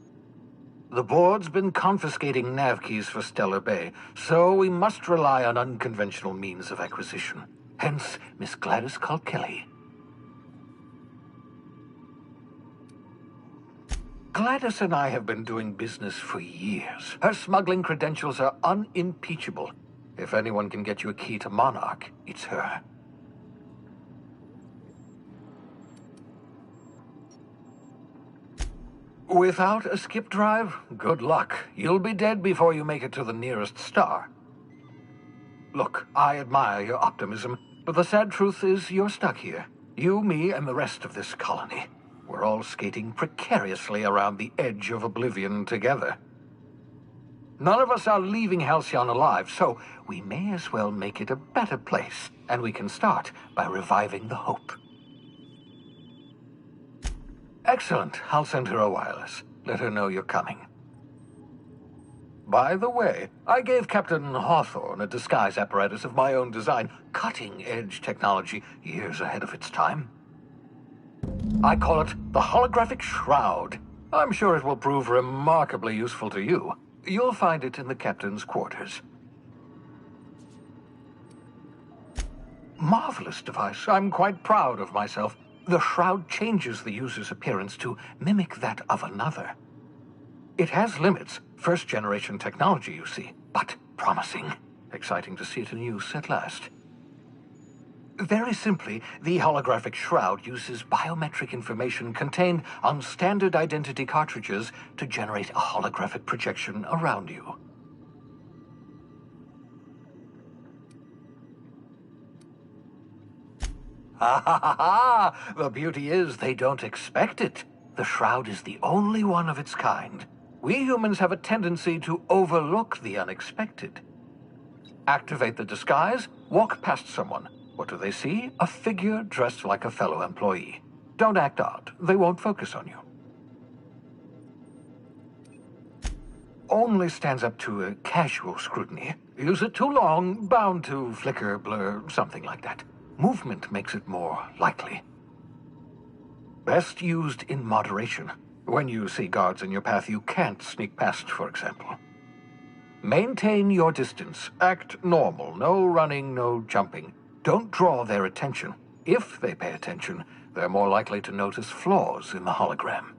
The board's been confiscating nav keys for Stellar Bay, so we must rely on unconventional means of acquisition. Hence, Miss Gladys Culkelly. Gladys and I have been doing business for years. Her smuggling credentials are unimpeachable. If anyone can get you a key to Monarch, it's her. Without a skip drive, good luck. You'll be dead before you make it to the nearest star. Look, I admire your optimism, but the sad truth is you're stuck here. You, me, and the rest of this colony. We're all skating precariously around the edge of oblivion together. None of us are leaving Halcyon alive, so we may as well make it a better place, and we can start by reviving the hope. Excellent. I'll send her a wireless. Let her know you're coming. By the way, I gave Captain Hawthorne a disguise apparatus of my own design, cutting-edge technology, years ahead of its time. I call it the Holographic Shroud. I'm sure it will prove remarkably useful to you. You'll find it in the captain's quarters. Marvelous device. I'm quite proud of myself. The shroud changes the user's appearance to mimic that of another. It has limits. First-generation technology, you see, but promising. Exciting to see it in use at last. Very simply, the holographic shroud uses biometric information contained on standard identity cartridges to generate a holographic projection around you. Ha ha ha ha! The beauty is they don't expect it. The shroud is the only one of its kind. We humans have a tendency to overlook the unexpected. Activate the disguise, walk past someone. What do they see? A figure dressed like a fellow employee. Don't act odd. They won't focus on you. Only stands up to a casual scrutiny. Use it too long, bound to flicker, blur, something like that. Movement makes it more likely. Best used in moderation. When you see guards in your path you can't sneak past, for example. Maintain your distance. Act normal. No running, no jumping. Don't draw their attention. If they pay attention, they're more likely to notice flaws in the hologram.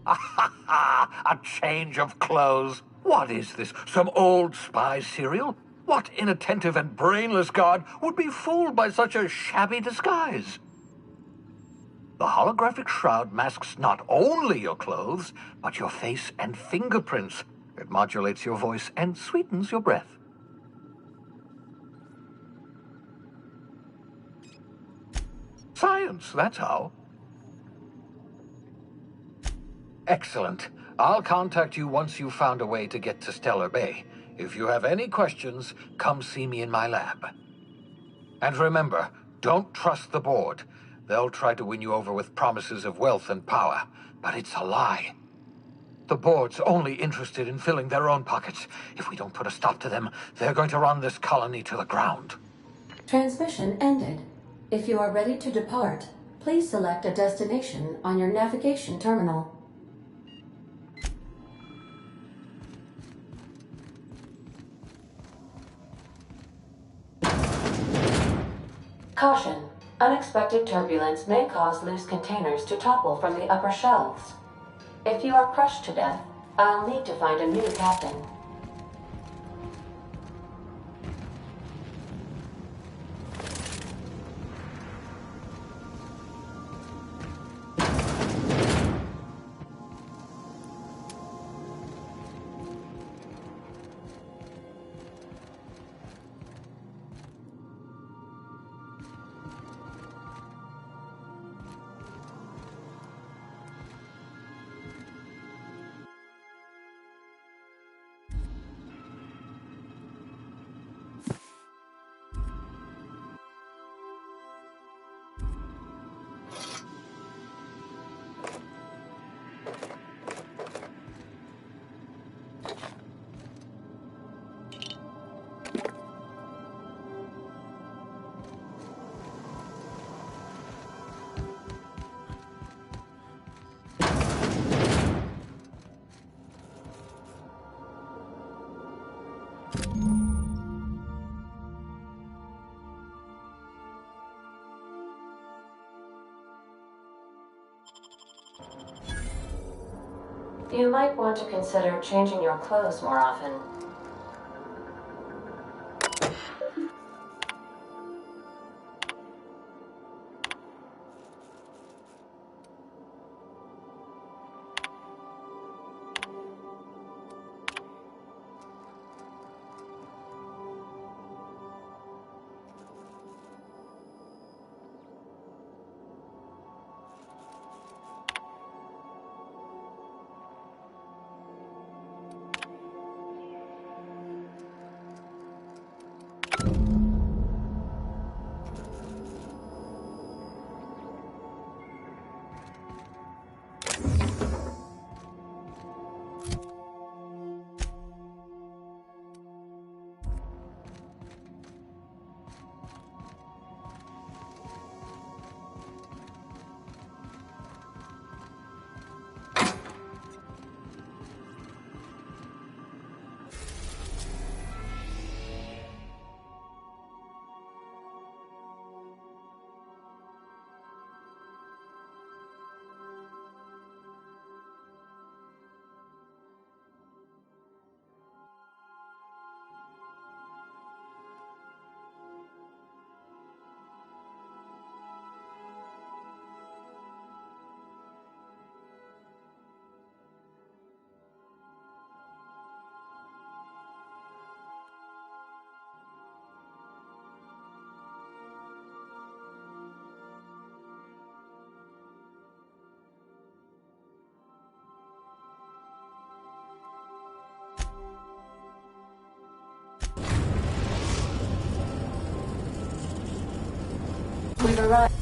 A change of clothes. What is this? Some old spy serial? What inattentive and brainless guard would be fooled by such a shabby disguise? The holographic shroud masks not only your clothes, but your face and fingerprints. It modulates your voice and sweetens your breath. Science, that's how. Excellent. I'll contact you once you've found a way to get to Stellar Bay. If you have any questions, come see me in my lab. And remember, don't trust the board. They'll try to win you over with promises of wealth and power, but it's a lie. The board's only interested in filling their own pockets. If we don't put a stop to them, they're going to run this colony to the ground. Transmission ended. If you are ready to depart, please select a destination on your navigation terminal. Caution. Unexpected turbulence may cause loose containers to topple from the upper shelves. If you are crushed to death, I'll need to find a new captain. You might want to consider changing your clothes more often. We've arrived.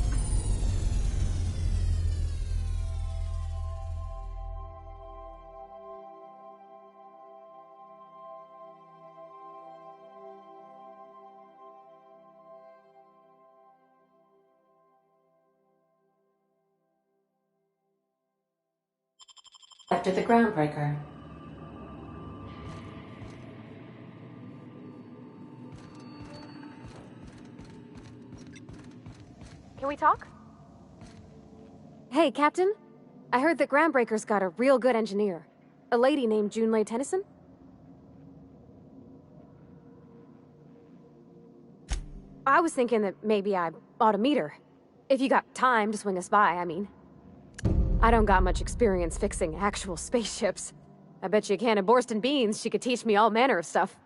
After the groundbreaker. Can we talk? Hey, Captain. I heard that Groundbreaker's got a real good engineer. A lady named Junlei Tennyson? I was thinking that maybe I ought to meet her. If you got time to swing us by, I mean. I don't got much experience fixing actual spaceships. I bet you a can of Borston beans she could teach me all manner of stuff.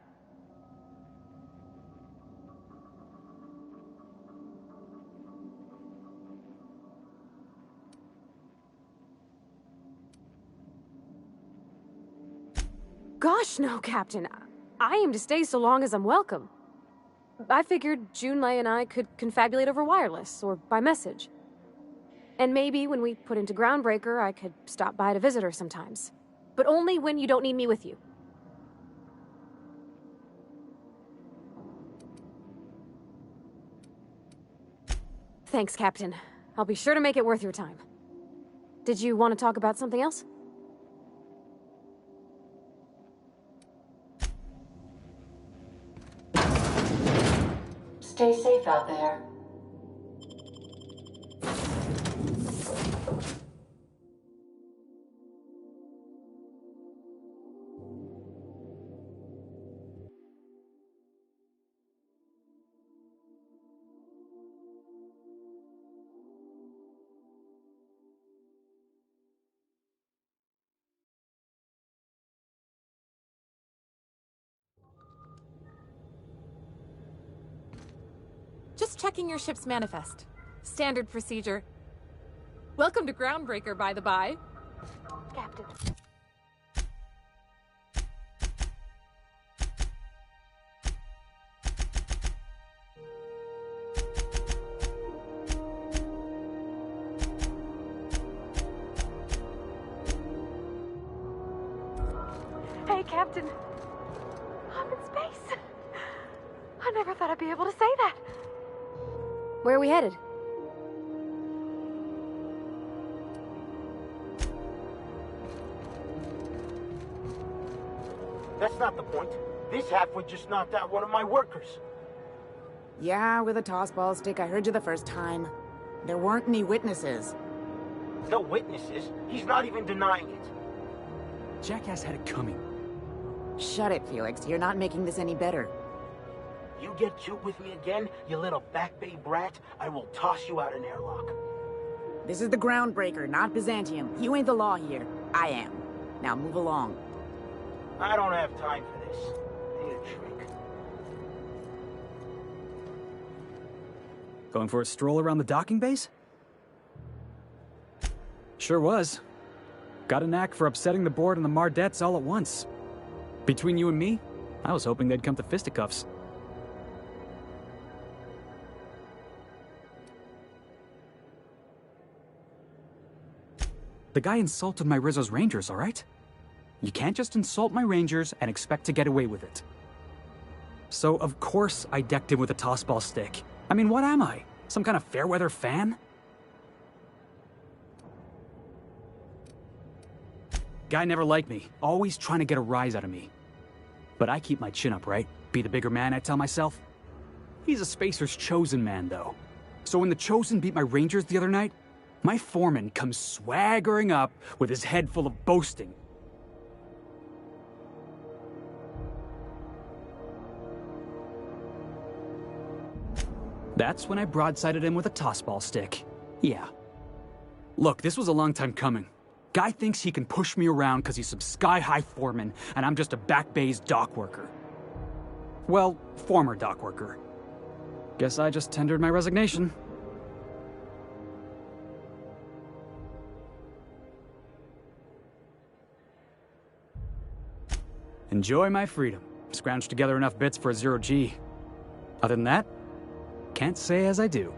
Gosh, no, Captain. I aim to stay so long as I'm welcome. I figured Junlei and I could confabulate over wireless, or by message. And maybe when we put into Groundbreaker, I could stop by to visit her sometimes. But only when you don't need me with you. Thanks, Captain. I'll be sure to make it worth your time. Did you want to talk about something else? Stay safe out there. Just checking your ship's manifest. Standard procedure. Welcome to Groundbreaker, by the by. Captain. Hey, Captain. I'm in space. I never thought I'd be able to say that. Where are we headed? That's not the point. This halfwit just knocked out one of my workers. Yeah, with a toss-ball stick. I heard you the first time. There weren't any witnesses. No witnesses? He's not even denying it. Jackass had it coming. Shut it, Felix. You're not making this any better. You get cute with me again, you little Back Bay brat, I will toss you out an airlock. This is the Groundbreaker, not Byzantium. You ain't the law here. I am. Now move along. I don't have time for this. Need a trick. Going for a stroll around the docking base? Sure was. Got a knack for upsetting the board and the Mardettes all at once. Between you and me, I was hoping they'd come to fisticuffs. The guy insulted my Rizzo's Rangers, all right? You can't just insult my Rangers and expect to get away with it. So, of course, I decked him with a tossball stick. I mean, what am I? Some kind of fair-weather fan? Guy never liked me, always trying to get a rise out of me. But I keep my chin up, right? Be the bigger man, I tell myself. He's a Spacer's chosen man, though. So when the Chosen beat my Rangers the other night, my foreman comes swaggering up with his head full of boasting. That's when I broadsided him with a tossball stick. Yeah. Look, this was a long time coming. Guy thinks he can push me around because he's some sky-high foreman, and I'm just a Back Bay's dock worker. Well, former dock worker. Guess I just tendered my resignation. Enjoy my freedom. Scrounged together enough bits for a 0G. Other than that, can't say as I do.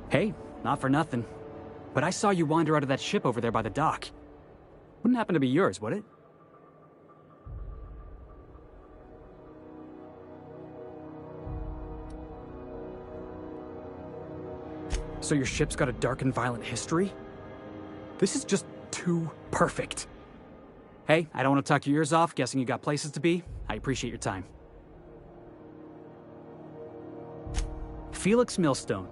Hey, not for nothing. But I saw you wander out of that ship over there by the dock. Wouldn't happen to be yours, would it? So your ship's got a dark and violent history? This is just too perfect. Hey, I don't want to talk your ears off, guessing you got places to be. I appreciate your time. Felix Millstone.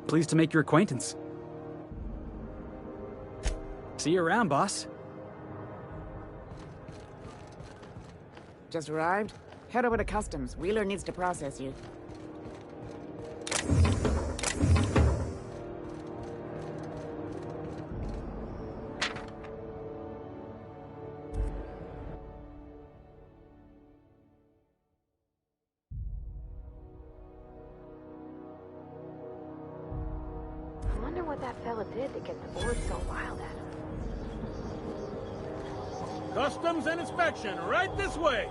Pleased to make your acquaintance. See you around, boss. Just arrived? Head over to customs. Wheeler needs to process you. I wonder what that fella did to get the board so wild at him. Customs and inspection, right this way!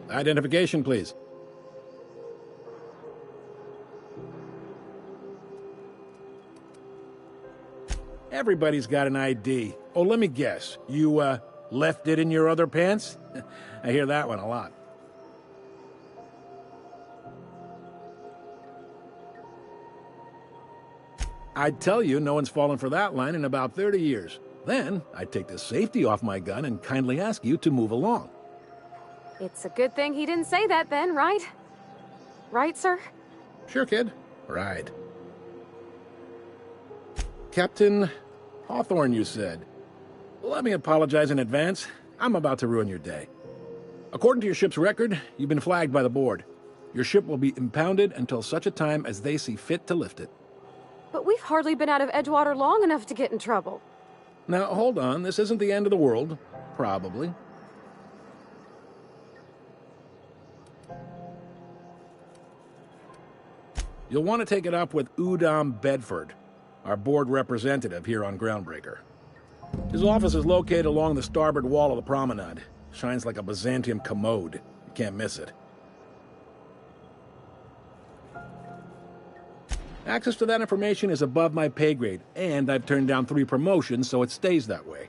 Identification, please. Everybody's got an ID. Oh, let me guess. You, left it in your other pants? I hear that one a lot. I'd tell you no one's fallen for that line in about 30 years. Then, I'd take the safety off my gun and kindly ask you to move along. It's a good thing he didn't say that then, right? Right, sir? Sure, kid. Right. Captain Hawthorne, you said. Let me apologize in advance. I'm about to ruin your day. According to your ship's record, you've been flagged by the board. Your ship will be impounded until such a time as they see fit to lift it. But we've hardly been out of Edgewater long enough to get in trouble. Now, hold on. This isn't the end of the world. Probably. You'll want to take it up with Udom Bedford, our board representative here on Groundbreaker. His office is located along the starboard wall of the promenade. Shines like a Byzantium commode. You can't miss it. Access to that information is above my pay grade, and I've turned down 3 promotions, so it stays that way.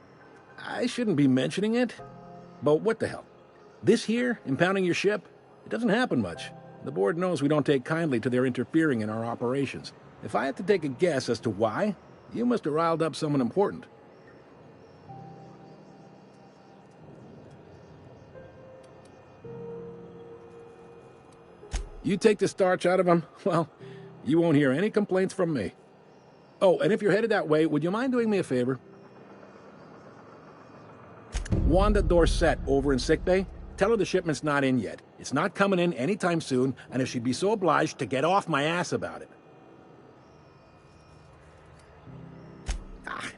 I shouldn't be mentioning it, but what the hell? This here, impounding your ship, it doesn't happen much. The board knows we don't take kindly to their interfering in our operations. If I had to take a guess as to why, you must have riled up someone important. You take the starch out of them, well, you won't hear any complaints from me. Oh, and if you're headed that way, would you mind doing me a favor? Wanda Dorset over in sickbay, tell her the shipment's not in yet. It's not coming in anytime soon, and if she'd be so obliged to get off my ass about it.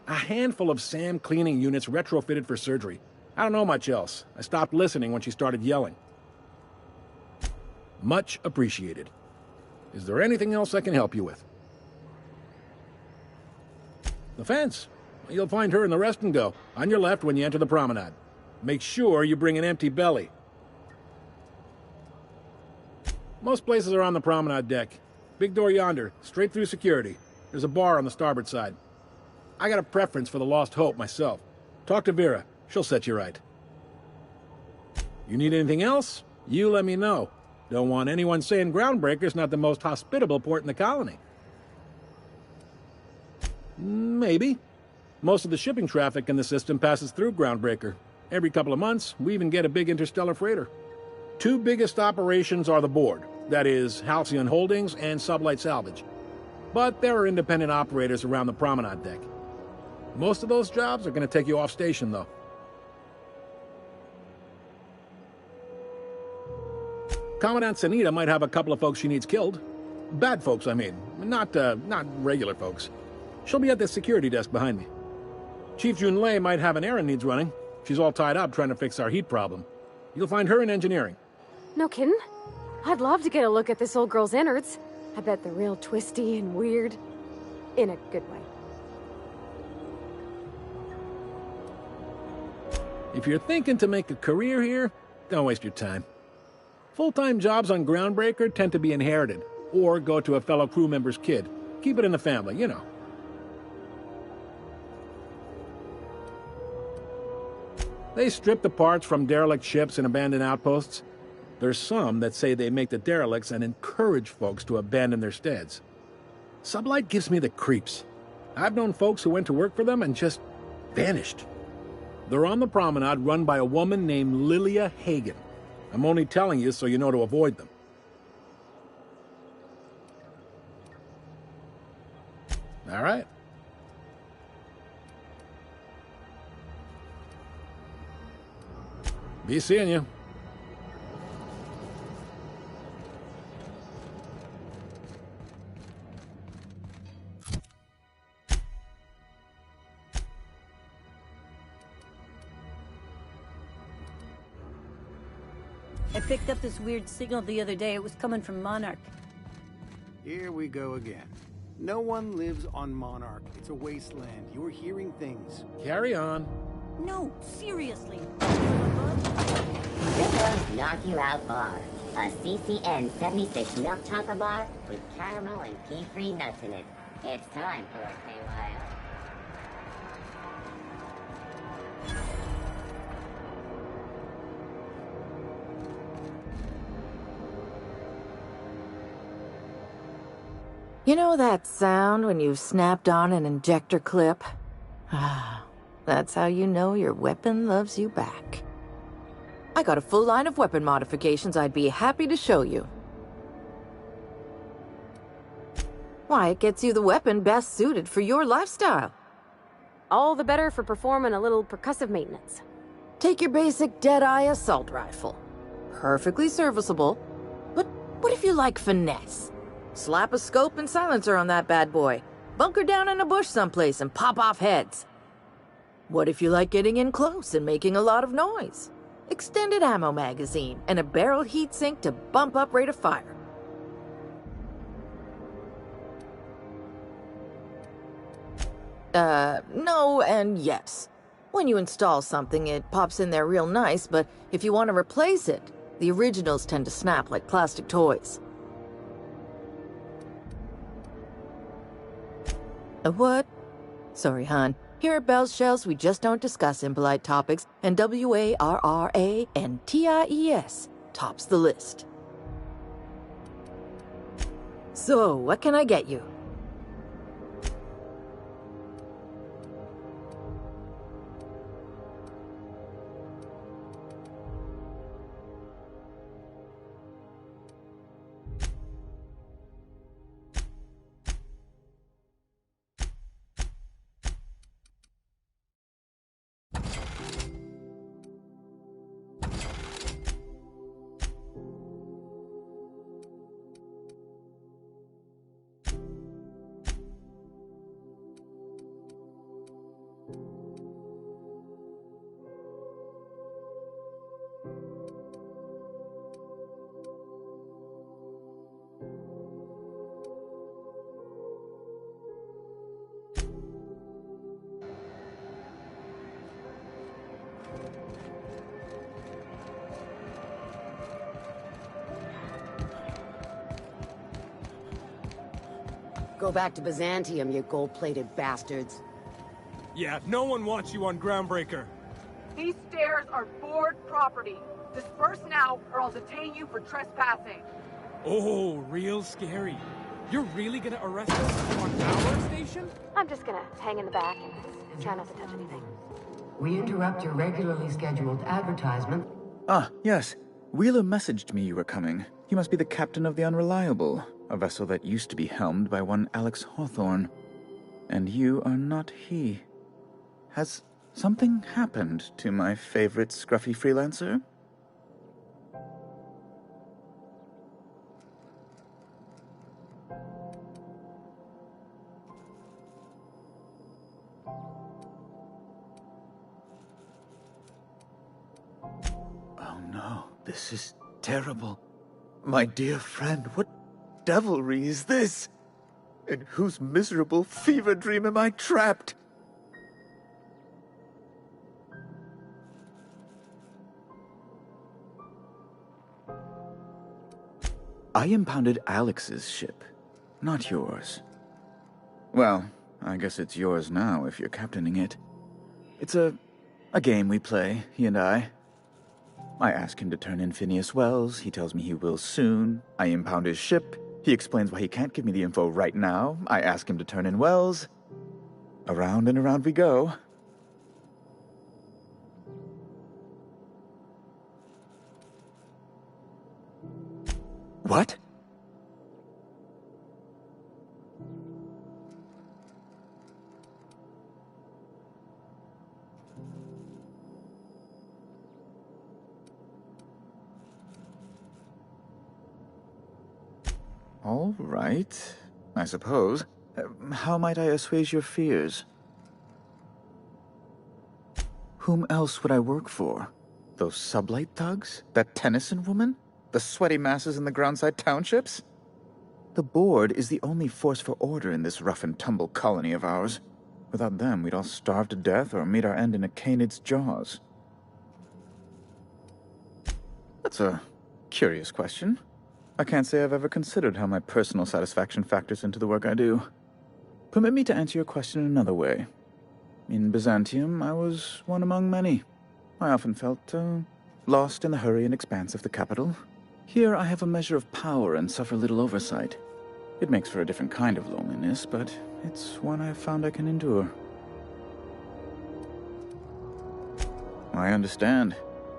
A handful of SAM cleaning units retrofitted for surgery. I don't know much else. I stopped listening when she started yelling. Much appreciated. Is there anything else I can help you with? The fence. You'll find her in the rest and go, on your left when you enter the promenade. Make sure you bring an empty belly. Most places are on the promenade deck. Big door yonder, straight through security. There's a bar on the starboard side. I got a preference for the Lost Hope myself. Talk to Vera. She'll set you right. You need anything else? You let me know. Don't want anyone saying Groundbreaker's not the most hospitable port in the colony. Maybe. Most of the shipping traffic in the system passes through Groundbreaker. Every couple of months, we even get a big interstellar freighter. 2 biggest operations are the board. That is, Halcyon Holdings and Sublight Salvage. But there are independent operators around the promenade deck. Most of those jobs are going to take you off station, though. Commandant Sanita might have a couple of folks she needs killed. Bad folks, I mean. Not regular folks. She'll be at the security desk behind me. Chief Junlei might have an errand needs running. She's all tied up trying to fix our heat problem. You'll find her in engineering. No kidding? I'd love to get a look at this old girl's innards. I bet they're real twisty and weird. In a good way. If you're thinking to make a career here, don't waste your time. Full-time jobs on Groundbreaker tend to be inherited, or go to a fellow crew member's kid. Keep it in the family, you know. They strip the parts from derelict ships and abandoned outposts. There's some that say they make the derelicts and encourage folks to abandon their steads. Sublight gives me the creeps. I've known folks who went to work for them and just vanished. They're on the promenade run by a woman named Lilia Hagen. I'm only telling you so you know to avoid them. All right. Be seeing you. I picked up this weird signal the other day. It was coming from Monarch. Here we go again. No one lives on Monarch. It's a wasteland. You're hearing things. Carry on. No, seriously. This one's Knock You Out Bar. A CCN 76 milk chocolate bar with caramel and pea-free nuts in it. It's time for a KY. You know that sound when you've snapped on an injector clip? Ah, that's how you know your weapon loves you back. I got a full line of weapon modifications I'd be happy to show you. Why, it gets you the weapon best suited for your lifestyle. All the better for performing a little percussive maintenance. Take your basic Deadeye assault rifle. Perfectly serviceable. But what if you like finesse? Slap a scope and silencer on that bad boy. Bunker down in a bush someplace and pop off heads. What if you like getting in close and making a lot of noise? Extended ammo magazine and a barrel heatsink to bump up rate of fire. No and yes. When you install something, it pops in there real nice, but if you want to replace it, the originals tend to snap like plastic toys. A what? Sorry, hon. Here at Bell's Shells, we just don't discuss impolite topics, and WARRANTIES tops the list. So, what can I get you? Go back to Byzantium, you gold-plated bastards. Yeah, no one wants you on Groundbreaker. These stairs are board property. Disperse now, or I'll detain you for trespassing. Oh, real scary. You're really gonna arrest us on our station? I'm just gonna hang in the back and try not to touch anything. We interrupt your regularly scheduled advertisement. Ah, yes. Wheeler messaged me you were coming. He must be the captain of the Unreliable, a vessel that used to be helmed by one Alex Hawthorne. And you are not he. Has something happened to my favorite scruffy freelancer? no, this is terrible. My dear friend, what devilry is this? In whose miserable fever dream am I trapped? I impounded Alex's ship, not yours. Well, I guess it's yours now if you're captaining it. It's a game we play, he and I. I ask him to turn in Phineas Wells. He tells me he will soon. I impound his ship. He explains why he can't give me the info right now. I ask him to turn in Wells. Around and around we go. What? All right, I suppose. How might I assuage your fears? Whom else would I work for? Those sublight thugs? That Tennyson woman? The sweaty masses in the groundside townships? The board is the only force for order in this rough-and-tumble colony of ours. Without them, we'd all starve to death or meet our end in a canid's jaws. That's a curious question. I can't say I've ever considered how my personal satisfaction factors into the work I do. Permit me to answer your question another way. In Byzantium, I was one among many. I often felt lost in the hurry and expanse of the capital. Here I have a measure of power and suffer little oversight. It makes for a different kind of loneliness, but it's one I've found I can endure. I understand.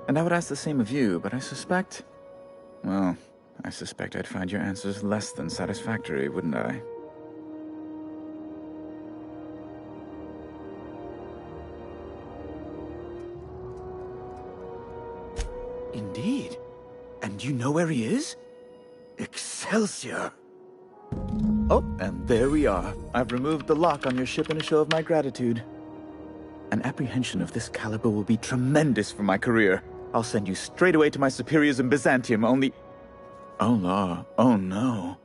And I would ask the same of you, but I suspect I'd find your answers less than satisfactory, wouldn't I? Indeed. And you know where he is? Excelsior! Oh, and there we are. I've removed the lock on your ship in a show of my gratitude. An apprehension of this caliber will be tremendous for my career. I'll send you straight away to my superiors in Byzantium, only... Oh, law. Oh, no.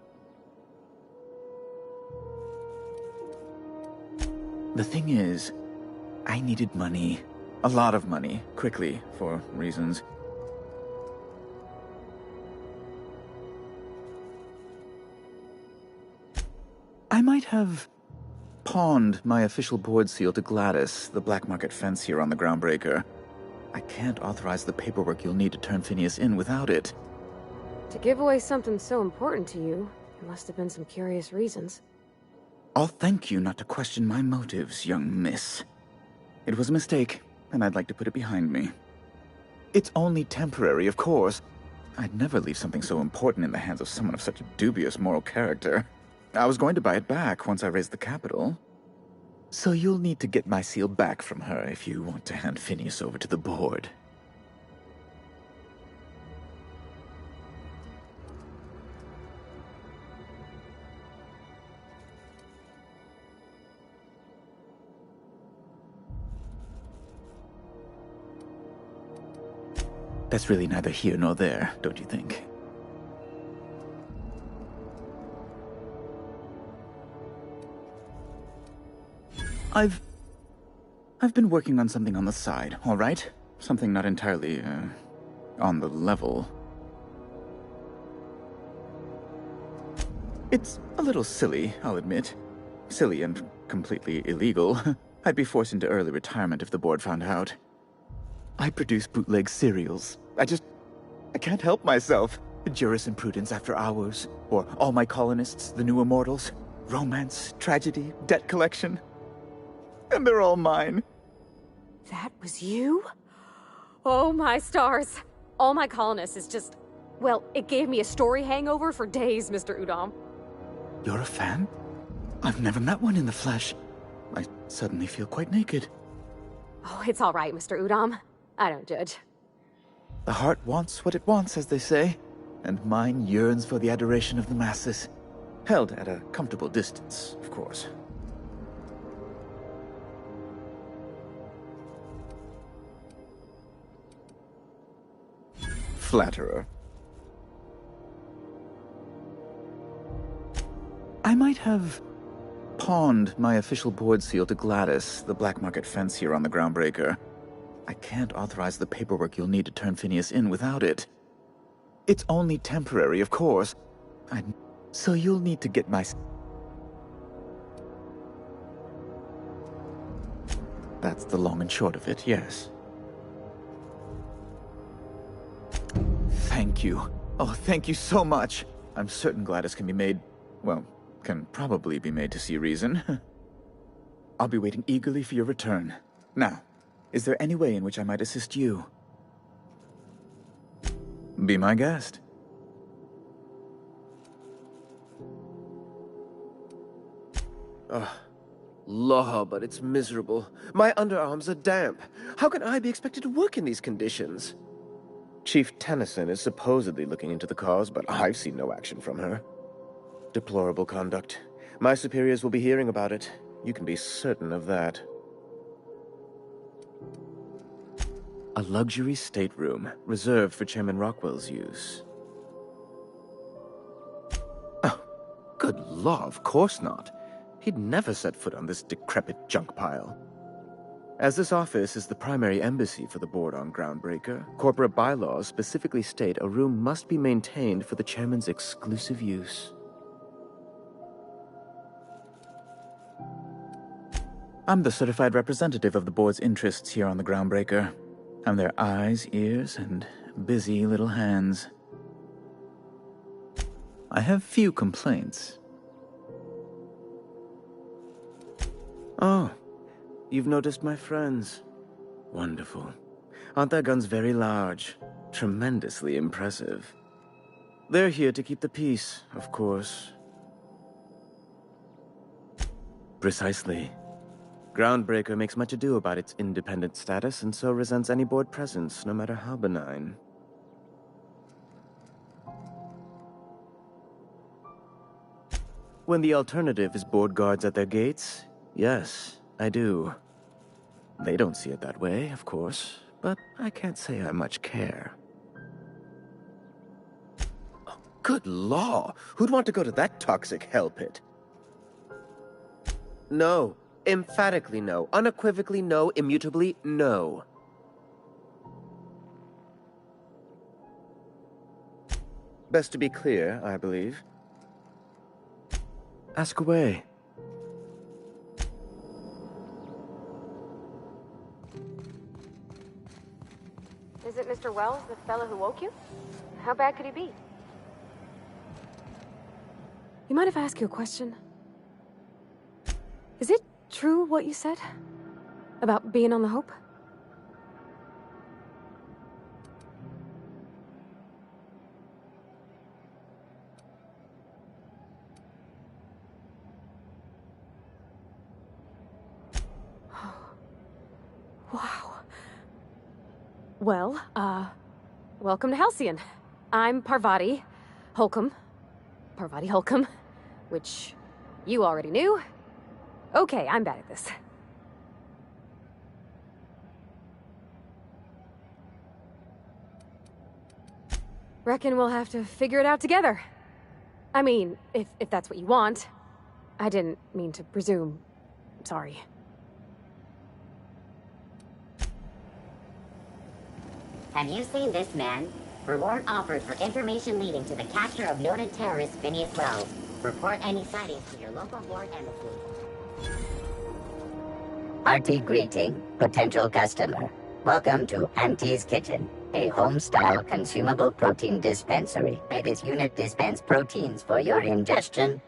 The thing is, I needed money. A lot of money, quickly, for reasons. I might have pawned my official board seal to Gladys, the black market fence here on the Groundbreaker. I can't authorize the paperwork you'll need to turn Phineas in without it. To give away something so important to you, there must have been some curious reasons. I'll thank you not to question my motives, young miss. It was a mistake, and I'd like to put it behind me. It's only temporary, of course. I'd never leave something so important in the hands of someone of such a dubious moral character. I was going to buy it back once I raised the capital. So you'll need to get my seal back from her if you want to hand Phineas over to the board. That's really neither here nor there, don't you think? I've been working on something on the side, all right? Something not entirely, on the level. It's a little silly, I'll admit. Silly and completely illegal. I'd be forced into early retirement if the board found out. I produce bootleg serials. I can't help myself. Jurisprudence After Hours, or All My Colonists, The New Immortals, romance, tragedy, debt collection. And they're all mine. That was you? Oh my stars. All My Colonists is just... Well, it gave me a story hangover for days, Mr. Udom. You're a fan? I've never met one in the flesh. I suddenly feel quite naked. Oh, it's all right, Mr. Udom. I don't judge. The heart wants what it wants, as they say, and mine yearns for the adoration of the masses. Held at a comfortable distance, of course. flatterer. I might have pawned my official board seal to Gladys, the black market fence here on the Groundbreaker. I can't authorize the paperwork you'll need to turn Phineas in without it. It's only temporary, of course. So you'll need to get my... That's the long and short of it, yes. Thank you. Oh, thank you so much. I'm certain Gladys can be made... well, can probably be made to see reason. I'll be waiting eagerly for your return. Now, is there any way in which I might assist you? Be my guest. Ugh. Law, but it's miserable. My underarms are damp. How can I be expected to work in these conditions? Chief Tennyson is supposedly looking into the cause, but I've seen no action from her. Deplorable conduct. My superiors will be hearing about it. You can be certain of that. A luxury stateroom, reserved for Chairman Rockwell's use. Oh, good law, of course not. He'd never set foot on this decrepit junk pile. As this office is the primary embassy for the board on Groundbreaker, corporate bylaws specifically state a room must be maintained for the chairman's exclusive use. I'm the certified representative of the board's interests here on the Groundbreaker. I'm their eyes, ears, and busy little hands. I have few complaints. Oh, you've noticed my friends. Wonderful. Aren't their guns very large? Tremendously impressive. They're here to keep the peace, of course. Precisely. Groundbreaker makes much ado about its independent status and so resents any board presence, no matter how benign. When the alternative is board guards at their gates, yes, I do. They don't see it that way, of course, but I can't say I much care. Oh, good law! Who'd want to go to that toxic hell pit? No. Emphatically no. Unequivocally no. Immutably no. Best to be clear, I believe. Ask away. Is it Mr. Wells, the fellow who woke you? How bad could he be? You mind if I ask you a question? Is it true what you said? About being on the Hope? Wow. Well, welcome to Halcyon. I'm Parvati Holcomb. Parvati Holcomb, which you already knew. Okay, I'm bad at this. Reckon we'll have to figure it out together. I mean, if that's what you want. I didn't mean to presume. Sorry. Have you seen this man? Reward offered for information leading to the capture of noted terrorist Phineas Wells. Report any sightings to your local board embassy. Hearty greeting, potential customer. Welcome to Auntie's Kitchen, a home-style consumable protein dispensary. This unit dispense proteins for your ingestion.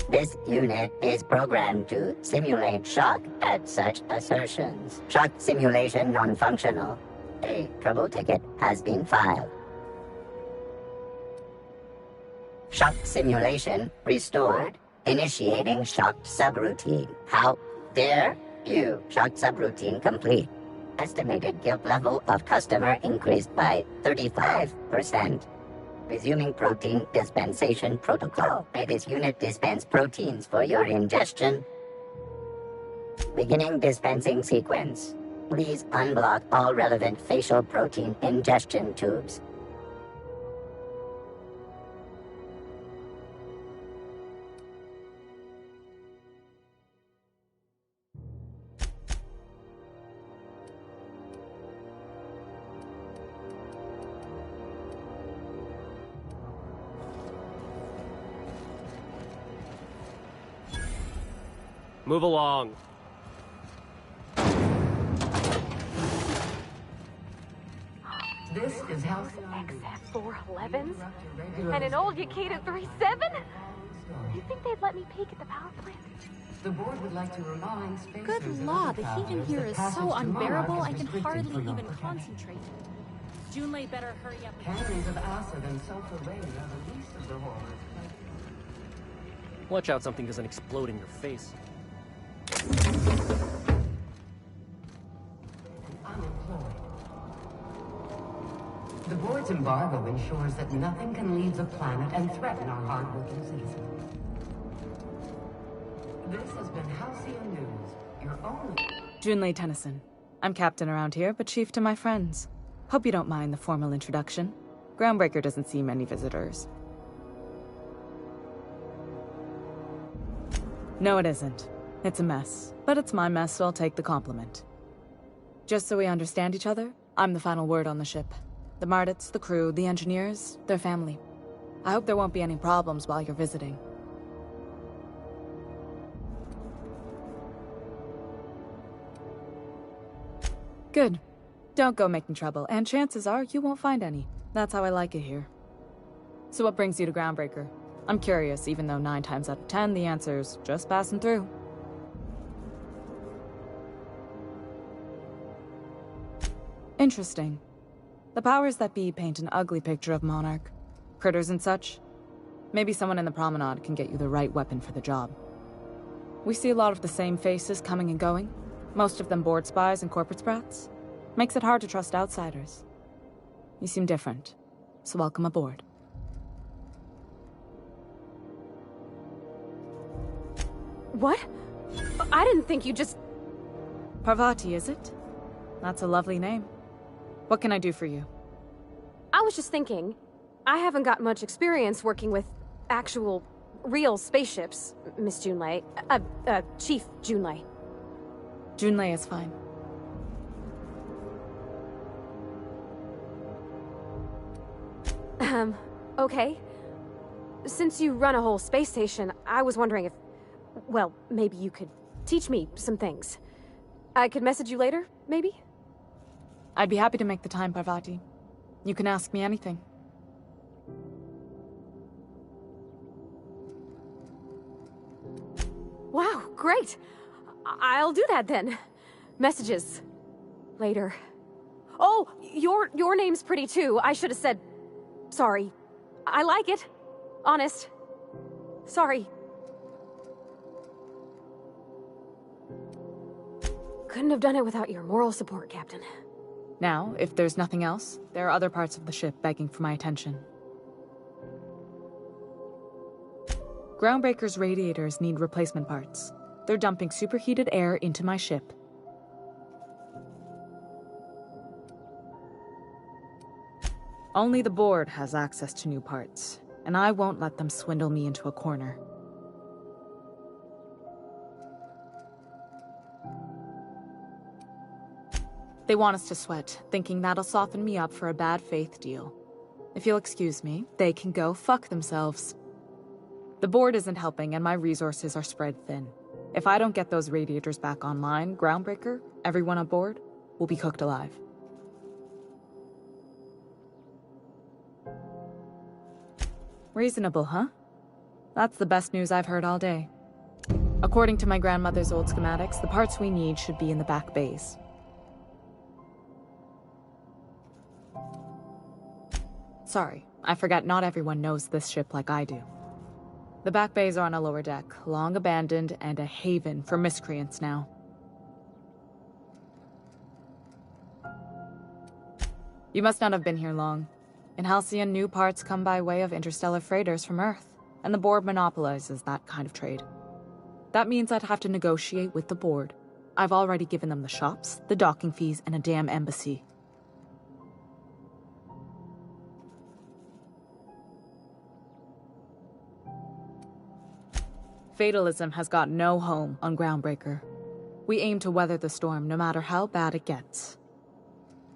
This unit is programmed to simulate shock at such assertions. Shock simulation non-functional. A trouble ticket has been filed. Shock simulation restored. Initiating shocked subroutine. How dare you? Shocked subroutine complete. Estimated guilt level of customer increased by 35%. Resuming protein dispensation protocol. May this unit dispense proteins for your ingestion. Beginning dispensing sequence. Please unblock all relevant facial protein ingestion tubes. Move along. This is House XF411s? And an old Yakita 37? You think they'd let me peek at the power plant? The board would like to remind spacers Good and law, other the heat in travelers here that is passage so to Monarch unbearable, is I can restricted hardly for your even protection. concentrate. Junlei better hurry up. Cannons of acid and sulfur rain are the least of the horrors. Watch out something doesn't explode in your face. Unemployed. The board's embargo ensures that nothing can leave the planet and threaten our hardworking citizens. This has been Halcyon News, your only... Junlei Tennyson. I'm captain around here, but chief to my friends. Hope you don't mind the formal introduction. Groundbreaker doesn't see many visitors. No, it isn't. It's a mess. But it's my mess, so I'll take the compliment. Just so we understand each other, I'm the final word on the ship. The Mardits, the crew, the engineers, their family. I hope there won't be any problems while you're visiting. Good. Don't go making trouble, and chances are you won't find any. That's how I like it here. So what brings you to Groundbreaker? I'm curious, even though 9 times out of 10 the answer's just passing through. Interesting. The powers that be paint an ugly picture of Monarch. Critters and such. Maybe someone in the promenade can get you the right weapon for the job. We see a lot of the same faces coming and going. Most of them board spies and corporate sprats. Makes it hard to trust outsiders. You seem different, so welcome aboard. What? I didn't think you just... Parvati, is it? That's a lovely name. What can I do for you? I was just thinking, I haven't got much experience working with actual, real spaceships, Miss Junlei. Chief Junlei. Junlei is fine. Okay. Since you run a whole space station, I was wondering if... Well, maybe you could teach me some things. I could message you later, maybe? I'd be happy to make the time, Parvati. You can ask me anything. Wow, great! I'll do that then. Messages. Later. Oh, your name's pretty too. I should have said... Sorry. I like it. Honest. Sorry. Couldn't have done it without your moral support, Captain. Now, if there's nothing else, there are other parts of the ship begging for my attention. Groundbreaker's radiators need replacement parts. They're dumping superheated air into my ship. Only the board has access to new parts, and I won't let them swindle me into a corner. They want us to sweat, thinking that'll soften me up for a bad faith deal. If you'll excuse me, they can go fuck themselves. The board isn't helping, and my resources are spread thin. If I don't get those radiators back online, Groundbreaker, everyone on board, will be cooked alive. Reasonable, huh? That's the best news I've heard all day. According to my grandmother's old schematics, the parts we need should be in the back bays. Sorry, I forgot not everyone knows this ship like I do. The back bays are on a lower deck, long abandoned and a haven for miscreants now. You must not have been here long. In Halcyon, new parts come by way of interstellar freighters from Earth, and the board monopolizes that kind of trade. That means I'd have to negotiate with the board. I've already given them the shops, the docking fees, and a damn embassy. Fatalism has got no home on Groundbreaker. We aim to weather the storm no matter how bad it gets.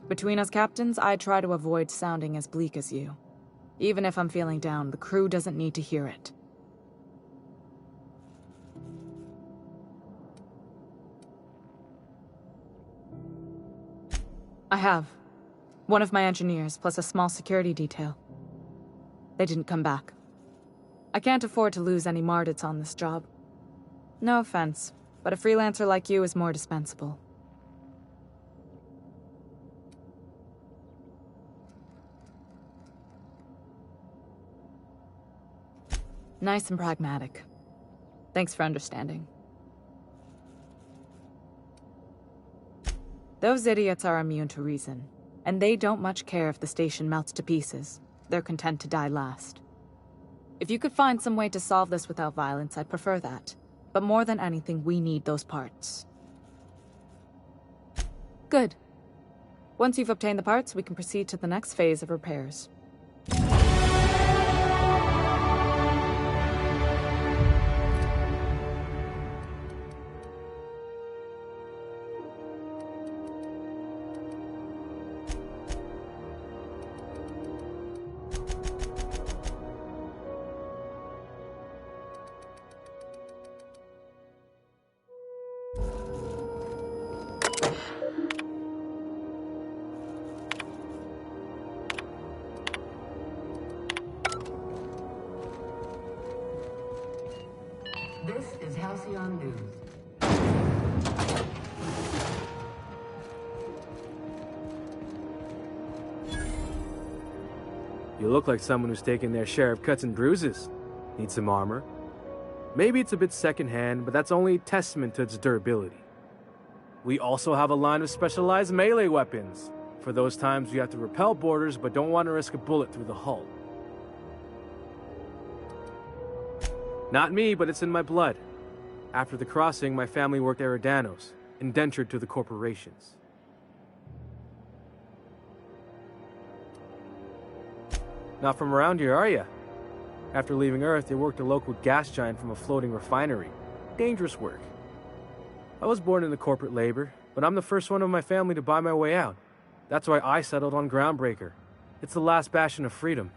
Between us captains, I try to avoid sounding as bleak as you. Even if I'm feeling down, the crew doesn't need to hear it. I have. One of my engineers, plus a small security detail. They didn't come back. I can't afford to lose any Mardits on this job. No offense, but a freelancer like you is more dispensable. Nice and pragmatic. Thanks for understanding. Those idiots are immune to reason, and they don't much care if the station melts to pieces. They're content to die last. If you could find some way to solve this without violence, I'd prefer that. But more than anything, we need those parts. Good. Once you've obtained the parts, we can proceed to the next phase of repairs. This is Halcyon News. You look like someone who's taken their share of cuts and bruises. Need some armor? Maybe it's a bit secondhand, but that's only a testament to its durability. We also have a line of specialized melee weapons, for those times you have to repel boarders but don't want to risk a bullet through the hull. Not me, but it's in my blood. After the crossing, my family worked Eridanos, indentured to the corporations. Not from around here, are ya? After leaving Earth, they worked a local gas giant from a floating refinery. Dangerous work. I was born into corporate labor, but I'm the first one of my family to buy my way out. That's why I settled on Groundbreaker. It's the last bastion of freedom.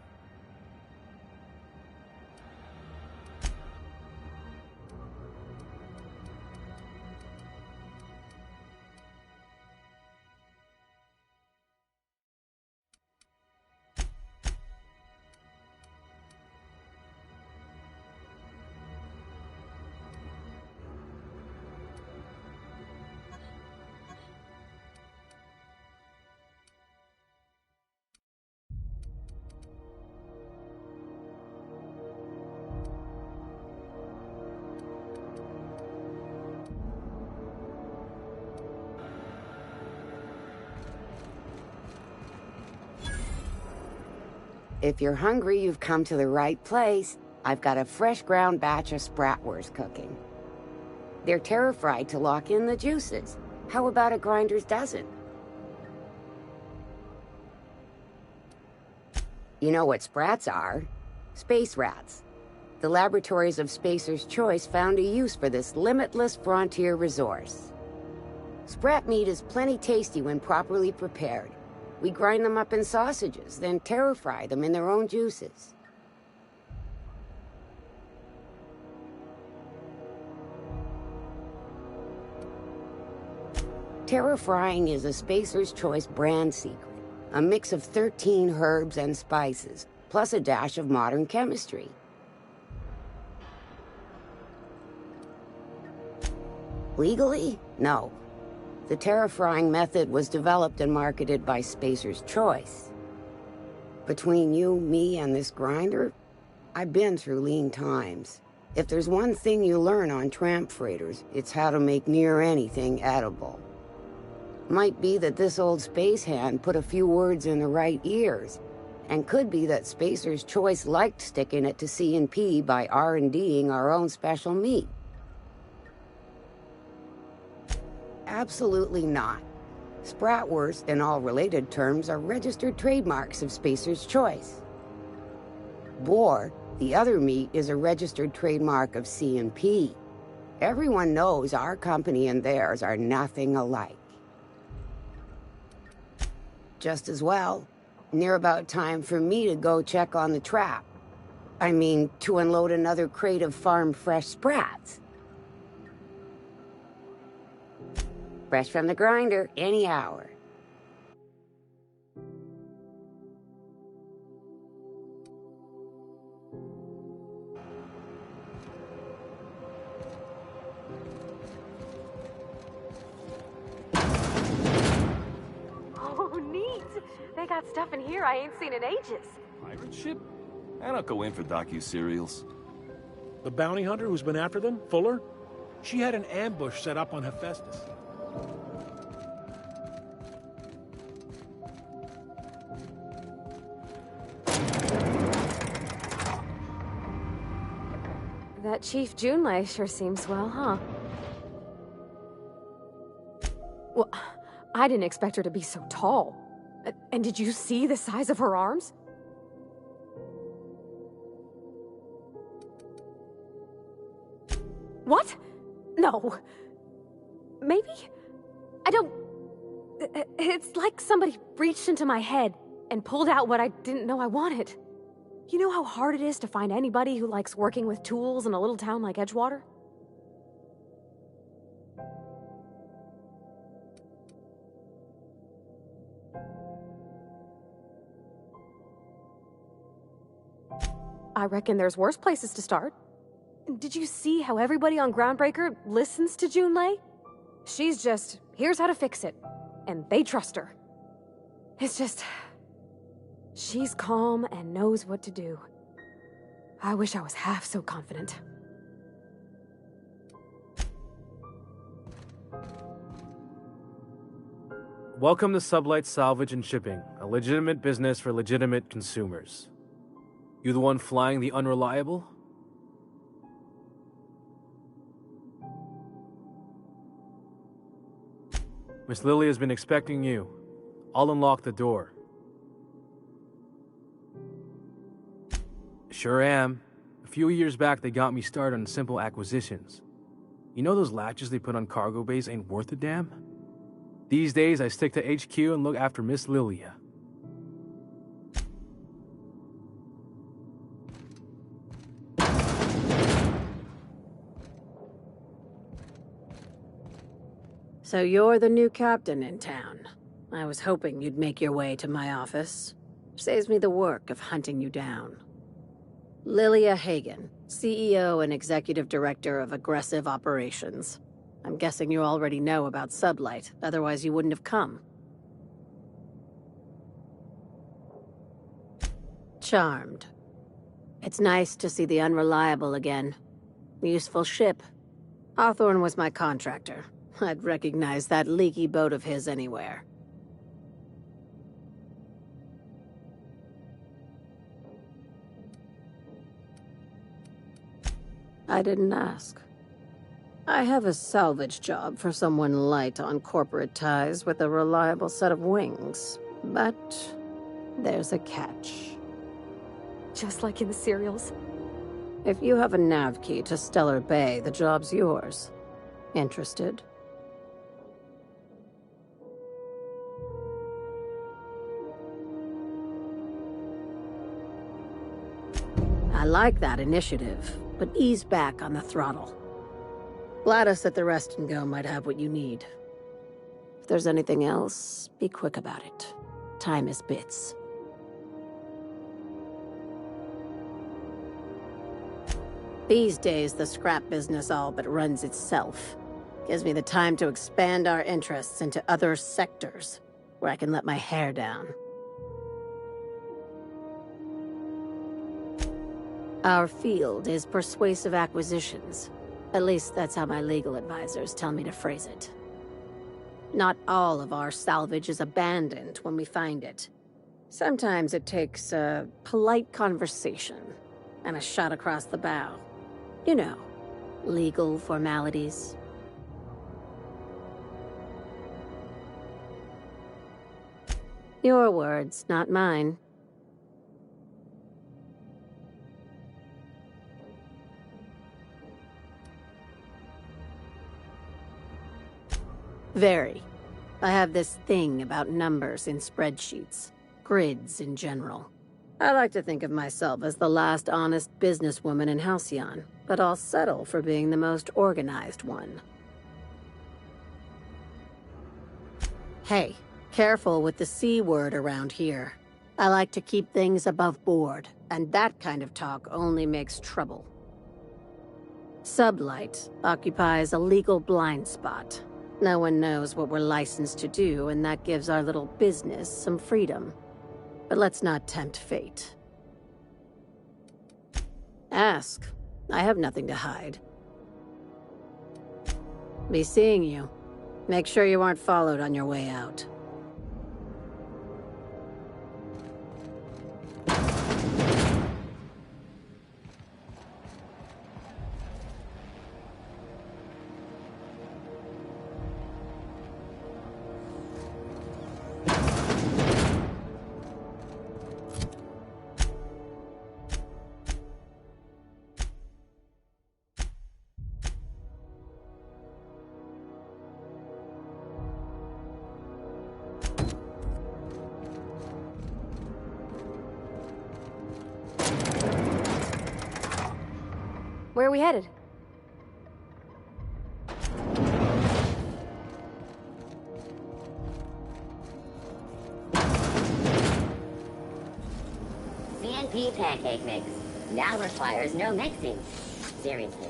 If you're hungry, you've come to the right place. I've got a fresh ground batch of spratwurst cooking. They're terra-fried to lock in the juices. How about a grinder's dozen? You know what sprats are? Space rats. The laboratories of Spacer's Choice found a use for this limitless frontier resource. Sprat meat is plenty tasty when properly prepared. We grind them up in sausages, then terra-fry them in their own juices. Terra-frying is a Spacer's Choice brand secret. A mix of 13 herbs and spices, plus a dash of modern chemistry. Legally? No. The terra-frying method was developed and marketed by Spacer's Choice. Between you, me, and this grinder, I've been through lean times. If there's one thing you learn on tramp freighters, it's how to make near anything edible. Might be that this old space hand put a few words in the right ears, and could be that Spacer's Choice liked sticking it to C&P by R&D'ing our own special meat. Absolutely not. Spratwurst and all related terms are registered trademarks of Spacer's Choice. Boar, the other meat, is a registered trademark of C&P. Everyone knows our company and theirs are nothing alike. Just as well, near about time for me to go check on the trap. I mean, to unload another crate of farm-fresh sprats. Fresh from the grinder, any hour. Oh, neat! They got stuff in here I ain't seen in ages. Pirate ship? I don't go in for docu-serials. The bounty hunter who's been after them, Fuller? She had an ambush set up on Hephaestus. That Chief Junlei sure seems swell, huh? Well, I didn't expect her to be so tall. And did you see the size of her arms? What? No. Maybe? I don't... It's like somebody reached into my head and pulled out what I didn't know I wanted. You know how hard it is to find anybody who likes working with tools in a little town like Edgewater? I reckon there's worse places to start. Did you see how everybody on Groundbreaker listens to Junlei? She's just, here's how to fix it. And they trust her. It's just... she's calm and knows what to do. I wish I was half so confident. Welcome to Sublight Salvage and Shipping, a legitimate business for legitimate consumers. You the one flying the Unreliable? Miss Lily has been expecting you. I'll unlock the door. Sure am. A few years back, they got me started on simple acquisitions. You know those latches they put on cargo bays ain't worth a damn? These days, I stick to HQ and look after Miss Lilia. So you're the new captain in town. I was hoping you'd make your way to my office. Saves me the work of hunting you down. Lilia Hagen, CEO and Executive Director of Aggressive Operations. I'm guessing you already know about Sublight, otherwise you wouldn't have come. Charmed. It's nice to see the Unreliable again. Useful ship. Hawthorne was my contractor. I'd recognize that leaky boat of his anywhere. I didn't ask. I have a salvage job for someone light on corporate ties with a reliable set of wings. But there's a catch. Just like in the serials. If you have a nav key to Stellar Bay, the job's yours. Interested? I like that initiative, but ease back on the throttle. Gladys at the Rest and Go might have what you need. If there's anything else, be quick about it. Time is bits. These days, the scrap business all but runs itself. Gives me the time to expand our interests into other sectors, where I can let my hair down. Our field is persuasive acquisitions. At least that's how my legal advisors tell me to phrase it. Not all of our salvage is abandoned when we find it. Sometimes it takes a polite conversation and a shot across the bow. You know, legal formalities. Your words, not mine. Very. I have this thing about numbers in spreadsheets. Grids in general. I like to think of myself as the last honest businesswoman in Halcyon, but I'll settle for being the most organized one. Hey, careful with the C word around here. I like to keep things above board, and that kind of talk only makes trouble. Sublight occupies a legal blind spot. No one knows what we're licensed to do, and that gives our little business some freedom. But let's not tempt fate. Ask. I have nothing to hide. Be seeing you. Make sure you aren't followed on your way out. Where are we headed? CNP pancake mix. Now requires no mixing. Seriously.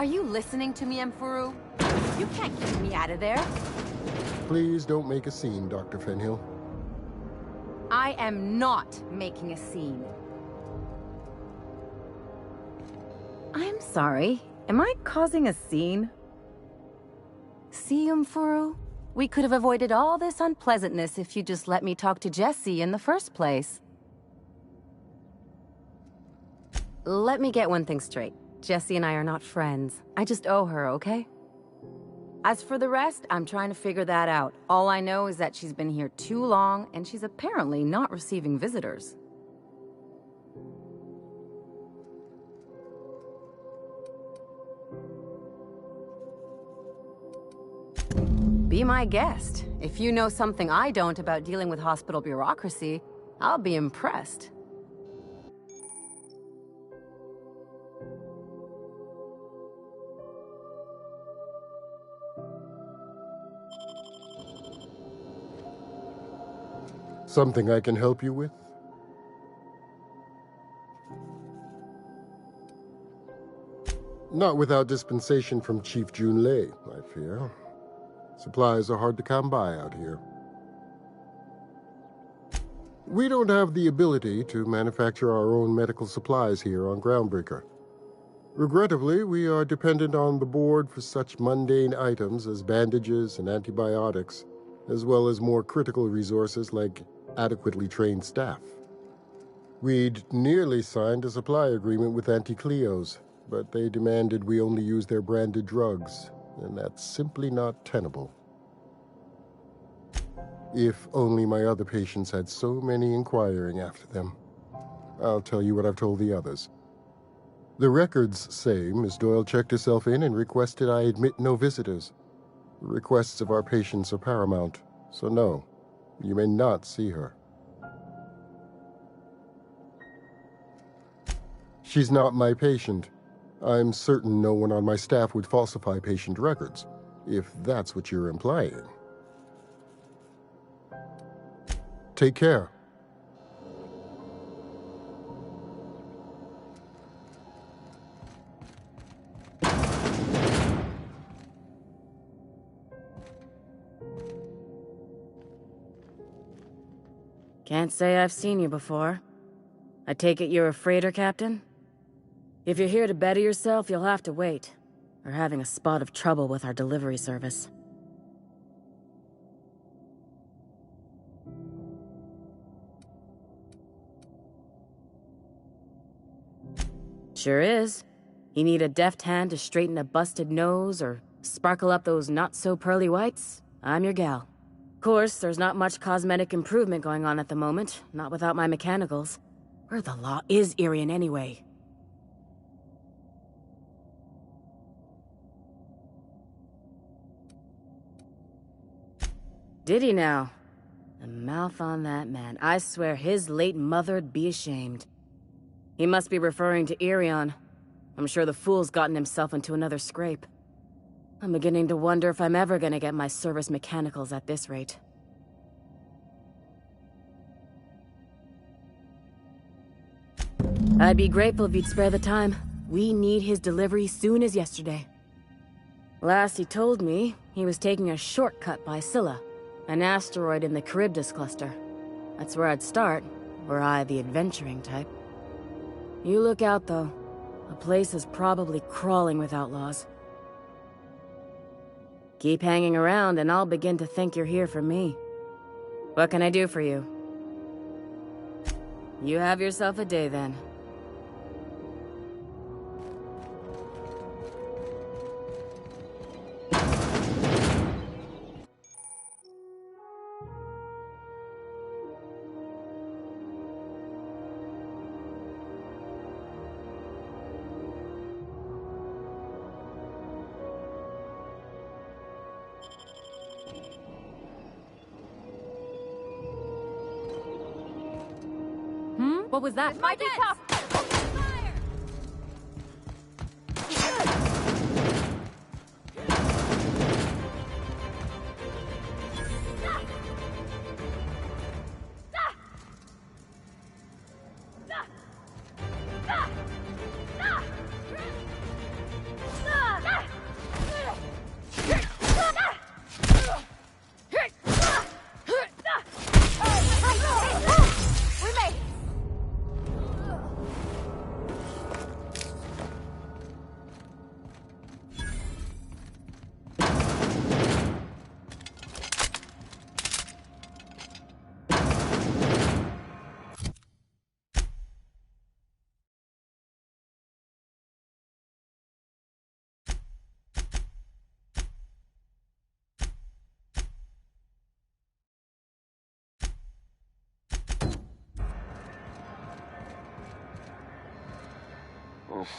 Are you listening to me, Emfuru? You can't keep me out of there. Please don't make a scene, Dr. Fenhill. I am not making a scene. I'm sorry. Am I causing a scene? See, Emfuru? We could have avoided all this unpleasantness if you just let me talk to Jessie in the first place. Let me get one thing straight. Jessie and I are not friends. I just owe her, okay? As for the rest, I'm trying to figure that out. All I know is that she's been here too long, and she's apparently not receiving visitors. Be my guest. If you know something I don't about dealing with hospital bureaucracy, I'll be impressed. Something I can help you with? Not without dispensation from Chief Junlei, I fear. Supplies are hard to come by out here. We don't have the ability to manufacture our own medical supplies here on Groundbreaker. Regrettably, we are dependent on the board for such mundane items as bandages and antibiotics, as well as more critical resources like adequately trained staff. We'd nearly signed a supply agreement with Anti-Cleos, but they demanded we only use their branded drugs, and that's simply not tenable. If only my other patients had so many inquiring after them. I'll tell you what I've told the others. The records say Miss Doyle checked herself in and requested I admit no visitors. The requests of our patients are paramount, so no, you may not see her. She's not my patient. I'm certain no one on my staff would falsify patient records, if that's what you're implying. Take care. Can't say I've seen you before. I take it you're a freighter captain? If you're here to better yourself, you'll have to wait. We're having a spot of trouble with our delivery service. Sure is. You need a deft hand to straighten a busted nose or sparkle up those not-so-pearly whites? I'm your gal. Of course, there's not much cosmetic improvement going on at the moment, not without my mechanicals. Where the law is Irian anyway? Did he now? The mouth on that man. I swear his late mother'd be ashamed. He must be referring to Irion. I'm sure the fool's gotten himself into another scrape. I'm beginning to wonder if I'm ever gonna get my service mechanicals at this rate. I'd be grateful if you'd spare the time. We need his delivery soon as yesterday. Last he told me, he was taking a shortcut by Scylla, an asteroid in the Charybdis cluster. That's where I'd start, were I the adventuring type. You look out, though. The place is probably crawling with outlaws. Keep hanging around, and I'll begin to think you're here for me. What can I do for you? You have yourself a day, then. What was that? It might be tough.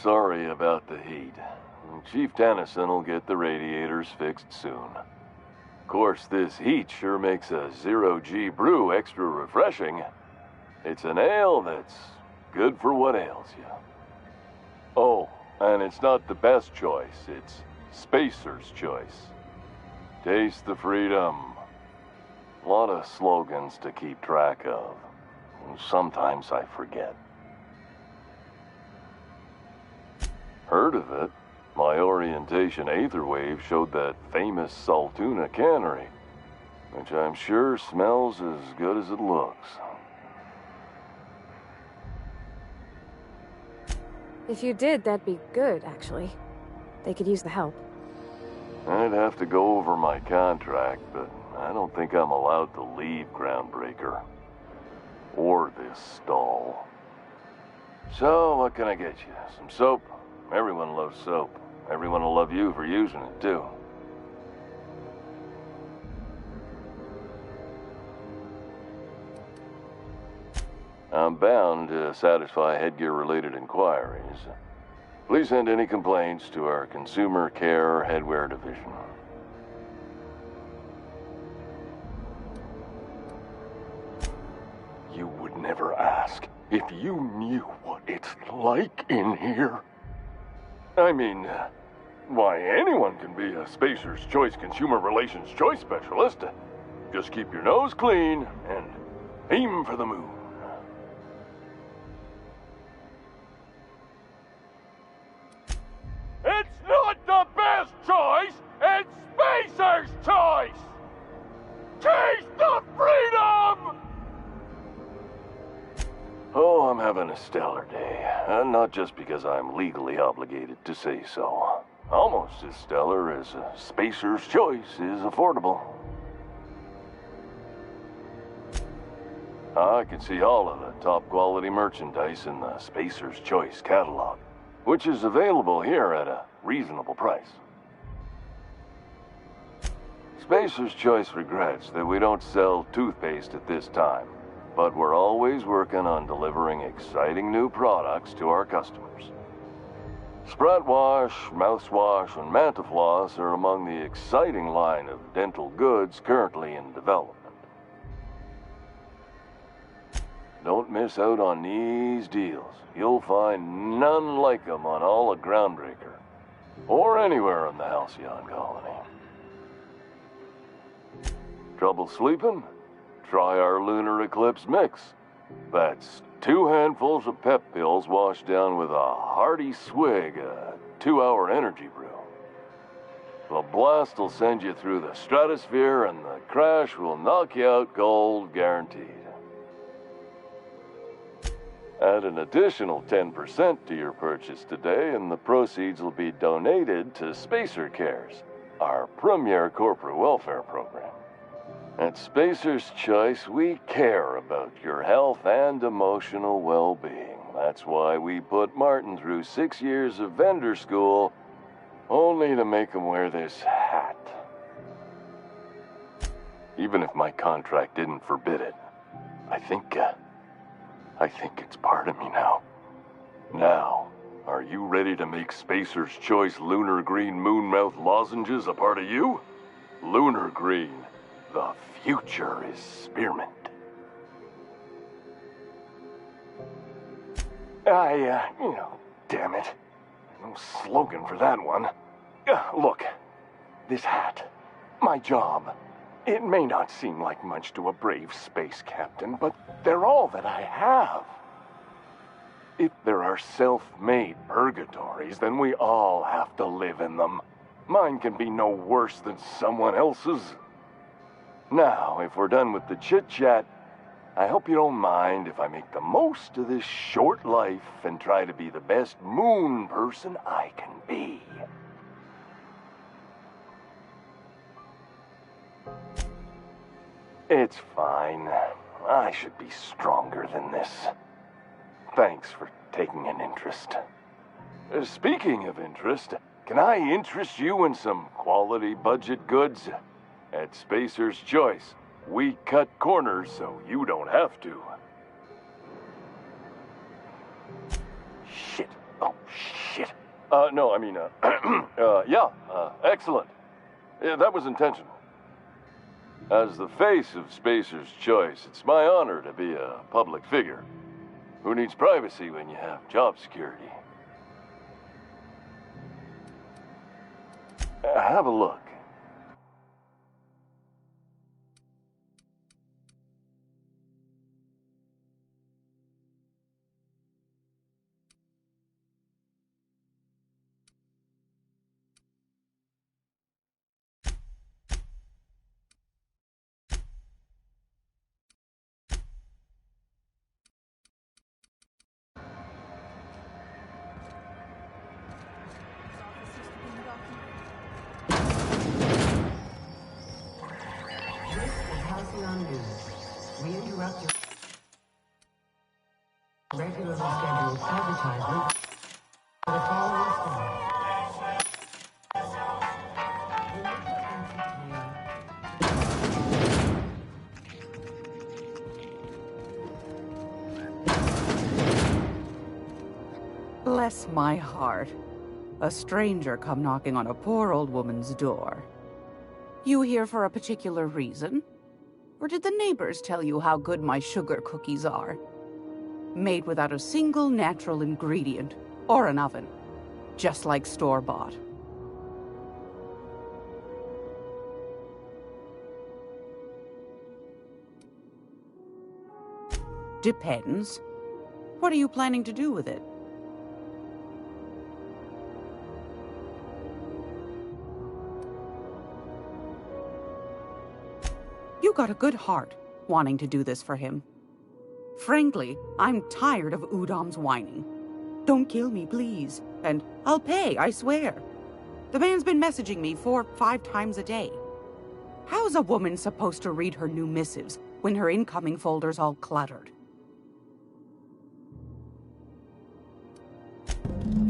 Sorry about the heat. Chief Tennyson will get the radiators fixed soon. Of course, this heat sure makes a zero-G brew extra refreshing. It's an ale that's good for what ails you. Oh, and it's not the best choice. It's Spacer's choice. Taste the freedom. A lot of slogans to keep track of. Sometimes I forget. Heard of it? My orientation aether wave showed that famous Saltuna cannery, which I'm sure smells as good as it looks. If you did, that'd be good, actually. They could use the help. I'd have to go over my contract, but I don't think I'm allowed to leave Groundbreaker. Or this stall. So, what can I get you? Some soap? Everyone loves soap. Everyone will love you for using it, too. I'm bound to satisfy headgear-related inquiries. Please send any complaints to our Consumer Care Headwear Division. You would never ask if you knew what it's like in here. I mean, why, anyone can be a Spacer's Choice Consumer Relations Choice Specialist. Just keep your nose clean and aim for the moon. It's not the best choice, it's Spacer's choice! Taste the freedom! Oh, I'm having a stellar day. Not just because I'm legally obligated to say so. Almost as stellar as Spacer's Choice is affordable. I can see all of the top quality merchandise in the Spacer's Choice catalog. which is available here at a reasonable price. Spacer's Choice regrets that we don't sell toothpaste at this time, but we're always working on delivering exciting new products to our customers. Sprat Wash, Mouthwash, and Mantafloss are among the exciting line of dental goods currently in development. Don't miss out on these deals. You'll find none like them on all of Groundbreaker, or anywhere in the Halcyon colony. Trouble sleeping? Try our Lunar Eclipse mix. That's 2 handfuls of pep pills washed down with a hearty swig of 2-hour energy brew. The blast will send you through the stratosphere, and the crash will knock you out cold, guaranteed. Add an additional 10% to your purchase today, and the proceeds will be donated to Spacer Cares, our premier corporate welfare program. At Spacer's Choice, we care about your health and emotional well-being. That's why we put Martin through 6 years of vendor school, only to make him wear this hat. Even if my contract didn't forbid it, I think it's part of me now. Now, are you ready to make Spacer's Choice Lunar Green Moonmouth lozenges a part of you? Lunar Green. The future is spearmint. Damn it. No slogan for that one. Look, this hat, my job, it may not seem like much to a brave space captain, but they're all that I have. If there are self-made purgatories, then we all have to live in them. Mine can be no worse than someone else's. Now, if we're done with the chit-chat, I hope you don't mind if I make the most of this short life and try to be the best moon person I can be. It's fine. I should be stronger than this. Thanks for taking an interest. Speaking of interest, can I interest you in some quality budget goods? At Spacer's Choice, we cut corners so you don't have to. Shit. Oh, shit. Excellent. Yeah, that was intentional. As the face of Spacer's Choice, it's my honor to be a public figure. Who needs privacy when you have job security? Have a look. We interrupt your regularly scheduled advertisement for the following staff. Bless my heart. A stranger come knocking on a poor old woman's door. You here for a particular reason? Or did the neighbors tell you how good my sugar cookies are? Made without a single natural ingredient, or an oven. Just like store-bought. Depends. What are you planning to do with it? You got a good heart, wanting to do this for him. Frankly, I'm tired of Udom's whining. Don't kill me, please. And I'll pay, I swear. The man's been messaging me 4 or 5 times a day. How's a woman supposed to read her new missives when her incoming folder's all cluttered?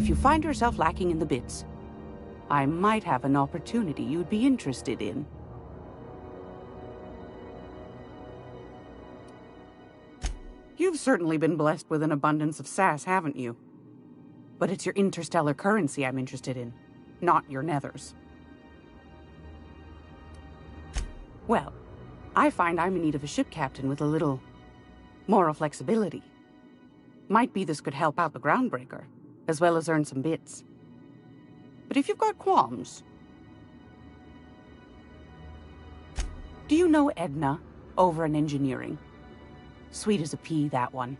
If you find yourself lacking in the bits, I might have an opportunity you'd be interested in. You've certainly been blessed with an abundance of sass, haven't you? But it's your interstellar currency I'm interested in, not your nethers. Well, I find I'm in need of a ship captain with a little moral flexibility. Might be this could help out the Groundbreaker, as well as earn some bits. But if you've got qualms... Do you know Edna, over in engineering? Sweet as a pea, that one.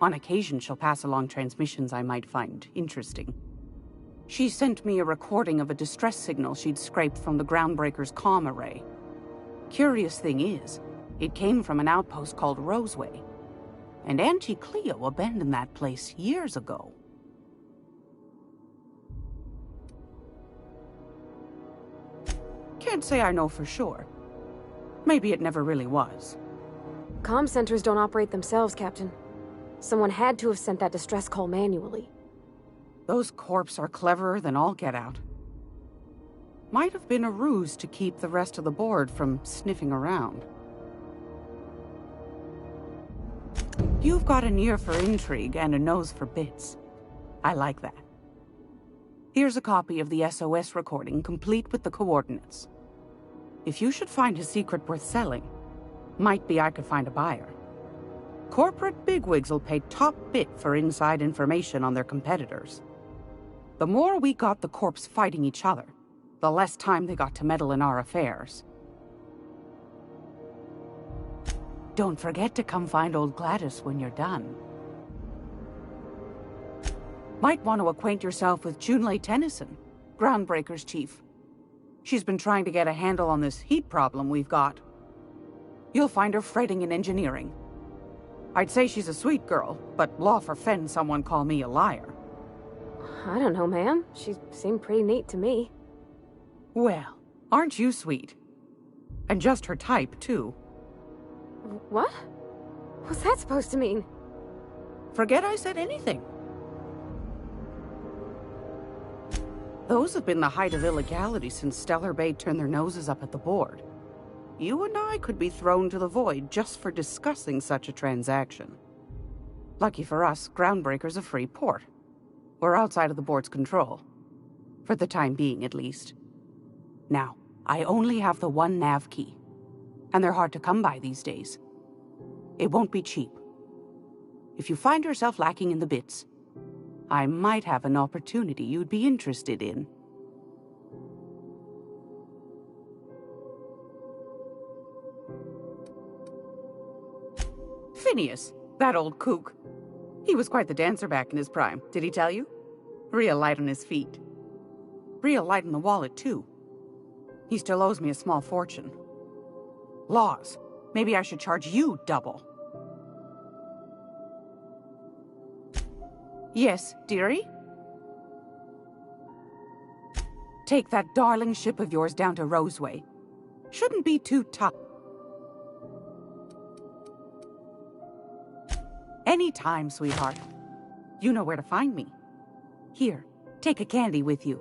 On occasion, she'll pass along transmissions I might find interesting. She sent me a recording of a distress signal she'd scraped from the Groundbreaker's comm array. Curious thing is, it came from an outpost called Roseway. And Auntie Cleo abandoned that place years ago. Can't say I know for sure. Maybe it never really was. Comm centers don't operate themselves, Captain. Someone had to have sent that distress call manually. Those corps are cleverer than all get out. Might have been a ruse to keep the rest of the board from sniffing around. You've got an ear for intrigue and a nose for bits. I like that. Here's a copy of the SOS recording, complete with the coordinates. If you should find a secret worth selling, might be I could find a buyer. Corporate bigwigs will pay top bit for inside information on their competitors. The more we got the corps fighting each other, the less time they got to meddle in our affairs. Don't forget to come find old Gladys when you're done. Might want to acquaint yourself with Junlei Tennyson, Groundbreaker's chief. She's been trying to get a handle on this heat problem we've got. You'll find her fretting in engineering. I'd say she's a sweet girl, but law forfend someone call me a liar. I don't know, ma'am. She seemed pretty neat to me. Well, aren't you sweet? And just her type, too. What? What's that supposed to mean? Forget I said anything. Those have been the height of illegality since Stellar Bay turned their noses up at the board. You and I could be thrown to the void just for discussing such a transaction. Lucky for us, Groundbreaker's a free port. We're outside of the board's control. For the time being, at least. Now, I only have the one nav key. And they're hard to come by these days. It won't be cheap. If you find yourself lacking in the bits, I might have an opportunity you'd be interested in. Phineas, that old kook. He was quite the dancer back in his prime, did he tell you? Real light on his feet. Real light on the wallet, too. He still owes me a small fortune. Laws. Maybe I should charge you double. Yes, dearie? Take that darling ship of yours down to Roseway. Shouldn't be too tough. Anytime, sweetheart. You know where to find me. Here, take a candy with you.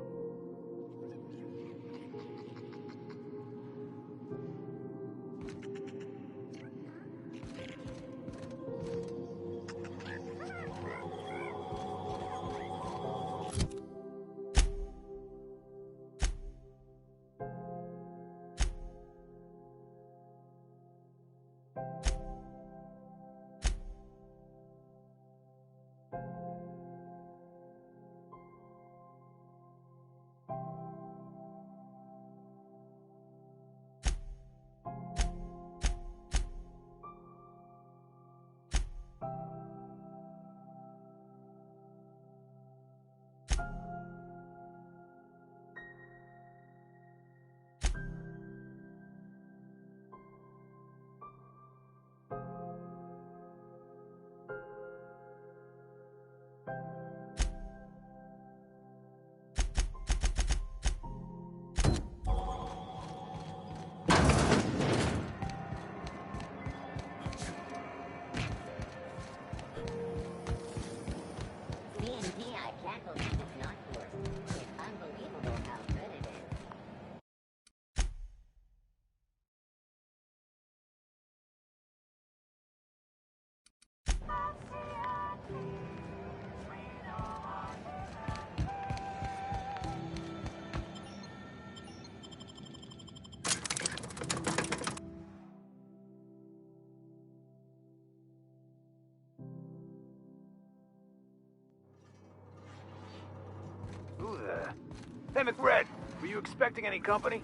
Emmett Red, were you expecting any company?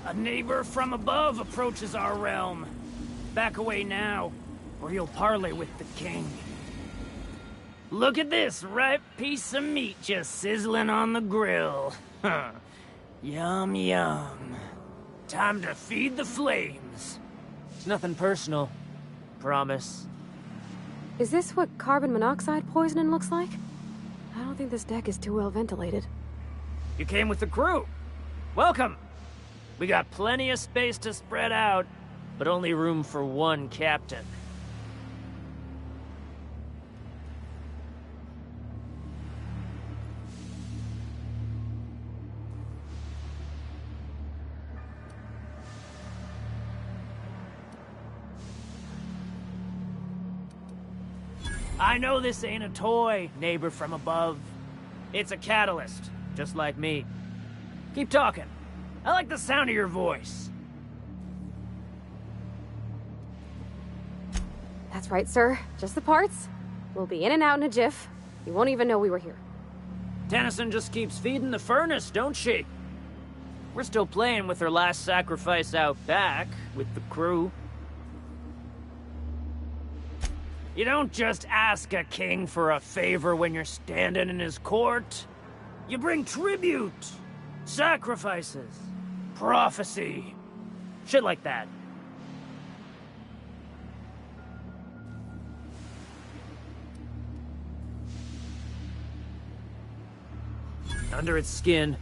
A neighbor from above approaches our realm. Back away now, or he'll parley with the king. Look at this ripe piece of meat just sizzling on the grill. Huh. Yum, yum. Time to feed the flames. It's nothing personal. Promise. Is this what carbon monoxide poisoning looks like? I don't think this deck is too well ventilated. You came with the crew. Welcome. We got plenty of space to spread out, but only room for one captain. I know this ain't a toy, neighbor from above. It's a catalyst, just like me. Keep talking. I like the sound of your voice. That's right, sir. Just the parts. We'll be in and out in a jiff. You won't even know we were here. Tennyson just keeps feeding the furnace, don't she? We're still playing with her last sacrifice out back, with the crew. You don't just ask a king for a favor when you're standing in his court. You bring tribute, sacrifices, prophecy, shit like that. Under its skin,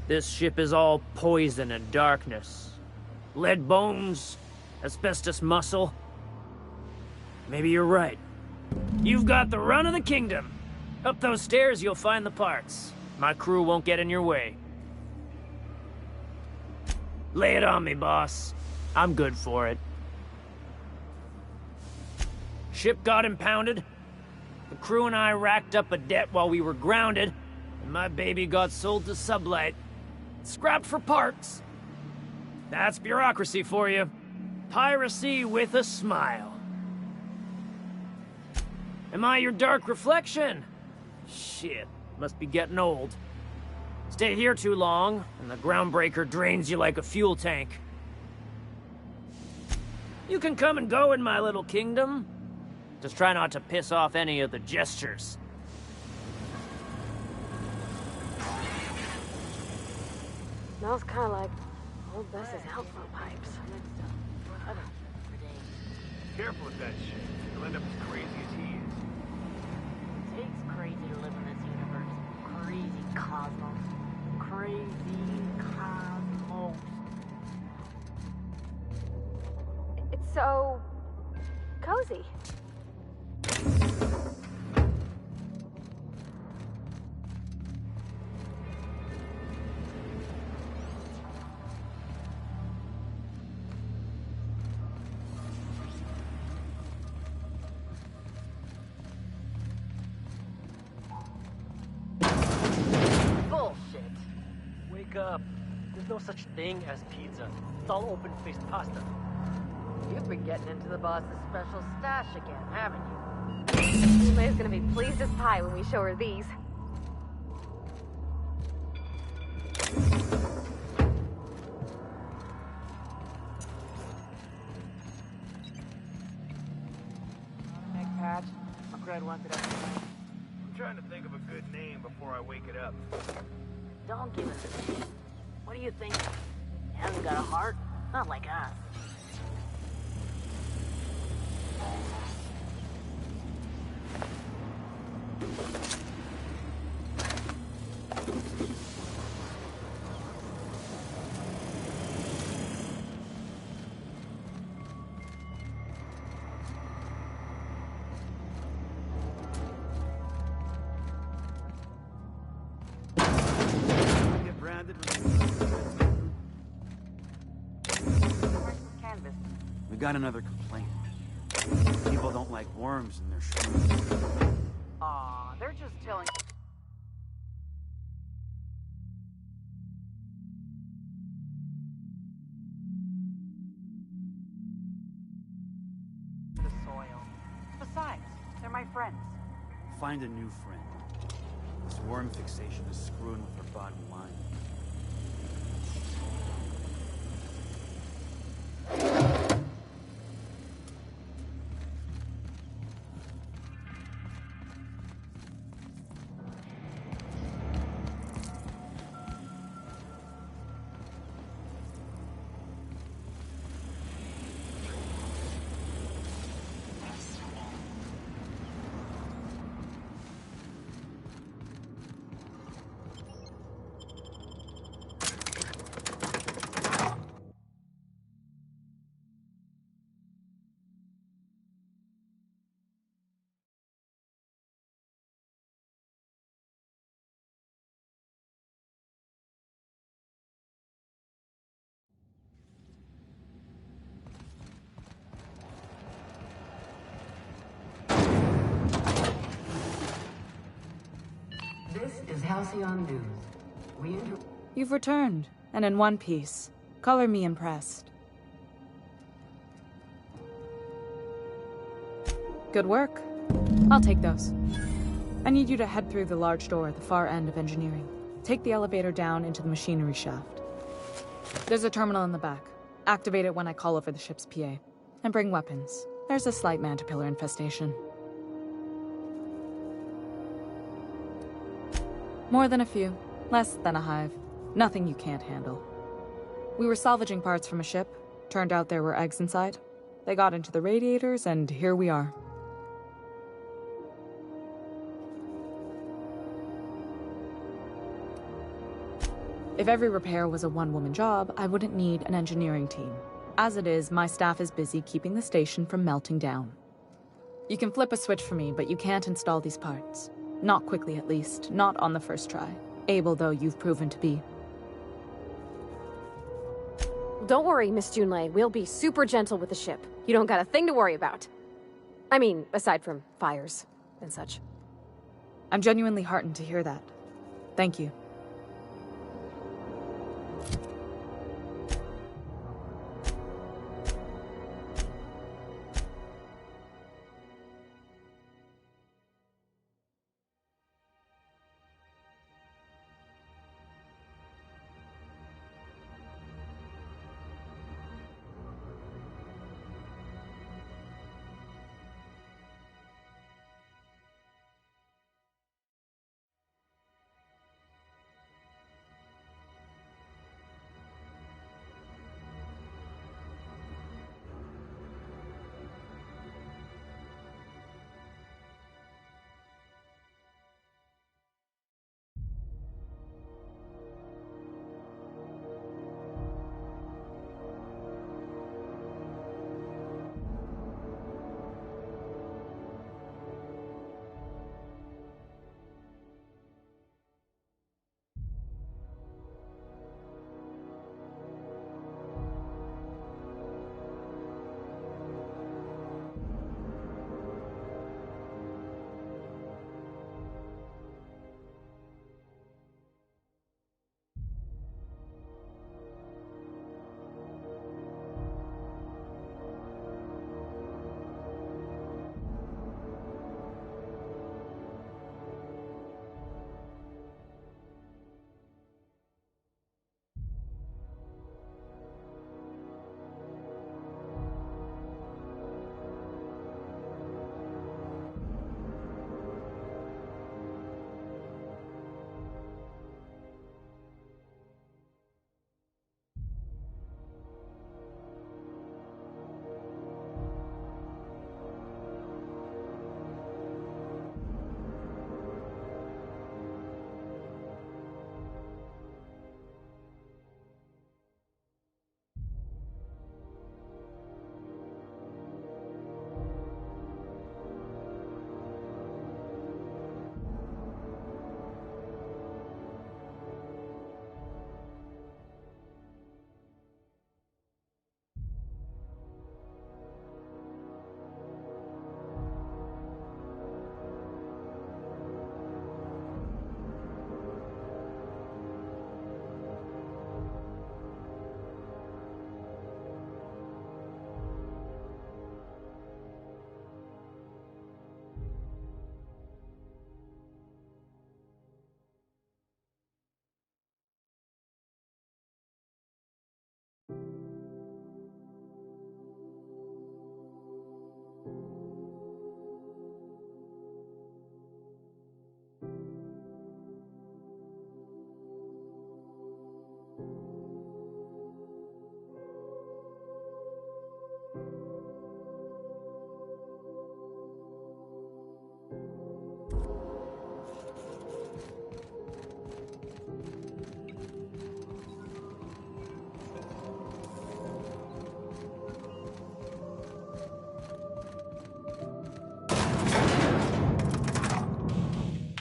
this ship is all poison and darkness. Lead bones, asbestos muscle. Maybe you're right. You've got the run of the kingdom. Up those stairs, you'll find the parts. My crew won't get in your way. Lay it on me, boss. I'm good for it. Ship got impounded. The crew and I racked up a debt while we were grounded, and my baby got sold to Sublight. Scrapped for parts. That's bureaucracy for you. Piracy with a smile. Am I your dark reflection? Shit, must be getting old. Stay here too long, and the groundbreaker drains you like a fuel tank. You can come and go in my little kingdom. Just try not to piss off any of the gestures. Smells kind of like old Bess's outflow pipes. Careful with that shit. You'll end up as crazy as he is. It takes crazy to live in this universe. Crazy cosmos. Crazy cosmos. It's so cozy. Bullshit. Wake up. There's no such thing as pizza. It's all open-faced pasta. You've been getting into the boss's special stash again, haven't you? May's gonna be pleased as pie when we show her these. Hey, Patch. My grad wants it up. I'm trying to think of a good name before I wake it up. Don't give us a name. What do you think? He hasn't got a heart? Not like us. Get branded. Canvas. We got another complaint. People don't like worms in their shoes. Aw, they're just telling... the soil. Besides, they're my friends. Find a new friend. This worm fixation is screwing with our bottom line. Halcyon News. You've returned, and in one piece. Color me impressed. Good work. I'll take those. I need you to head through the large door at the far end of engineering. Take the elevator down into the machinery shaft. There's a terminal in the back. Activate it when I call over the ship's PA. And bring weapons. There's a slight mantipillar infestation. More than a few. Less than a hive. Nothing you can't handle. We were salvaging parts from a ship. Turned out there were eggs inside. They got into the radiators, and here we are. If every repair was a one-woman job, I wouldn't need an engineering team. As it is, my staff is busy keeping the station from melting down. You can flip a switch for me, but you can't install these parts. Not quickly, at least. Not on the first try. Able though you've proven to be. Don't worry, Miss Junlei. We'll be super gentle with the ship. You don't got a thing to worry about. I mean, aside from fires and such. I'm genuinely heartened to hear that. Thank you.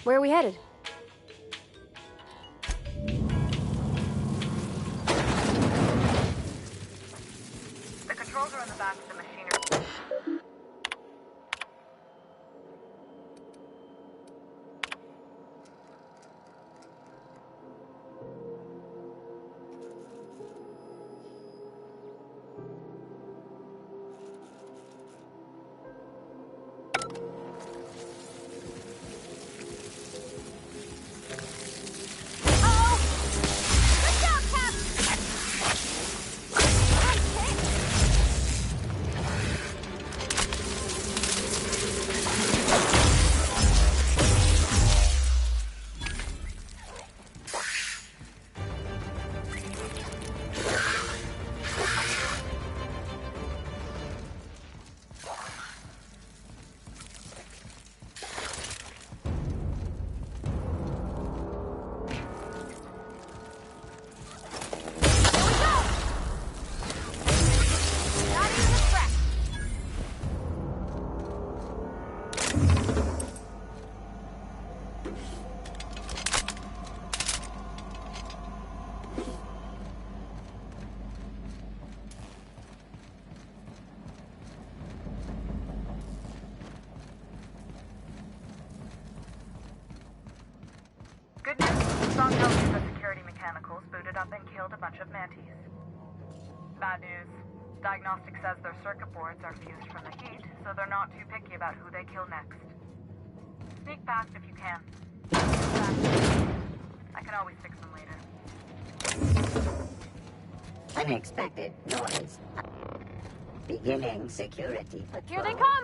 Where are we headed? The controls are in the back of the machinery. Good news. Song tells you that security mechanicals booted up and killed a bunch of mantis. Bad news. Diagnostic says their circuit boards are fused from the heat, so they're not too picky about who they kill next. Sneak past if you can. I can always fix them later. Unexpected noise. Beginning security patrol. Here they come!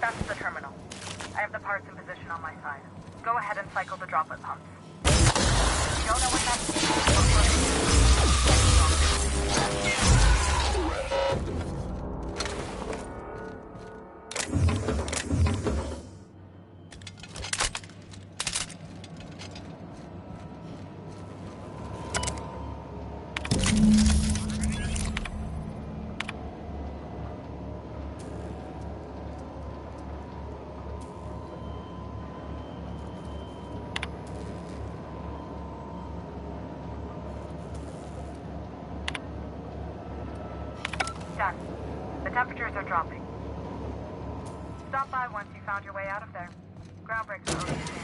That's the terminal. I have the parts in position on my side. Go ahead and cycle the droplet pumps. You don't know what Done. The temperatures are dropping. Stop by once you found your way out of there. Groundbreaker over.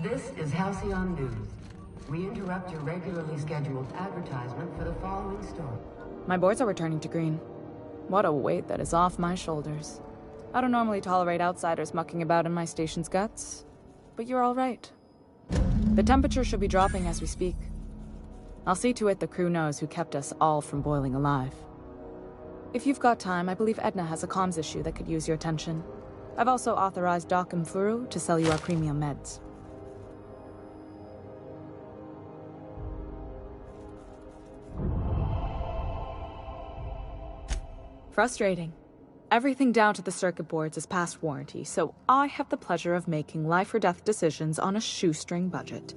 This is Halcyon News. We interrupt your regularly scheduled advertisement for the following story. My boards are returning to green. What a weight that is off my shoulders. I don't normally tolerate outsiders mucking about in my station's guts, but you're all right. The temperature should be dropping as we speak. I'll see to it the crew knows who kept us all from boiling alive. If you've got time, I believe Edna has a comms issue that could use your attention. I've also authorized Doc and Furu to sell you our premium meds. Frustrating. Everything down to the circuit boards is past warranty, so I have the pleasure of making life or death decisions on a shoestring budget.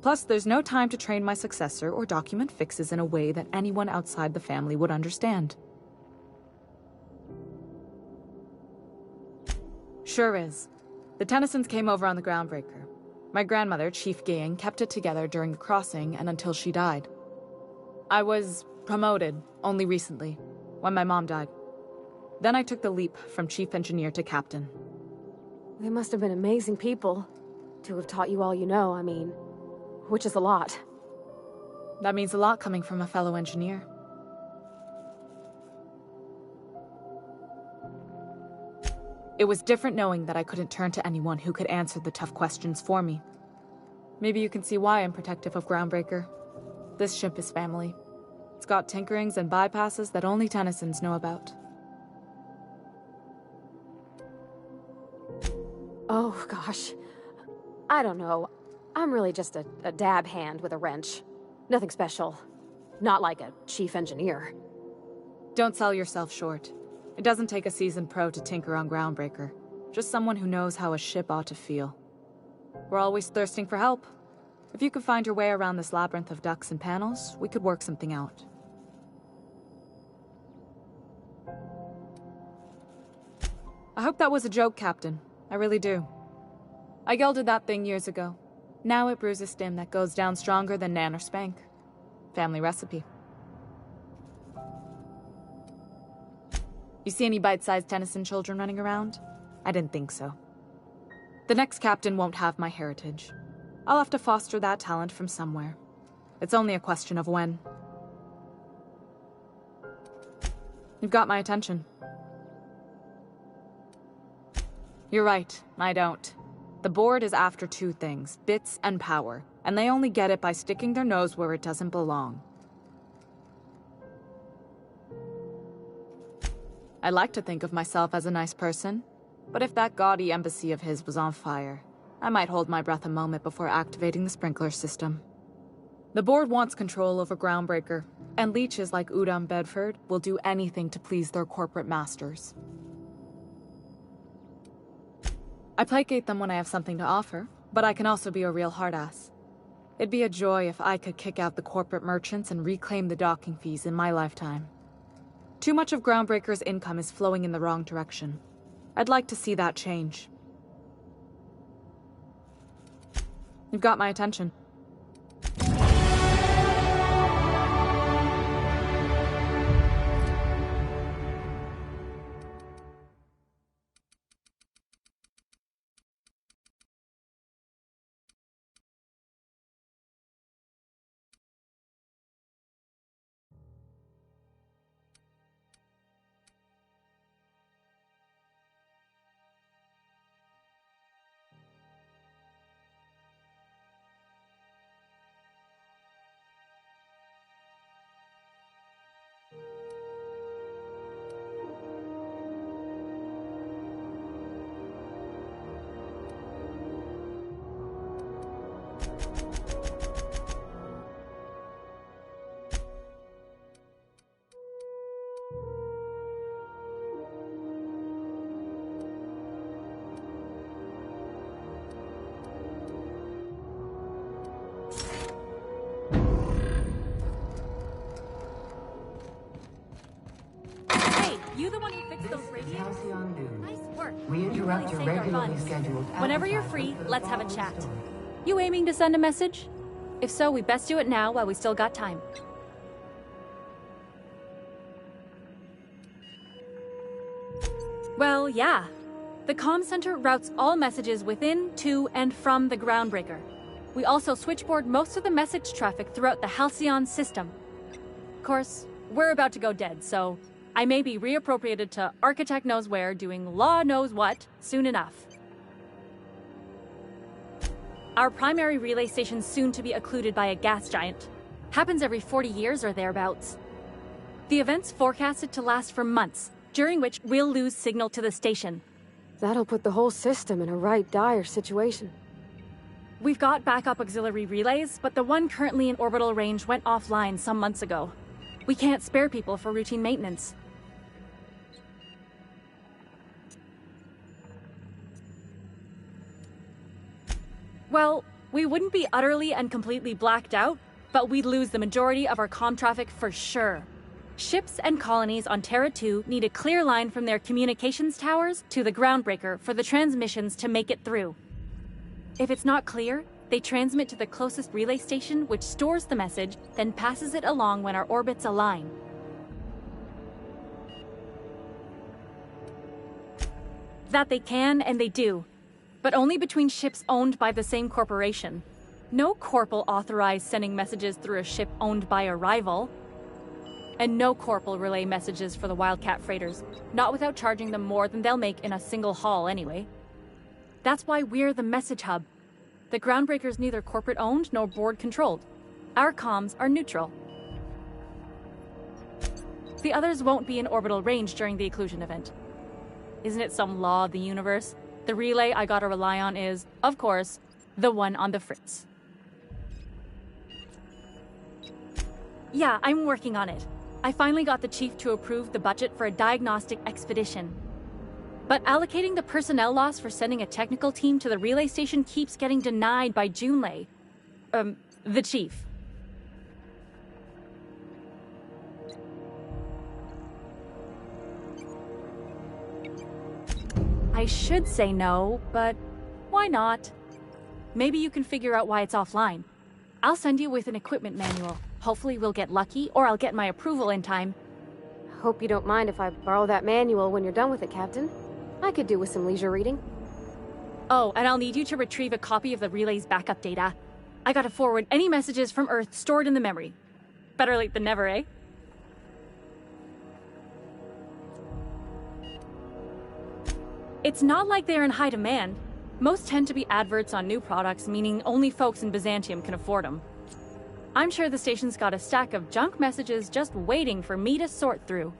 Plus, there's no time to train my successor or document fixes in a way that anyone outside the family would understand. Sure is. The Tennysons came over on the Groundbreaker. My grandmother, Chief Gaying, kept it together during the crossing and until she died. I was promoted only recently, when my mom died. Then I took the leap from chief engineer to captain. They must have been amazing people to have taught you all you know, I mean, which is a lot. That means a lot coming from a fellow engineer. It was different knowing that I couldn't turn to anyone who could answer the tough questions for me. Maybe you can see why I'm protective of Groundbreaker. This ship is family. It's got tinkerings and bypasses that only Tennysons know about. Oh, gosh. I don't know. I'm really just a dab hand with a wrench. Nothing special. Not like a chief engineer. Don't sell yourself short. It doesn't take a seasoned pro to tinker on Groundbreaker. Just someone who knows how a ship ought to feel. We're always thirsting for help. If you could find your way around this labyrinth of ducts and panels, we could work something out. I hope that was a joke, Captain. I really do. I gelded that thing years ago. Now it brews a stim that goes down stronger than Nan or Spank. Family recipe. You see any bite-sized Tennyson children running around? I didn't think so. The next captain won't have my heritage. I'll have to foster that talent from somewhere. It's only a question of when. You've got my attention. You're right, I don't. The board is after two things, bits and power, and they only get it by sticking their nose where it doesn't belong. I like to think of myself as a nice person, but if that gaudy embassy of his was on fire, I might hold my breath a moment before activating the sprinkler system. The board wants control over Groundbreaker, and leeches like Udom Bedford will do anything to please their corporate masters. I placate them when I have something to offer, but I can also be a real hard-ass. It'd be a joy if I could kick out the corporate merchants and reclaim the docking fees in my lifetime. Too much of Groundbreaker's income is flowing in the wrong direction. I'd like to see that change. You've got my attention. You the one who fixed those radios? Nice work. We interrupt your Really saved our regularly funds. scheduled Whenever you're free, let's have a chat. You aiming to send a message? If so, we best do it now while we still got time. Well, yeah. The comm center routes all messages within, to, and from the Groundbreaker. We also switchboard most of the message traffic throughout the Halcyon system. Of course, we're about to go dead, so I may be reappropriated to architect knows where, doing law knows what, soon enough. Our primary relay station's soon to be occluded by a gas giant. Happens every 40 years or thereabouts. The event's forecasted to last for months, during which we'll lose signal to the station. That'll put the whole system in a right dire situation. We've got backup auxiliary relays, but the one currently in orbital range went offline some months ago. We can't spare people for routine maintenance. Well, we wouldn't be utterly and completely blacked out, but we'd lose the majority of our comm traffic for sure. Ships and colonies on Terra 2 need a clear line from their communications towers to the Groundbreaker for the transmissions to make it through. If it's not clear, they transmit to the closest relay station, which stores the message, then passes it along when our orbits align. That they can, and they do. But only between ships owned by the same corporation. No corp will authorize sending messages through a ship owned by a rival. And no corp will relay messages for the Wildcat freighters, not without charging them more than they'll make in a single haul anyway. That's why we're the message hub. The Groundbreaker's neither corporate owned nor board controlled. Our comms are neutral. the others won't be in orbital range during the occlusion event. Isn't it some law of the universe? The relay I gotta rely on is, of course, the one on the Fritz. Yeah, I'm working on it. I finally got the chief to approve the budget for a diagnostic expedition. But allocating the personnel loss for sending a technical team to the relay station keeps getting denied by Junlei. The chief. I should say no, but why not? Maybe you can figure out why it's offline. I'll send you with an equipment manual. Hopefully we'll get lucky, or I'll get my approval in time. Hope you don't mind if I borrow that manual when you're done with it, Captain. I could do with some leisure reading. Oh, and I'll need you to retrieve a copy of the relay's backup data. I gotta forward any messages from Earth stored in the memory. Better late than never, eh? It's not like they're in high demand. Most tend to be adverts on new products, meaning only folks in Byzantium can afford them. I'm sure the station's got a stack of junk messages just waiting for me to sort through.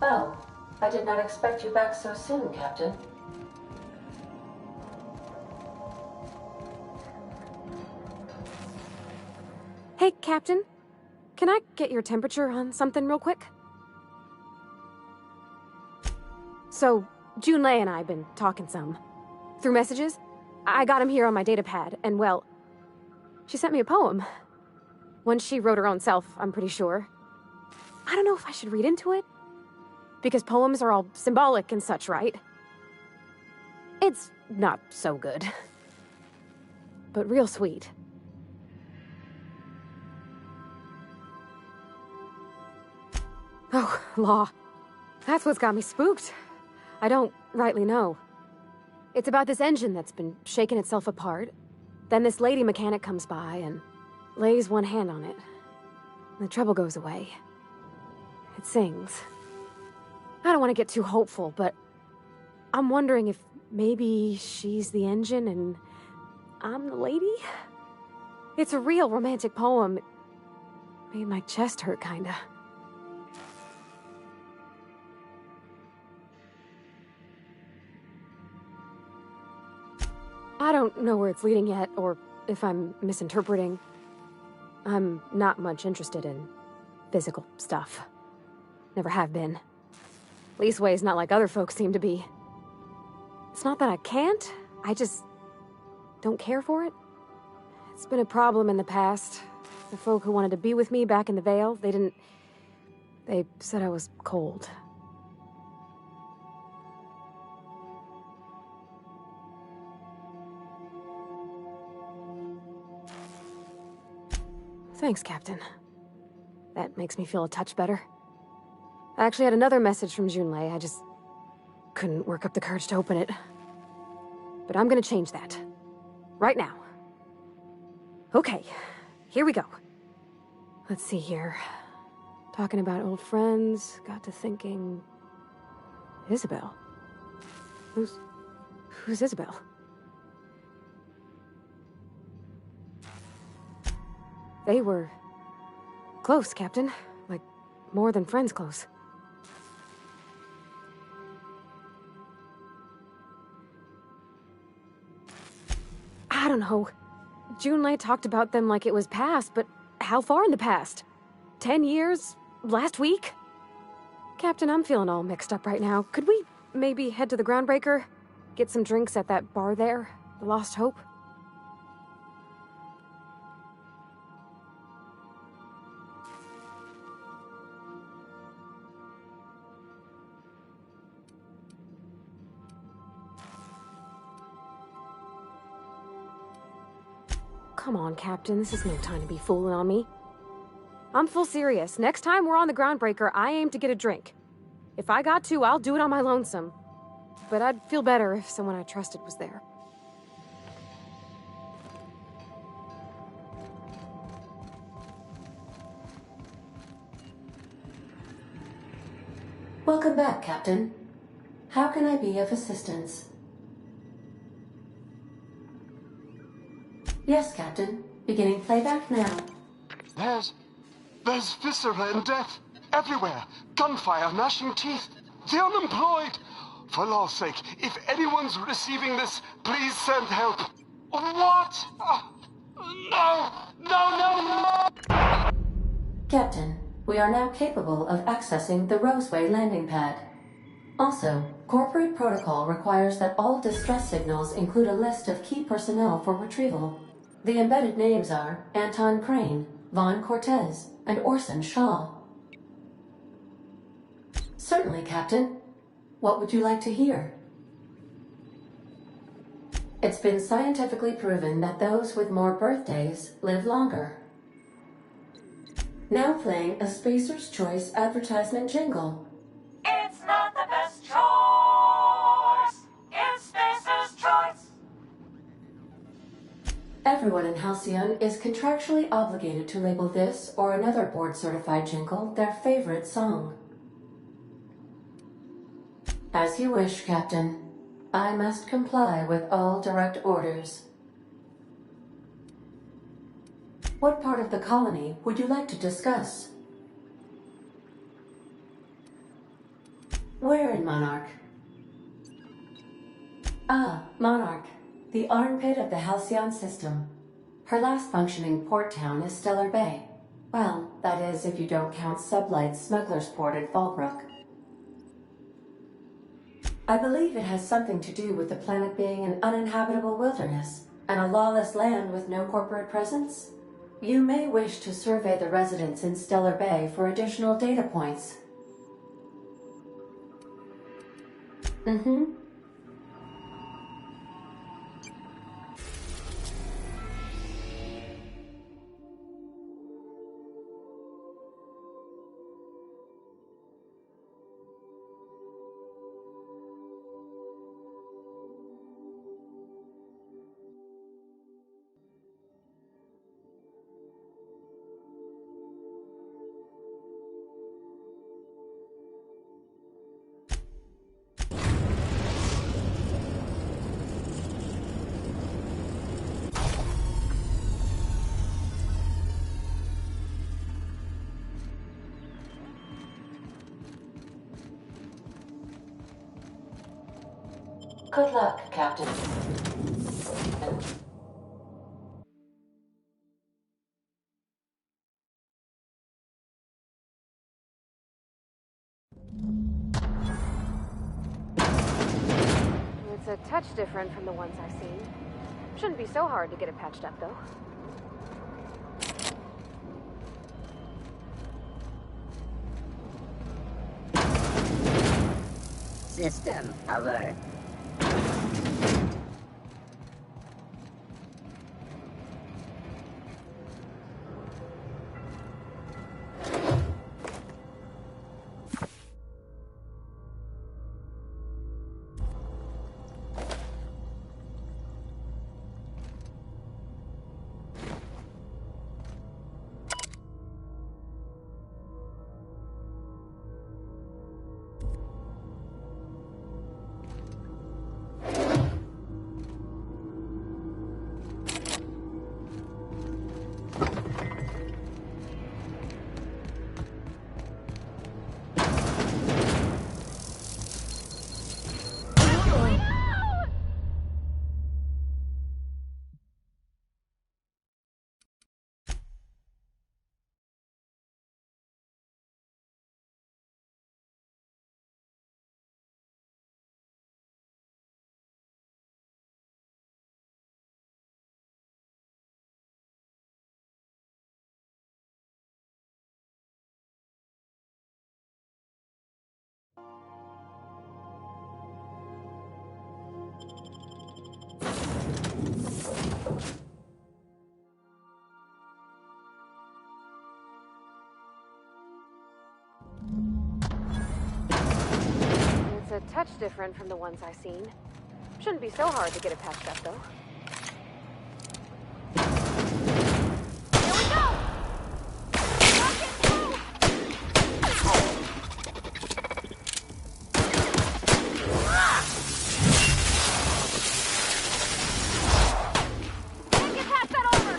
Oh, I did not expect you back so soon, Captain. Hey, Captain. Can I get your temperature on something real quick? So, Junlei and I have been talking some. Through messages. I got him here on my datapad, and well, she sent me a poem. One she wrote her own self, I'm pretty sure. I don't know if I should read into it. Because poems are all symbolic and such, right? It's not so good. But real sweet. Oh, law. That's what's got me spooked. I don't rightly know. It's about this engine that's been shaking itself apart. Then this lady mechanic comes by and lays one hand on it. The trouble goes away. It sings. I don't want to get too hopeful, but I'm wondering if maybe she's the engine and I'm the lady? It's a real romantic poem. It made my chest hurt, kinda. I don't know where it's leading yet, or if I'm misinterpreting. I'm not much interested in physical stuff. Never have been. Leastways, not like other folks seem to be. It's not that I can't, I just don't care for it. It's been a problem in the past. The folk who wanted to be with me back in the Vale, they said I was cold. Thanks, Captain. That makes me feel a touch better. I actually had another message from Junlei. I just couldn't work up the courage to open it. But I'm gonna change that. Right now. Okay, here we go. Let's see here. Talking about old friends, got to thinking... Isabel? Who's Isabel? They were... close, Captain. Like, more than friends close. I don't know. Junlei talked about them like it was past, but how far in the past? 10 years? Last week? Captain, I'm feeling all mixed up right now. Could we maybe head to the Groundbreaker? Get some drinks at that bar there? The Lost Hope? Come on, Captain. This is no time to be fooling on me. I'm full serious. Next time we're on the Groundbreaker, I aim to get a drink. If I got to, I'll do it on my lonesome. But I'd feel better if someone I trusted was there. Welcome back, Captain. How can I be of assistance? Yes, Captain. Beginning playback now. There's viscera and death everywhere. Gunfire, gnashing teeth. The unemployed. For law's sake, if anyone's receiving this, please send help. What? No! Captain, we are now capable of accessing the Roseway landing pad. Also, corporate protocol requires that all distress signals include a list of key personnel for retrieval. The embedded names are Anton Crane, Vaughn Cortez, and Orson Shaw. Certainly, Captain. What would you like to hear? It's been scientifically proven that those with more birthdays live longer. Now playing a Spacer's Choice advertisement jingle. It's not the best choice. It's Spacer's Choice. Everyone in Halcyon is contractually obligated to label this or another board-certified jingle their favorite song. As you wish, Captain. I must comply with all direct orders. What part of the colony would you like to discuss? Where in Monarch? Ah, Monarch. The armpit of the Halcyon system. Her last functioning port town is Stellar Bay. Well, that is if you don't count Sublight's Smuggler's Port at Fallbrook. I believe it has something to do with the planet being an uninhabitable wilderness and a lawless land with no corporate presence. You may wish to survey the residents in Stellar Bay for additional data points. Good luck, Captain. It's a touch different from the ones I've seen. Shouldn't be so hard to get it patched up, though. System alert. touch different from the ones I've seen. Shouldn't be so hard to get it patched up, though. Here we go! Rocket through! Can't get past that armor!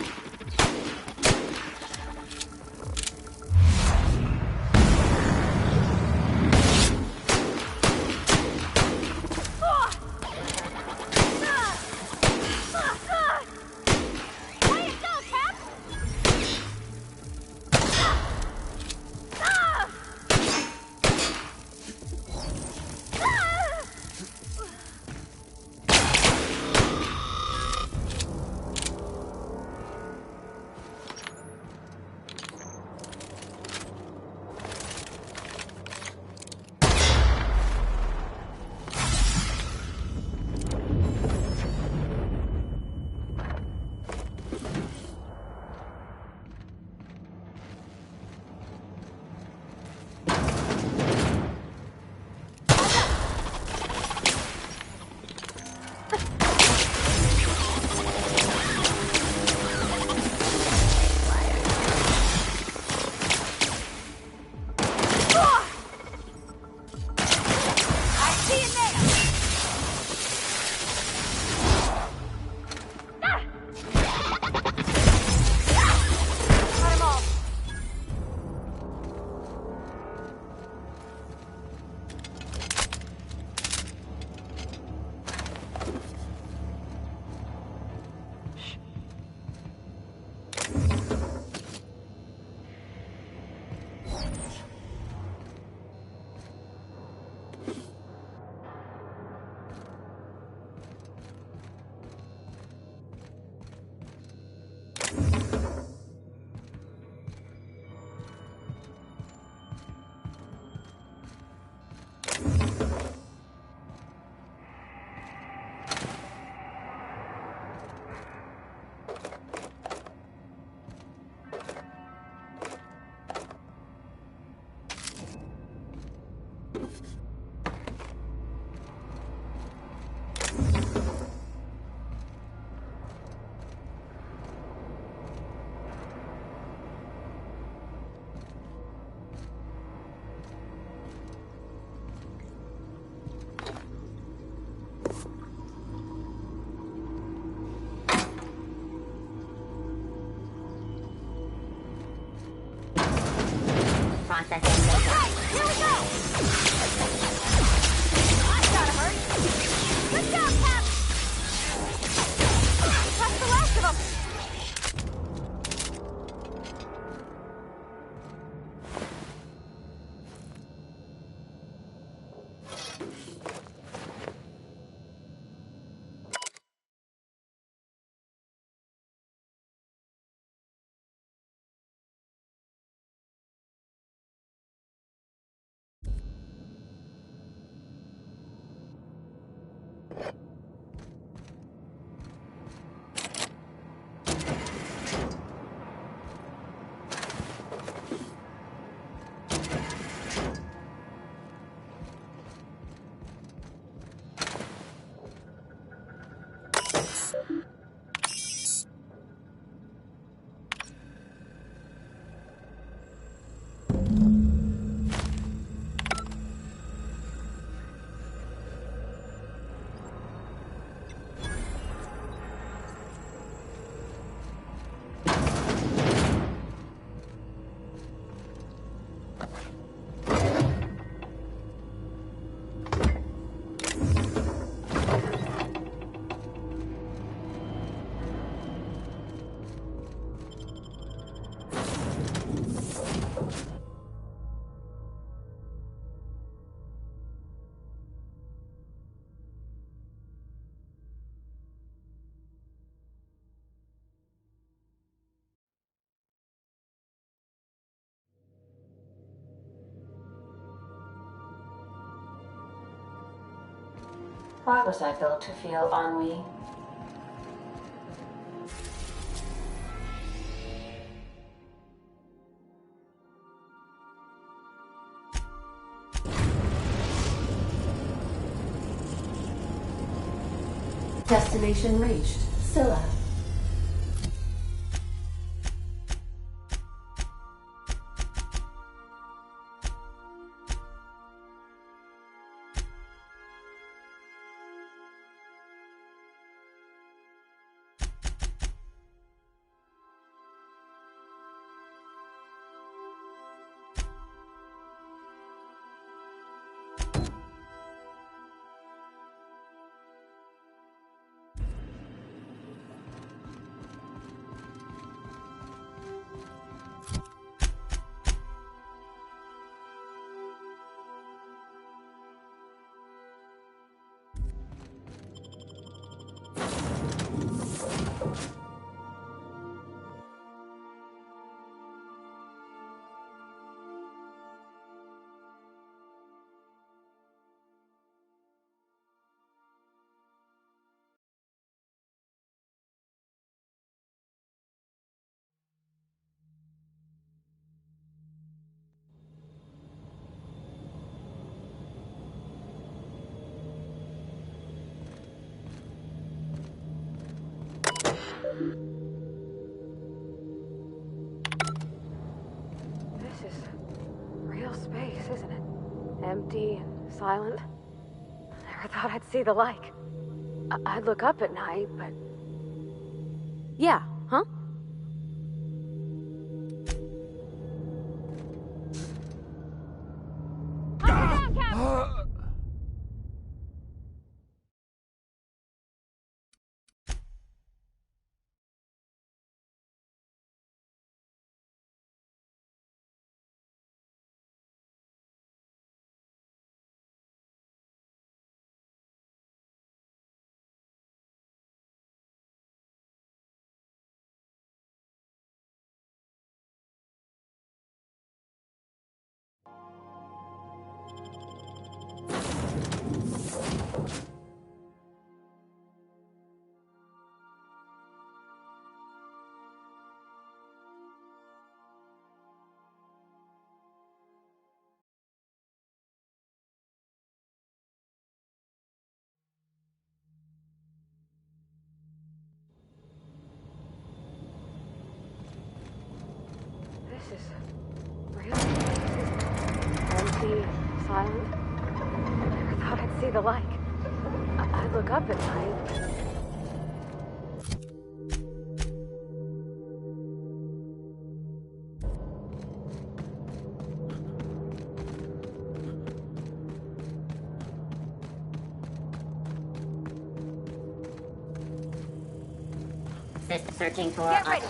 Processing data. Okay, here we go! That's gotta hurt. Good job, Cap! That's the last of them! Why was I built to feel ennui? Destination reached. Scylla. This is real space, isn't it? Empty and silent. Never thought I'd see the like. I'd look up at night, but... Yeah, huh? This is real space. Empty, silent. Never thought I'd see the like. I'd look up at night. Searching for... Get ready!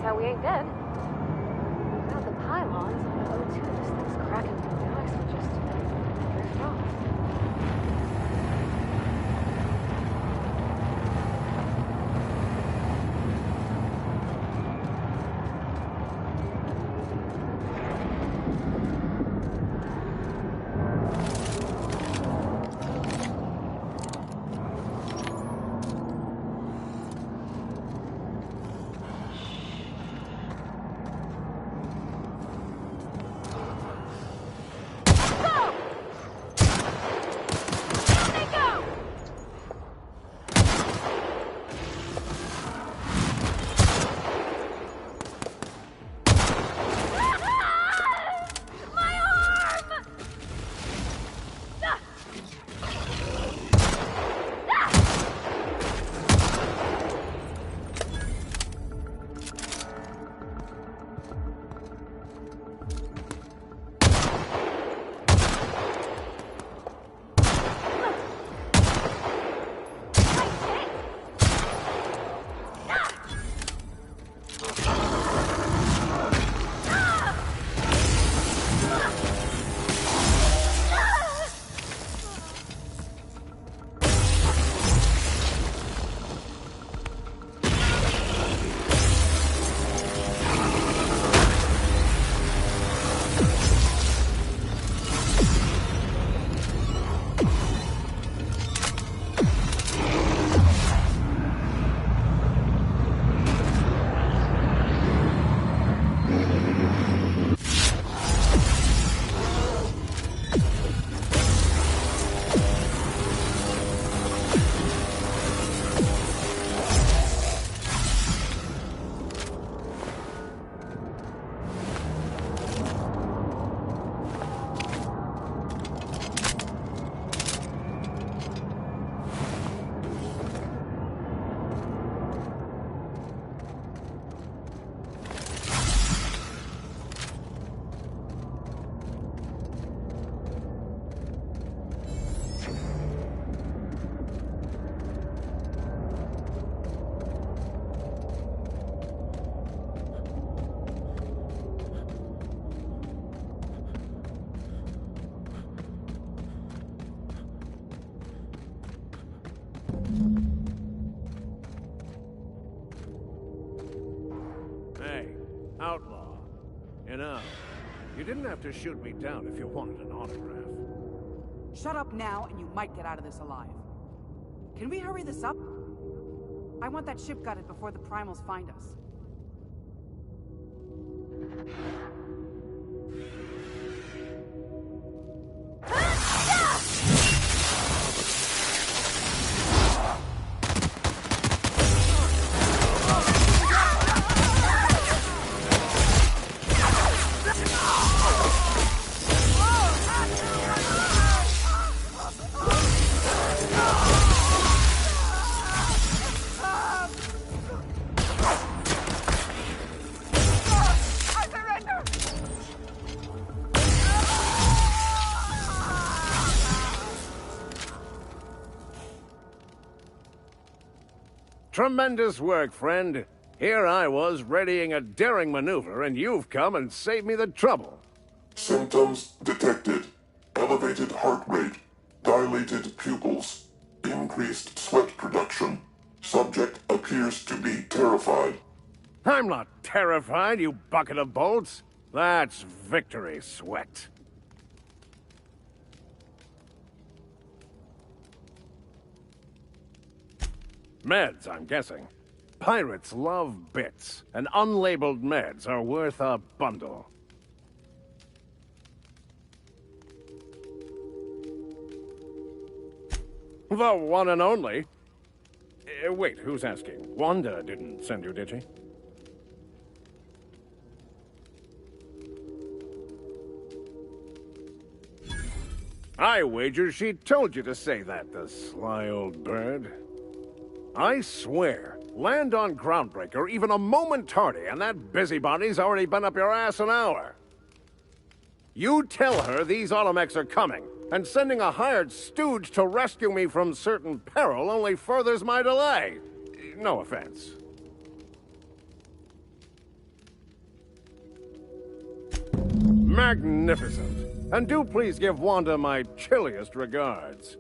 How we ain't dead. Without the pylons on the O2, this thing's cracking through the ice will just drift off. You didn't have to shoot me down if you wanted an autograph. Shut up now, and you might get out of this alive. Can we hurry this up? I want that ship gutted before the primals find us. Tremendous work, friend. Here I was readying a daring maneuver, and you've come and saved me the trouble. Symptoms detected. Elevated heart rate, dilated pupils, increased sweat production. Subject appears to be terrified. I'm not terrified, you bucket of bolts. That's victory sweat. Meds, I'm guessing. Pirates love bits, and unlabeled meds are worth a bundle. The one and only. Wait, who's asking? Wanda didn't send you, did she? I wager she told you to say that, the sly old bird. I swear, land on Groundbreaker even a moment tardy, and that busybody's already been up your ass an hour. You tell her these automechs are coming, and sending a hired stooge to rescue me from certain peril only furthers my delay. No offense. Magnificent. And do please give Wanda my chilliest regards.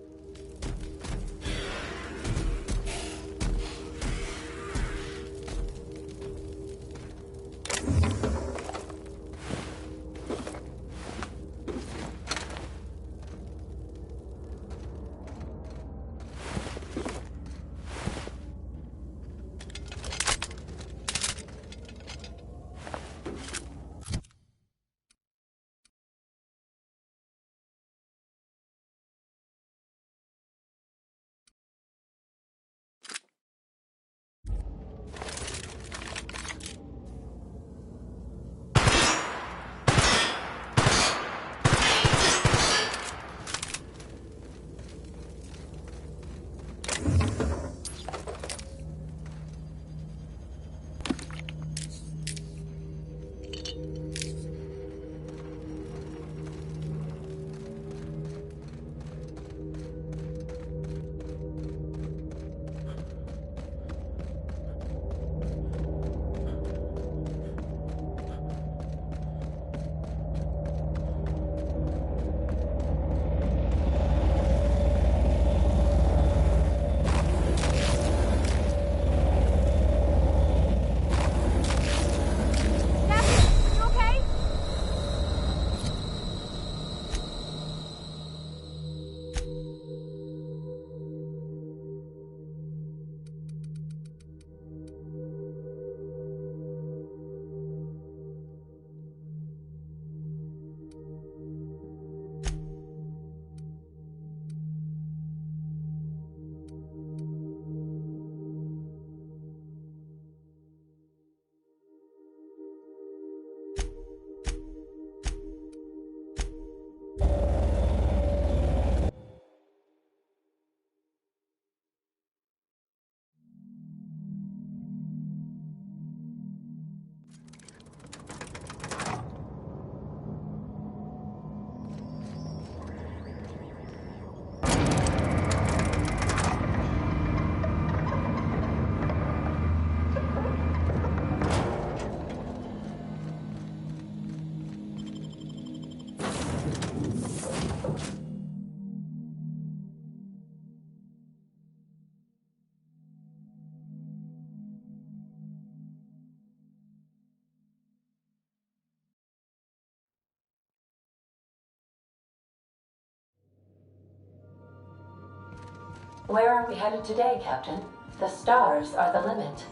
Where are we headed today, Captain? The stars are the limit.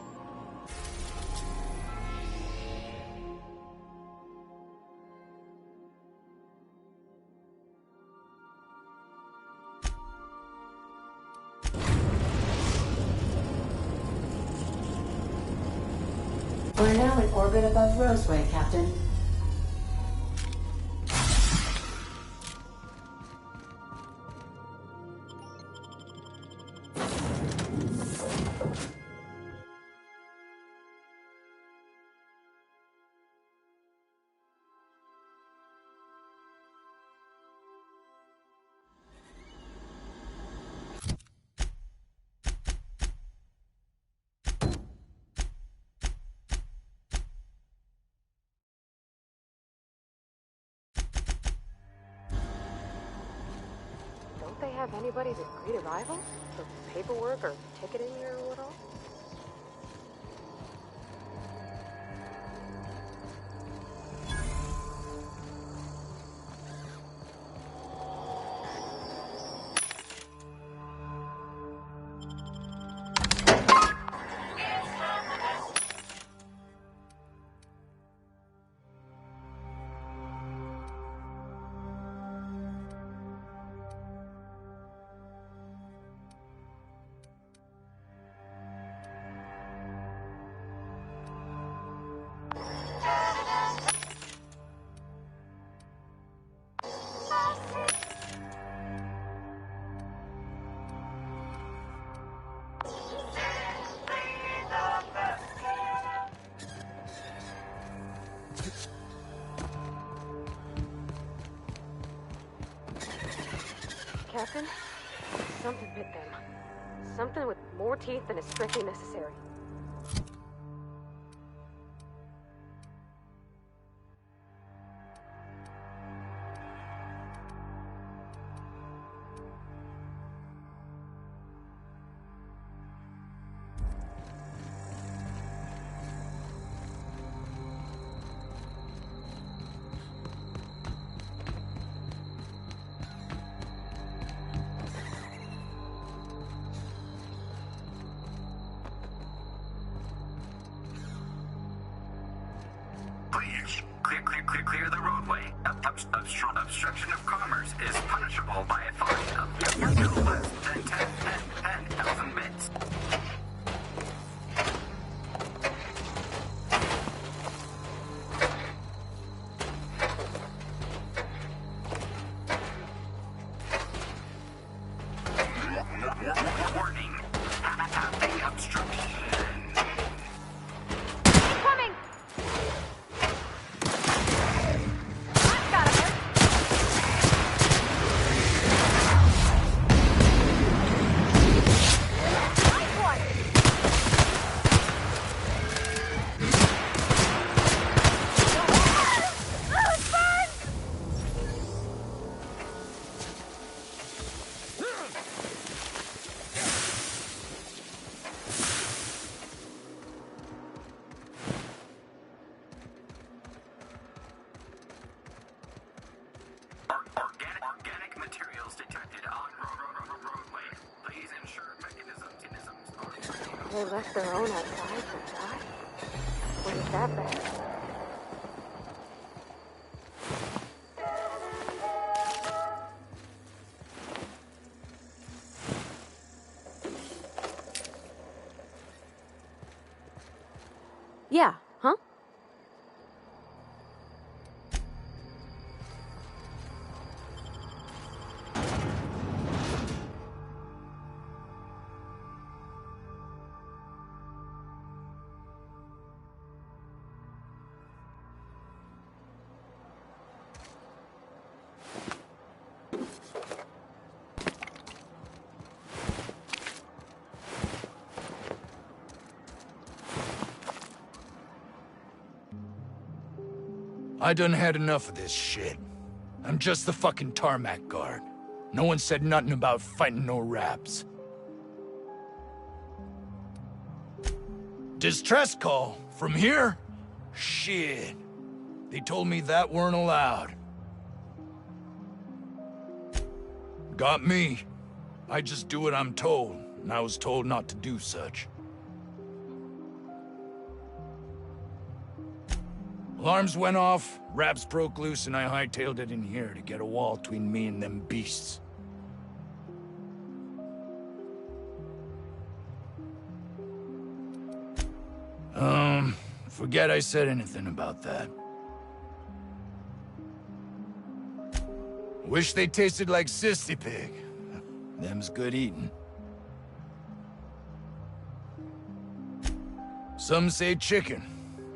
We're now in orbit above Roseway, Captain. Don't they have anybody's agreed arrival? For paperwork or ticketing or what all? Captain, something bit them. Something with more teeth than is strictly necessary. Please, clear the roadway. Obstruction of commerce is punishable by a fine of no less than 10,000 bits. Warning, having obstruction. Coming! Organic materials detected on roadway. Please ensure mechanisms are... They left their own outside to die? What is that bad? Yeah, huh? I done had enough of this shit. I'm just the fucking tarmac guard. No one said nothing about fighting no raps. Distress call? From here? Shit. They told me that weren't allowed. Got me. I just do what I'm told, and I was told not to do such. Alarms went off, wraps broke loose, and I hightailed it in here to get a wall between me and them beasts. Forget I said anything about that. Wish they tasted like Sissy Pig. Them's good eating. Some say chicken.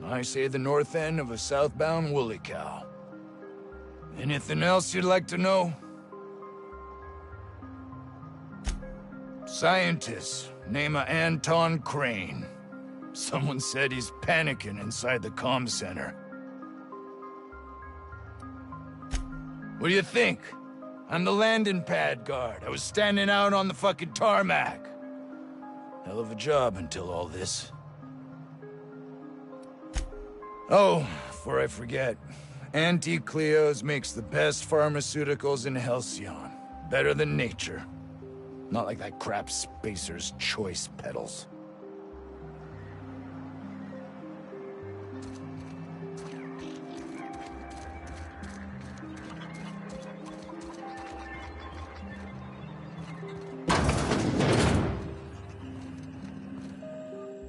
I say the north end of a southbound woolly cow. Anything else you'd like to know? Scientist, name of Anton Crane. Someone said he's panicking inside the comm center. What do you think? I'm the landing pad guard. I was standing out on the fucking tarmac. Hell of a job until all this. Oh, before I forget, Auntie Cleo's makes the best pharmaceuticals in Halcyon. Better than nature. Not like that crap Spacer's Choice peddles.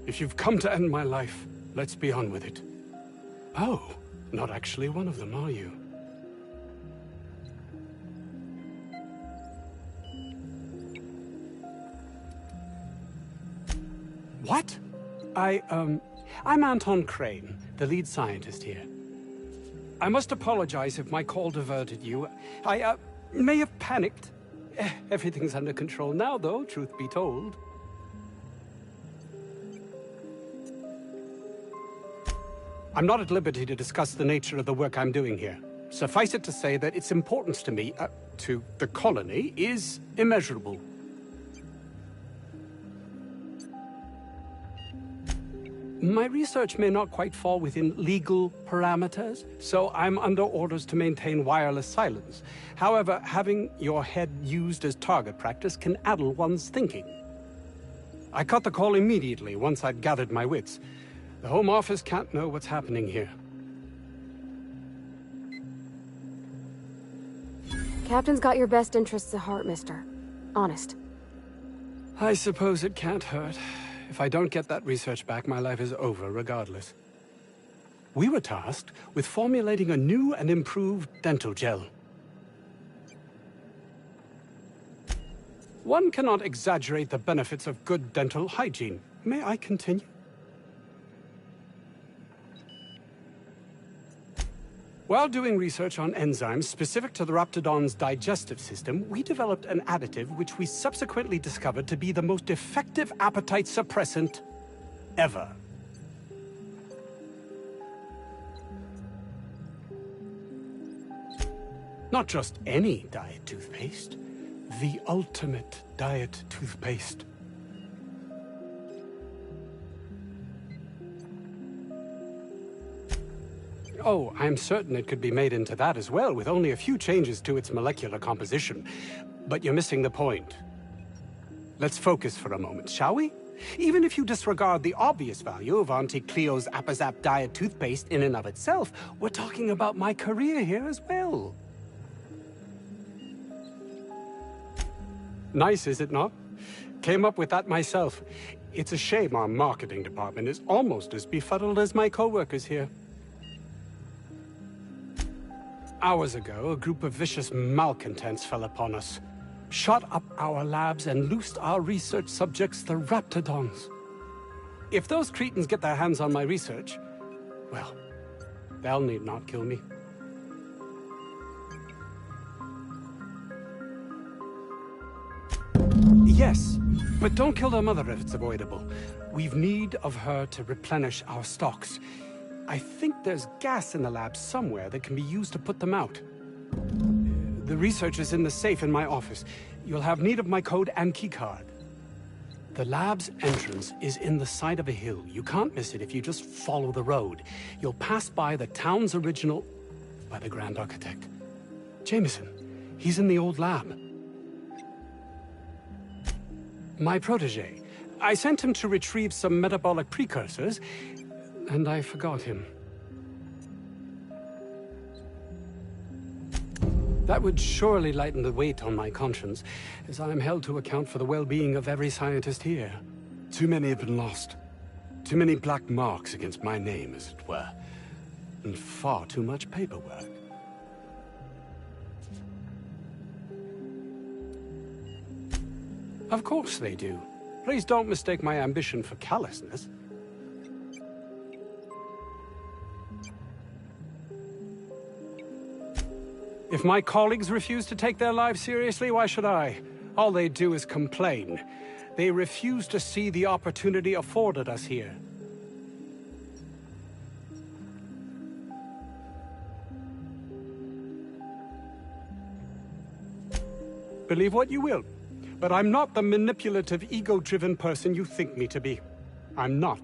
If you've come to end my life, let's be on with it. Oh, not actually one of them, are you? What? I'm Anton Crane, the lead scientist here. I must apologize if my call diverted you. I may have panicked. Everything's under control now, though, truth be told. I'm not at liberty to discuss the nature of the work I'm doing here. Suffice it to say that its importance to me, to the colony, is immeasurable. My research may not quite fall within legal parameters, so I'm under orders to maintain wireless silence. However, having your head used as target practice can addle one's thinking. I cut the call immediately once I'd gathered my wits. The Home Office can't know what's happening here. Captain's got your best interests at heart, mister. Honest. I suppose it can't hurt. If I don't get that research back, my life is over regardless. We were tasked with formulating a new and improved dental gel. One cannot exaggerate the benefits of good dental hygiene. May I continue? While doing research on enzymes specific to the Raptidon's digestive system, we developed an additive which we subsequently discovered to be the most effective appetite suppressant ever. Not just any diet toothpaste, the ultimate diet toothpaste. Oh, I'm certain it could be made into that as well, with only a few changes to its molecular composition. But you're missing the point. Let's focus for a moment, shall we? Even if you disregard the obvious value of Auntie Cleo's Appazap Diet toothpaste in and of itself, we're talking about my career here as well. Nice, is it not? Came up with that myself. It's a shame our marketing department is almost as befuddled as my co-workers here. Hours ago, a group of vicious malcontents fell upon us, shot up our labs and loosed our research subjects, the Raptidons. If those cretins get their hands on my research, well, they'll need not kill me. Yes, but don't kill their mother if it's avoidable. We've need of her to replenish our stocks. I think there's gas in the lab somewhere that can be used to put them out. The research is in the safe in my office. You'll have need of my code and keycard. The lab's entrance is in the side of a hill. You can't miss it if you just follow the road. You'll pass by the town's original... by the Grand Architect. Jameson. He's in the old lab. My protege. I sent him to retrieve some metabolic precursors, and I forgot him. That would surely lighten the weight on my conscience, as I am held to account for the well-being of every scientist here. Too many have been lost. Too many black marks against my name, as it were. And far too much paperwork. Of course they do. Please don't mistake my ambition for callousness. If my colleagues refuse to take their lives seriously, why should I? All they do is complain. They refuse to see the opportunity afforded us here. Believe what you will, but I'm not the manipulative, ego-driven person you think me to be. I'm not.